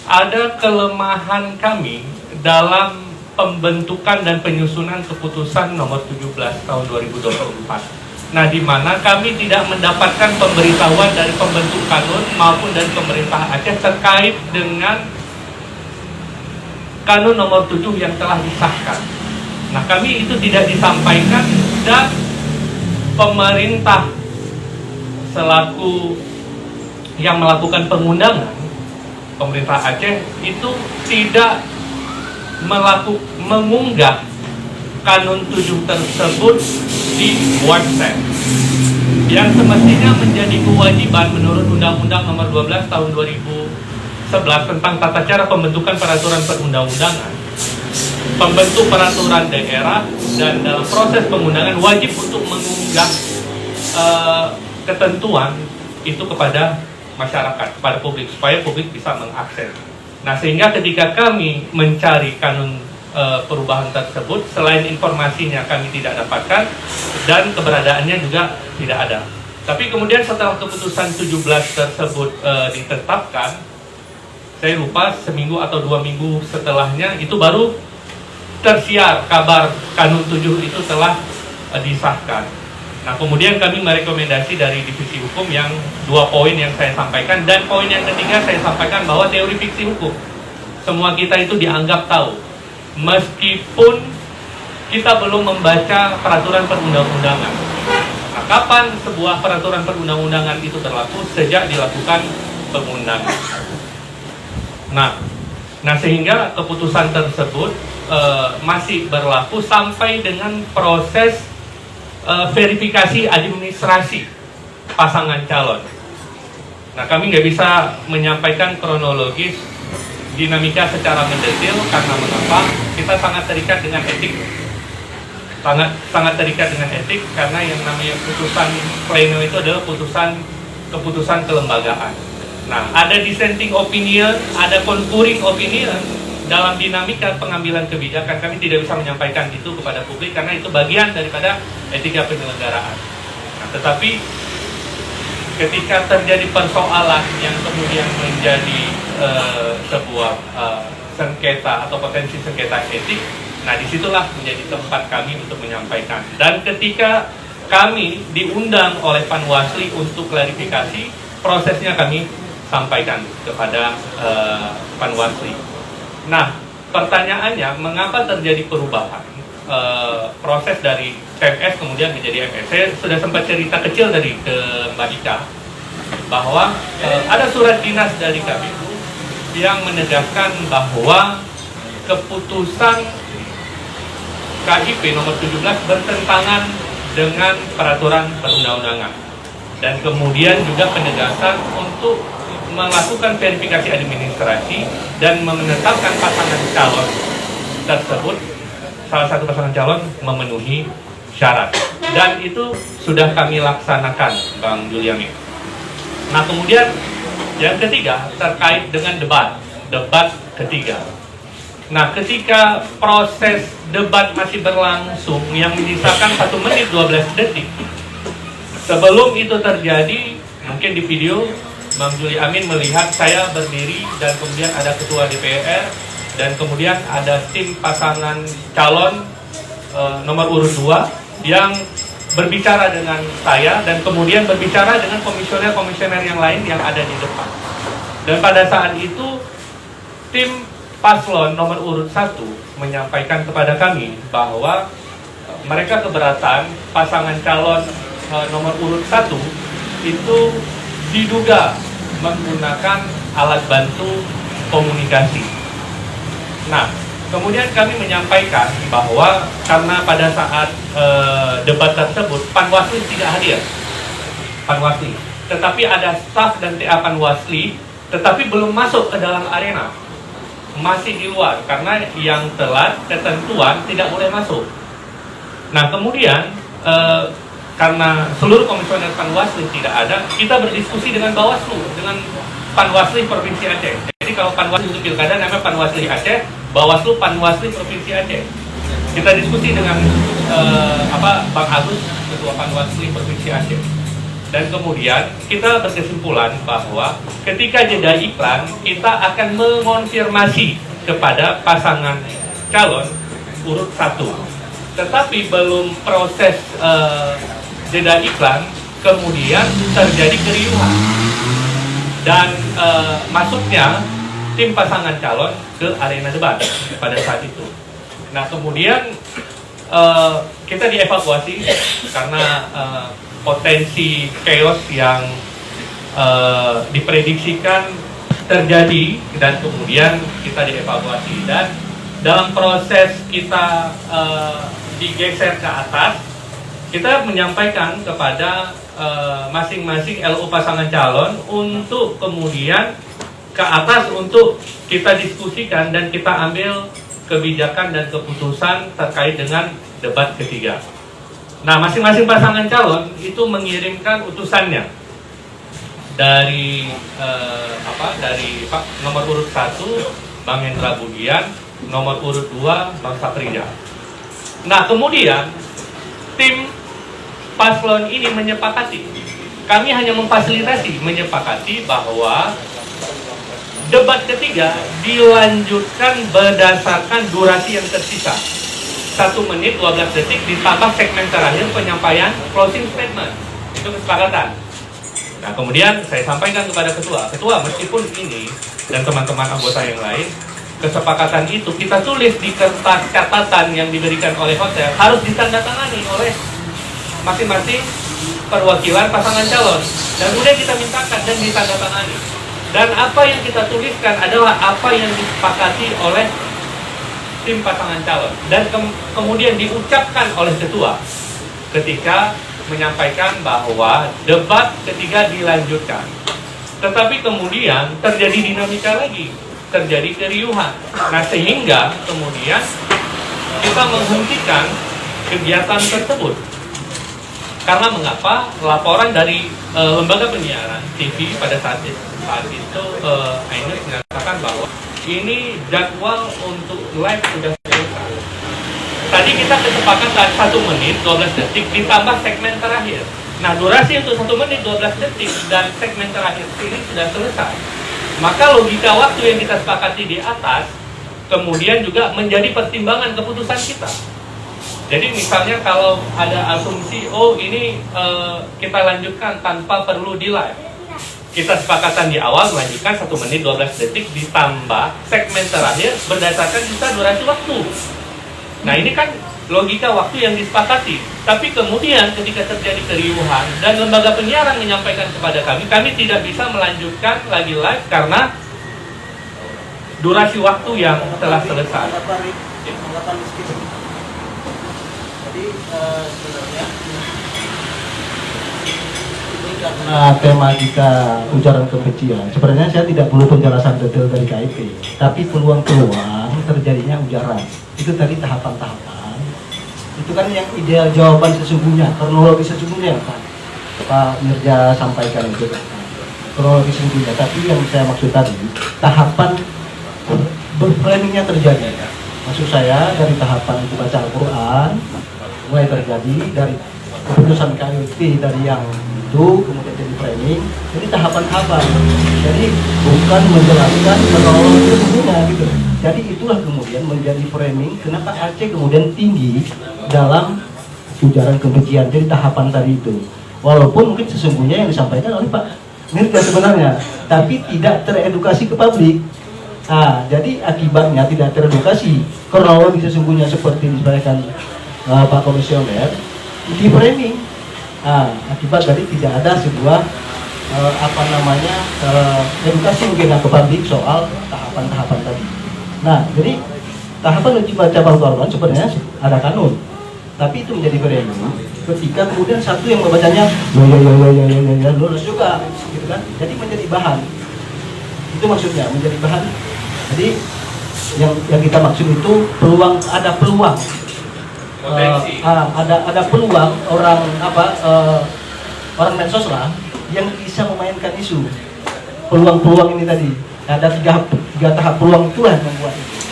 ada kelemahan kami dalam pembentukan dan penyusunan keputusan nomor 17 tahun 2024. Nah, di mana kami tidak mendapatkan pemberitahuan dari pembentuk kanun maupun dari pemerintah Aceh terkait dengan Kanun nomor 7 yang telah disahkan. Nah, kami itu tidak disampaikan dan pemerintah selaku yang melakukan pengundangan, pemerintah Aceh itu tidak mengunggah Kanun 7 tersebut di WhatsApp yang semestinya menjadi kewajiban menurut Undang-Undang nomor 12 tahun 2011 tentang tata cara pembentukan peraturan perundang-undangan. Pembentuk peraturan daerah dan dalam proses pengundangan wajib untuk mengunggah ketentuan itu kepada masyarakat, kepada publik, supaya publik bisa mengakses. Nah, sehingga ketika kami mencari kanun perubahan tersebut, selain informasinya kami tidak dapatkan dan keberadaannya juga tidak ada. Tapi kemudian setelah keputusan 17 tersebut ditetapkan, saya lupa seminggu atau 2 minggu setelahnya itu baru tersiar kabar Kanun 7 itu telah disahkan. Nah, kemudian kami merekomendasi dari divisi hukum yang 2 poin yang saya sampaikan, dan poin yang ketiga saya sampaikan bahwa teori fiksi hukum semua kita itu dianggap tahu meskipun kita belum membaca peraturan perundang-undangan. Nah, kapan sebuah peraturan perundang-undangan itu berlaku? Sejak dilakukan pengundangan. Nah, sehingga keputusan tersebut masih berlaku sampai dengan proses verifikasi administrasi pasangan calon. Nah, kami nggak bisa menyampaikan kronologis dinamika secara mendetil karena mengapa? Kita sangat terikat dengan etik. Sangat terikat dengan etik karena yang namanya putusan pleno itu adalah keputusan kelembagaan. Nah, ada dissenting opinion, ada concurring opinion dalam dinamika pengambilan kebijakan. Kami tidak bisa menyampaikan itu kepada publik karena itu bagian daripada etika penyelenggaraan. Nah, tetapi ketika terjadi persoalan yang kemudian menjadi sebuah sengketa atau potensi sengketa etik, nah disitulah menjadi tempat kami untuk menyampaikan. Dan ketika kami diundang oleh Panwasli untuk klarifikasi, prosesnya kami sampaikan kepada Panwasli. Nah, pertanyaannya, mengapa terjadi perubahan proses dari PMS kemudian menjadi MS? Saya sudah sempat cerita kecil dari ke Mbak Ika bahwa ada surat dinas dari KPU yang menegaskan bahwa keputusan KIP nomor 17 bertentangan dengan peraturan perundang-undangan, dan kemudian juga penegasan untuk melakukan verifikasi administrasi dan menetapkan pasangan calon tersebut, salah satu pasangan calon memenuhi syarat, dan itu sudah kami laksanakan, Bang Juliani. Nah, kemudian yang ketiga terkait dengan debat ketiga. Nah, ketika proses debat masih berlangsung yang menyisakan 1 menit 12 detik, sebelum itu terjadi, mungkin di video Bang Juli Amin melihat saya berdiri dan kemudian ada ketua DPR dan kemudian ada tim pasangan calon nomor urut 2 yang berbicara dengan saya dan kemudian berbicara dengan komisioner-komisioner yang lain yang ada di depan. Dan pada saat itu tim paslon nomor urut 1 menyampaikan kepada kami bahwa mereka keberatan pasangan calon nomor urut 1 itu diduga menggunakan alat bantu komunikasi. Nah, kemudian kami menyampaikan bahwa karena pada saat debat tersebut Panwasli tidak hadir, Panwasli, tetapi ada staf dan TA Panwasli, tetapi belum masuk ke dalam arena, masih di luar karena yang telat ketentuan tidak boleh masuk. Nah, kemudian karena seluruh komisioner Panwasli tidak ada, kita berdiskusi dengan Bawaslu, dengan Panwasli Provinsi Aceh. Jadi kalau Panwasli untuk pilkada namanya Panwasli Aceh, Bawaslu Panwasli Provinsi Aceh. Kita diskusi dengan Bang Agus, Ketua Panwasli Provinsi Aceh. Dan kemudian kita berkesimpulan bahwa ketika jeda iklan, kita akan mengonfirmasi kepada pasangan calon urut 1. Tetapi belum proses jeda iklan, kemudian terjadi keriuhan dan masuknya tim pasangan calon ke arena debat pada saat itu. Nah, kemudian kita dievakuasi karena potensi chaos yang diprediksikan terjadi, dan kemudian kita dievakuasi, dan dalam proses kita digeser ke atas, kita menyampaikan kepada masing-masing LO pasangan calon untuk kemudian ke atas untuk kita diskusikan dan kita ambil kebijakan dan keputusan terkait dengan debat ketiga. Nah, masing-masing pasangan calon itu mengirimkan utusannya dari dari nomor urut 1 Bang Hendra Budian, nomor urut 2 Bang Saprija. Nah, kemudian tim paslon ini menyepakati, kami hanya memfasilitasi, menyepakati bahwa debat ketiga dilanjutkan berdasarkan durasi yang tersisa 1 menit 12 detik ditambah segmen terakhir penyampaian closing statement. Itu kesepakatan. Nah, kemudian saya sampaikan kepada ketua, meskipun ini dan teman-teman anggota yang lain, kesepakatan itu kita tulis di kertas catatan yang diberikan oleh hotel harus ditandatangani oleh masing-masing perwakilan pasangan calon, dan kemudian kita mintakan dan ditandatangani. Dan apa yang kita tuliskan adalah apa yang disepakati oleh tim pasangan calon, dan kemudian diucapkan oleh ketua ketika menyampaikan bahwa debat ketiga dilanjutkan. Tetapi kemudian terjadi dinamika lagi, terjadi keriuhan. Nah, sehingga kemudian kita menghentikan kegiatan tersebut. Karena mengapa? Laporan dari lembaga penyiaran TV pada saat itu Ainus mengatakan bahwa ini jadwal untuk live sudah selesai. Tadi kita kesepakatan 1 menit 12 detik ditambah segmen terakhir. Nah, durasi untuk 1 menit 12 detik dan segmen terakhir ini sudah selesai. Maka logika waktu yang kita sepakati di atas kemudian juga menjadi pertimbangan keputusan kita. Jadi misalnya kalau ada asumsi, oh ini kita lanjutkan tanpa perlu di live. Kita sepakatan di awal melanjutkan 1 menit 12 detik ditambah segmen terakhir berdasarkan sisa durasi waktu. Nah ini kan logika waktu yang disepakati. Tapi kemudian ketika terjadi keriuhan dan lembaga penyiaran menyampaikan kepada kami tidak bisa melanjutkan lagi live karena durasi waktu yang telah selesai. Jadi sebenarnya ini karena tema kita ujaran kebencian. Sebenarnya saya tidak perlu penjelasan detail dari KIP, tapi peluang-peluang terjadinya ujaran itu tadi tahapan-tahapan. Itu kan yang ideal jawaban sesungguhnya, kronologi sesungguhnya Pak Mirja sampaikan itu kan. Kronologi sesungguhnya, tapi yang saya maksud tadi tahapan berframingnya terjadi. Maksud saya dari tahapan baca Al-Quran mulai terjadi dari keputusan KIP dari yang itu kemudian jadi framing, jadi tahapan-tahapan. Jadi bukan menjelaskan kronologi sesungguhnya gitu. Jadi itulah kemudian menjadi framing kenapa Aceh kemudian tinggi dalam ujaran kebencian. Jadi tahapan tadi itu, walaupun mungkin sesungguhnya yang disampaikan oleh Pak Mirja sebenarnya, tapi tidak teredukasi ke publik. Jadi akibatnya tidak teredukasi kronologi sesungguhnya seperti disampaikan Pak Komisioner di framing. Akibat dari tidak ada sebuah edukasi mungkin ke publik soal tahapan-tahapan tadi. Nah, jadi tahapan uji baca Al-Quran sebenarnya ada kanun, tapi itu menjadi framing ketika kemudian satu yang membacanya ya lurus juga, gitu kan? Jadi menjadi bahan. Itu maksudnya menjadi bahan. Jadi yang kita maksud itu ada peluang. Ada peluang orang medsos lah yang bisa memainkan isu. Peluang-peluang ini tadi ada tiga tahap peluang itulah yang membuat itu.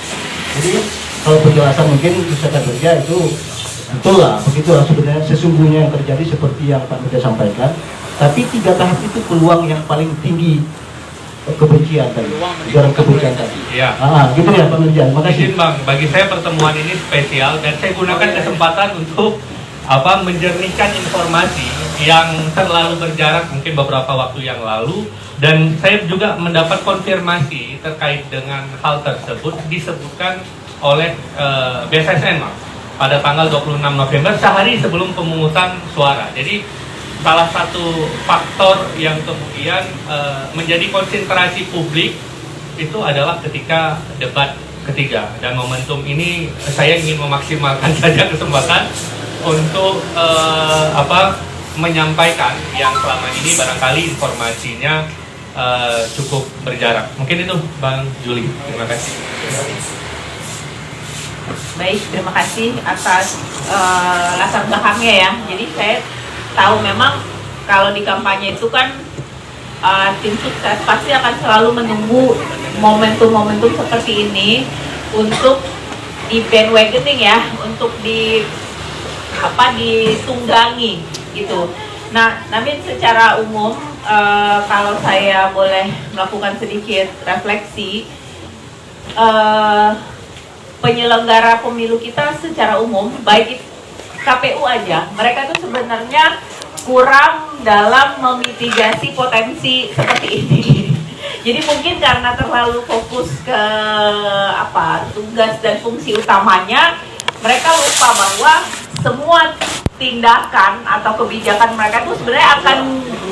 Jadi kalau penjelasan mungkin bisa bekerja itu betul lah, begitulah sebenarnya sesungguhnya yang terjadi seperti yang Pak Mirja sampaikan. Tapi 3 tahap itu peluang yang paling tinggi kebencian tadi, ujaran kebencian tadi. Iya. Gitu ya Pak Mirja. Makasih. Izin Bang, bagi saya pertemuan ini spesial dan saya gunakan kesempatan untuk menjernihkan informasi yang terlalu berjarak mungkin beberapa waktu yang lalu, dan saya juga mendapat konfirmasi terkait dengan hal tersebut disebutkan oleh BSSN pada tanggal 26 November sehari sebelum pemungutan suara. Jadi salah satu faktor yang kemudian menjadi konsentrasi publik itu adalah ketika debat ketiga, dan momentum ini saya ingin memaksimalkan saja kesempatan untuk menyampaikan yang selama ini barangkali informasinya cukup berjarak. Mungkin itu Bang Juli. Terima kasih. Baik, terima kasih atas latar belakangnya ya. Jadi saya tahu memang kalau di kampanye itu kan tim sukses pasti akan selalu menunggu momentum-momentum seperti ini untuk di bandwagoning ya, untuk ditunggangi gitu. Nah, namun secara umum kalau saya boleh melakukan sedikit refleksi, penyelenggara pemilu kita secara umum, baik KPU aja, mereka tuh sebenarnya kurang dalam memitigasi potensi seperti ini. Jadi mungkin karena terlalu fokus ke tugas dan fungsi utamanya, mereka lupa bahwa semua tindakan atau kebijakan mereka itu sebenarnya akan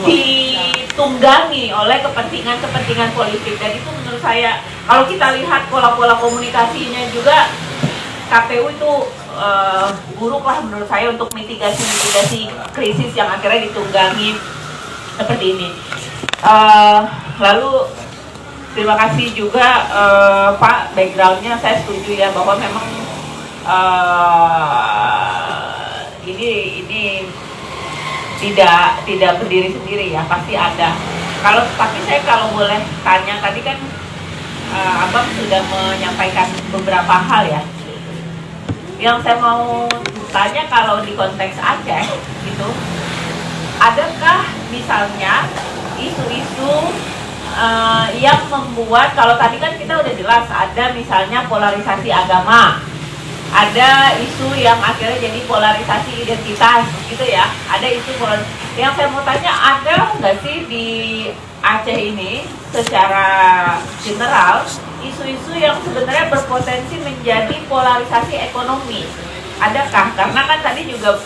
ditunggangi oleh kepentingan politik. Dan itu menurut saya, kalau kita lihat pola-pola komunikasinya juga, KPU itu buruk lah menurut saya untuk mitigasi krisis yang akhirnya ditunggangi seperti ini. Lalu terima kasih juga Pak, backgroundnya saya setuju ya bahwa memang ini tidak berdiri sendiri ya, pasti ada. Tapi saya kalau boleh tanya, tadi kan Abang sudah menyampaikan beberapa hal ya. Yang saya mau tanya, kalau di konteks Aceh gitu, adakah misalnya isu-isu yang membuat, kalau tadi kan kita udah jelas ada misalnya polarisasi agama, ada isu yang akhirnya jadi polarisasi identitas gitu ya. Ada isu yang saya mau tanya, ada nggak sih di Aceh ini secara general isu-isu yang sebenarnya berpotensi menjadi polarisasi ekonomi? Adakah? Karena kan tadi juga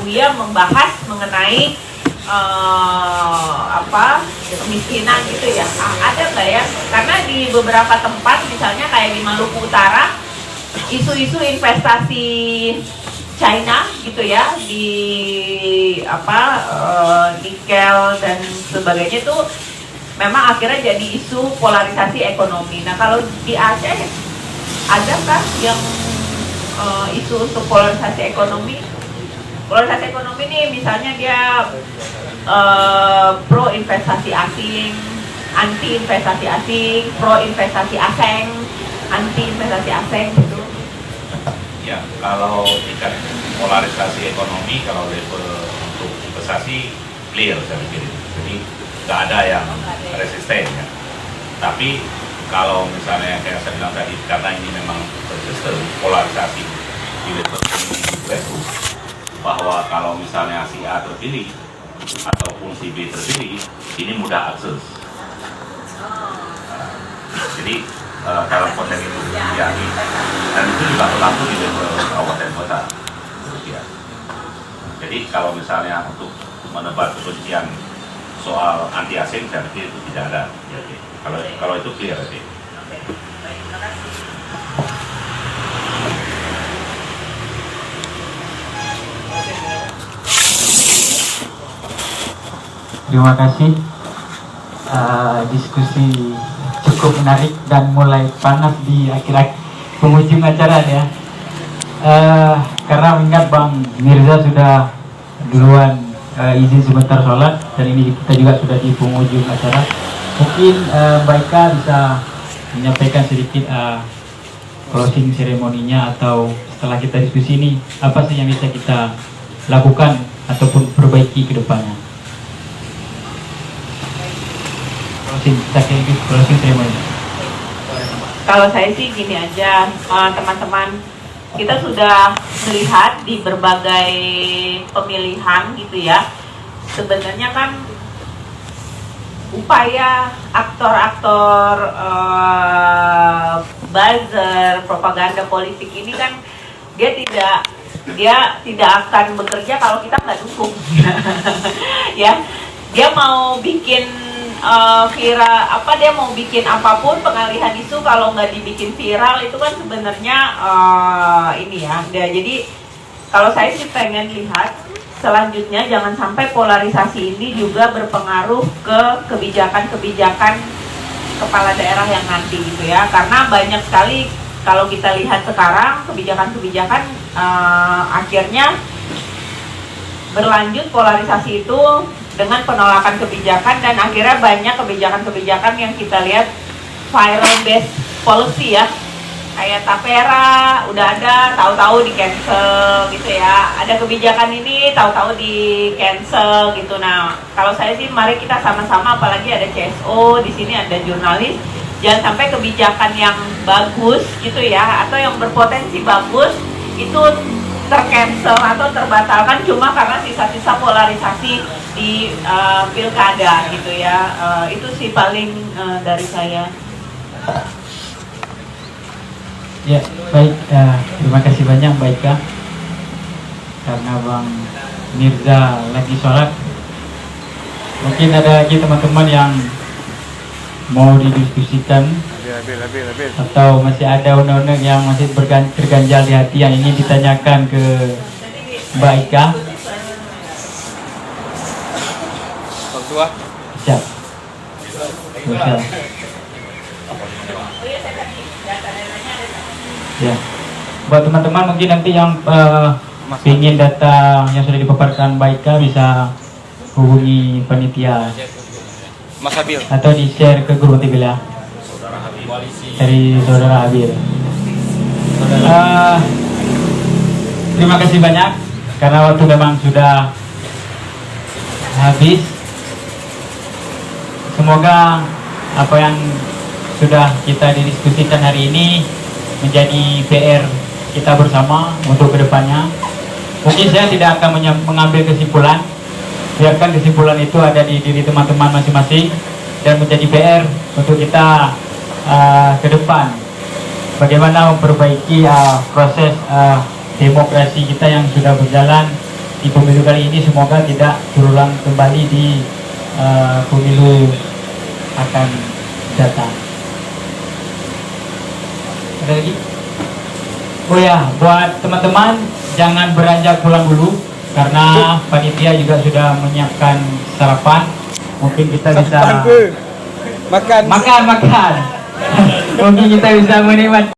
Buya membahas mengenai kemiskinan gitu ya. Ada nggak ya? Karena di beberapa tempat misalnya kayak di Maluku Utara, isu-isu investasi China gitu ya di nikel dan sebagainya itu memang akhirnya jadi isu polarisasi ekonomi. Nah kalau di Aceh adakah yang isu untuk polarisasi ekonomi? Polarisasi ekonomi ini misalnya dia pro investasi asing, anti investasi asing, pro investasi asing, anti investasi asing gitu. Ya, kalau tingkat polarisasi ekonomi, kalau level untuk investasi clear saya pikir. Jadi nggak ada yang resisten ya. Tapi kalau misalnya kayak saya bilang tadi, karena ini memang persisten polarisasi di level Facebook, bahwa kalau misalnya si A terpilih ataupun si B terpilih, ini mudah akses. Jadi dalam konteks itu ya, dan itu juga berlaku di level kabupaten kota. Ya. Jadi kalau misalnya untuk menebar kebencian soal anti asing, saya pikir itu tidak ada. Ya, kalau itu clear sih. Terima kasih. Diskusi cukup menarik dan mulai panas di akhir-akhir penghujung acara ya. Karena mengingat Bang Mirza sudah duluan izin sebentar sholat dan ini kita juga sudah di penghujung acara. Mungkin Mbak Ika bisa menyampaikan sedikit closing seremoninya, atau setelah kita diskusi ini apa sih yang bisa kita lakukan ataupun perbaiki ke depannya. Closing ceremony. Kalau saya sih gini aja, teman-teman, kita sudah melihat di berbagai pemilihan gitu ya, sebenarnya kan upaya aktor-aktor buzzer, propaganda politik ini kan dia tidak akan bekerja kalau kita nggak dukung. Ya, dia mau bikin viral dia mau bikin apapun pengalihan isu, kalau nggak dibikin viral itu kan sebenarnya ini ya. Jadi kalau saya sih pengen lihat selanjutnya jangan sampai polarisasi ini juga berpengaruh ke kebijakan-kebijakan kepala daerah yang nanti gitu ya, karena banyak sekali kalau kita lihat sekarang kebijakan-kebijakan akhirnya berlanjut polarisasi itu dengan penolakan kebijakan, dan akhirnya banyak kebijakan-kebijakan yang kita lihat viral based policy ya, kayak Tapera udah ada, tahu-tahu di cancel gitu ya. Ada kebijakan ini tahu-tahu di cancel gitu. Nah, kalau saya sih mari kita sama-sama, apalagi ada CSO di sini, ada jurnalis, jangan sampai kebijakan yang bagus gitu ya, atau yang berpotensi bagus itu tercancel atau terbatalkan cuma karena sisa-sisa polarisasi di pilkada gitu ya. Itu sih paling dari saya. Ya, baik. Terima kasih banyak Mbak Ika. Karena Bang Mirza lagi sholat, mungkin ada lagi teman-teman yang mau didiskusikan, atau masih ada undang-undang yang masih terganjal di hati yang ingin ditanyakan ke Mbak Ika. Siap. Siap. Ya, buat teman-teman mungkin nanti yang ingin data yang sudah dipaparkan Mbak Ika bisa hubungi panitia Mas Habil, atau di share ke grup TV ya dari Saudara Habil. Terima kasih banyak karena waktu memang sudah habis. Semoga apa yang sudah kita didiskusikan hari ini menjadi PR kita bersama untuk kedepannya. Mungkin saya tidak akan mengambil kesimpulan, biarkan kesimpulan itu ada di diri teman-teman masing-masing dan menjadi PR untuk kita ke depan. Bagaimana memperbaiki proses demokrasi kita yang sudah berjalan di pemilu kali ini, semoga tidak terulang kembali di pemilu akan datang. Ada lagi? Oh ya, buat teman-teman jangan beranjak pulang dulu karena panitia juga sudah menyiapkan sarapan. Mungkin kita bisa makan. Mungkin kita bisa menikmati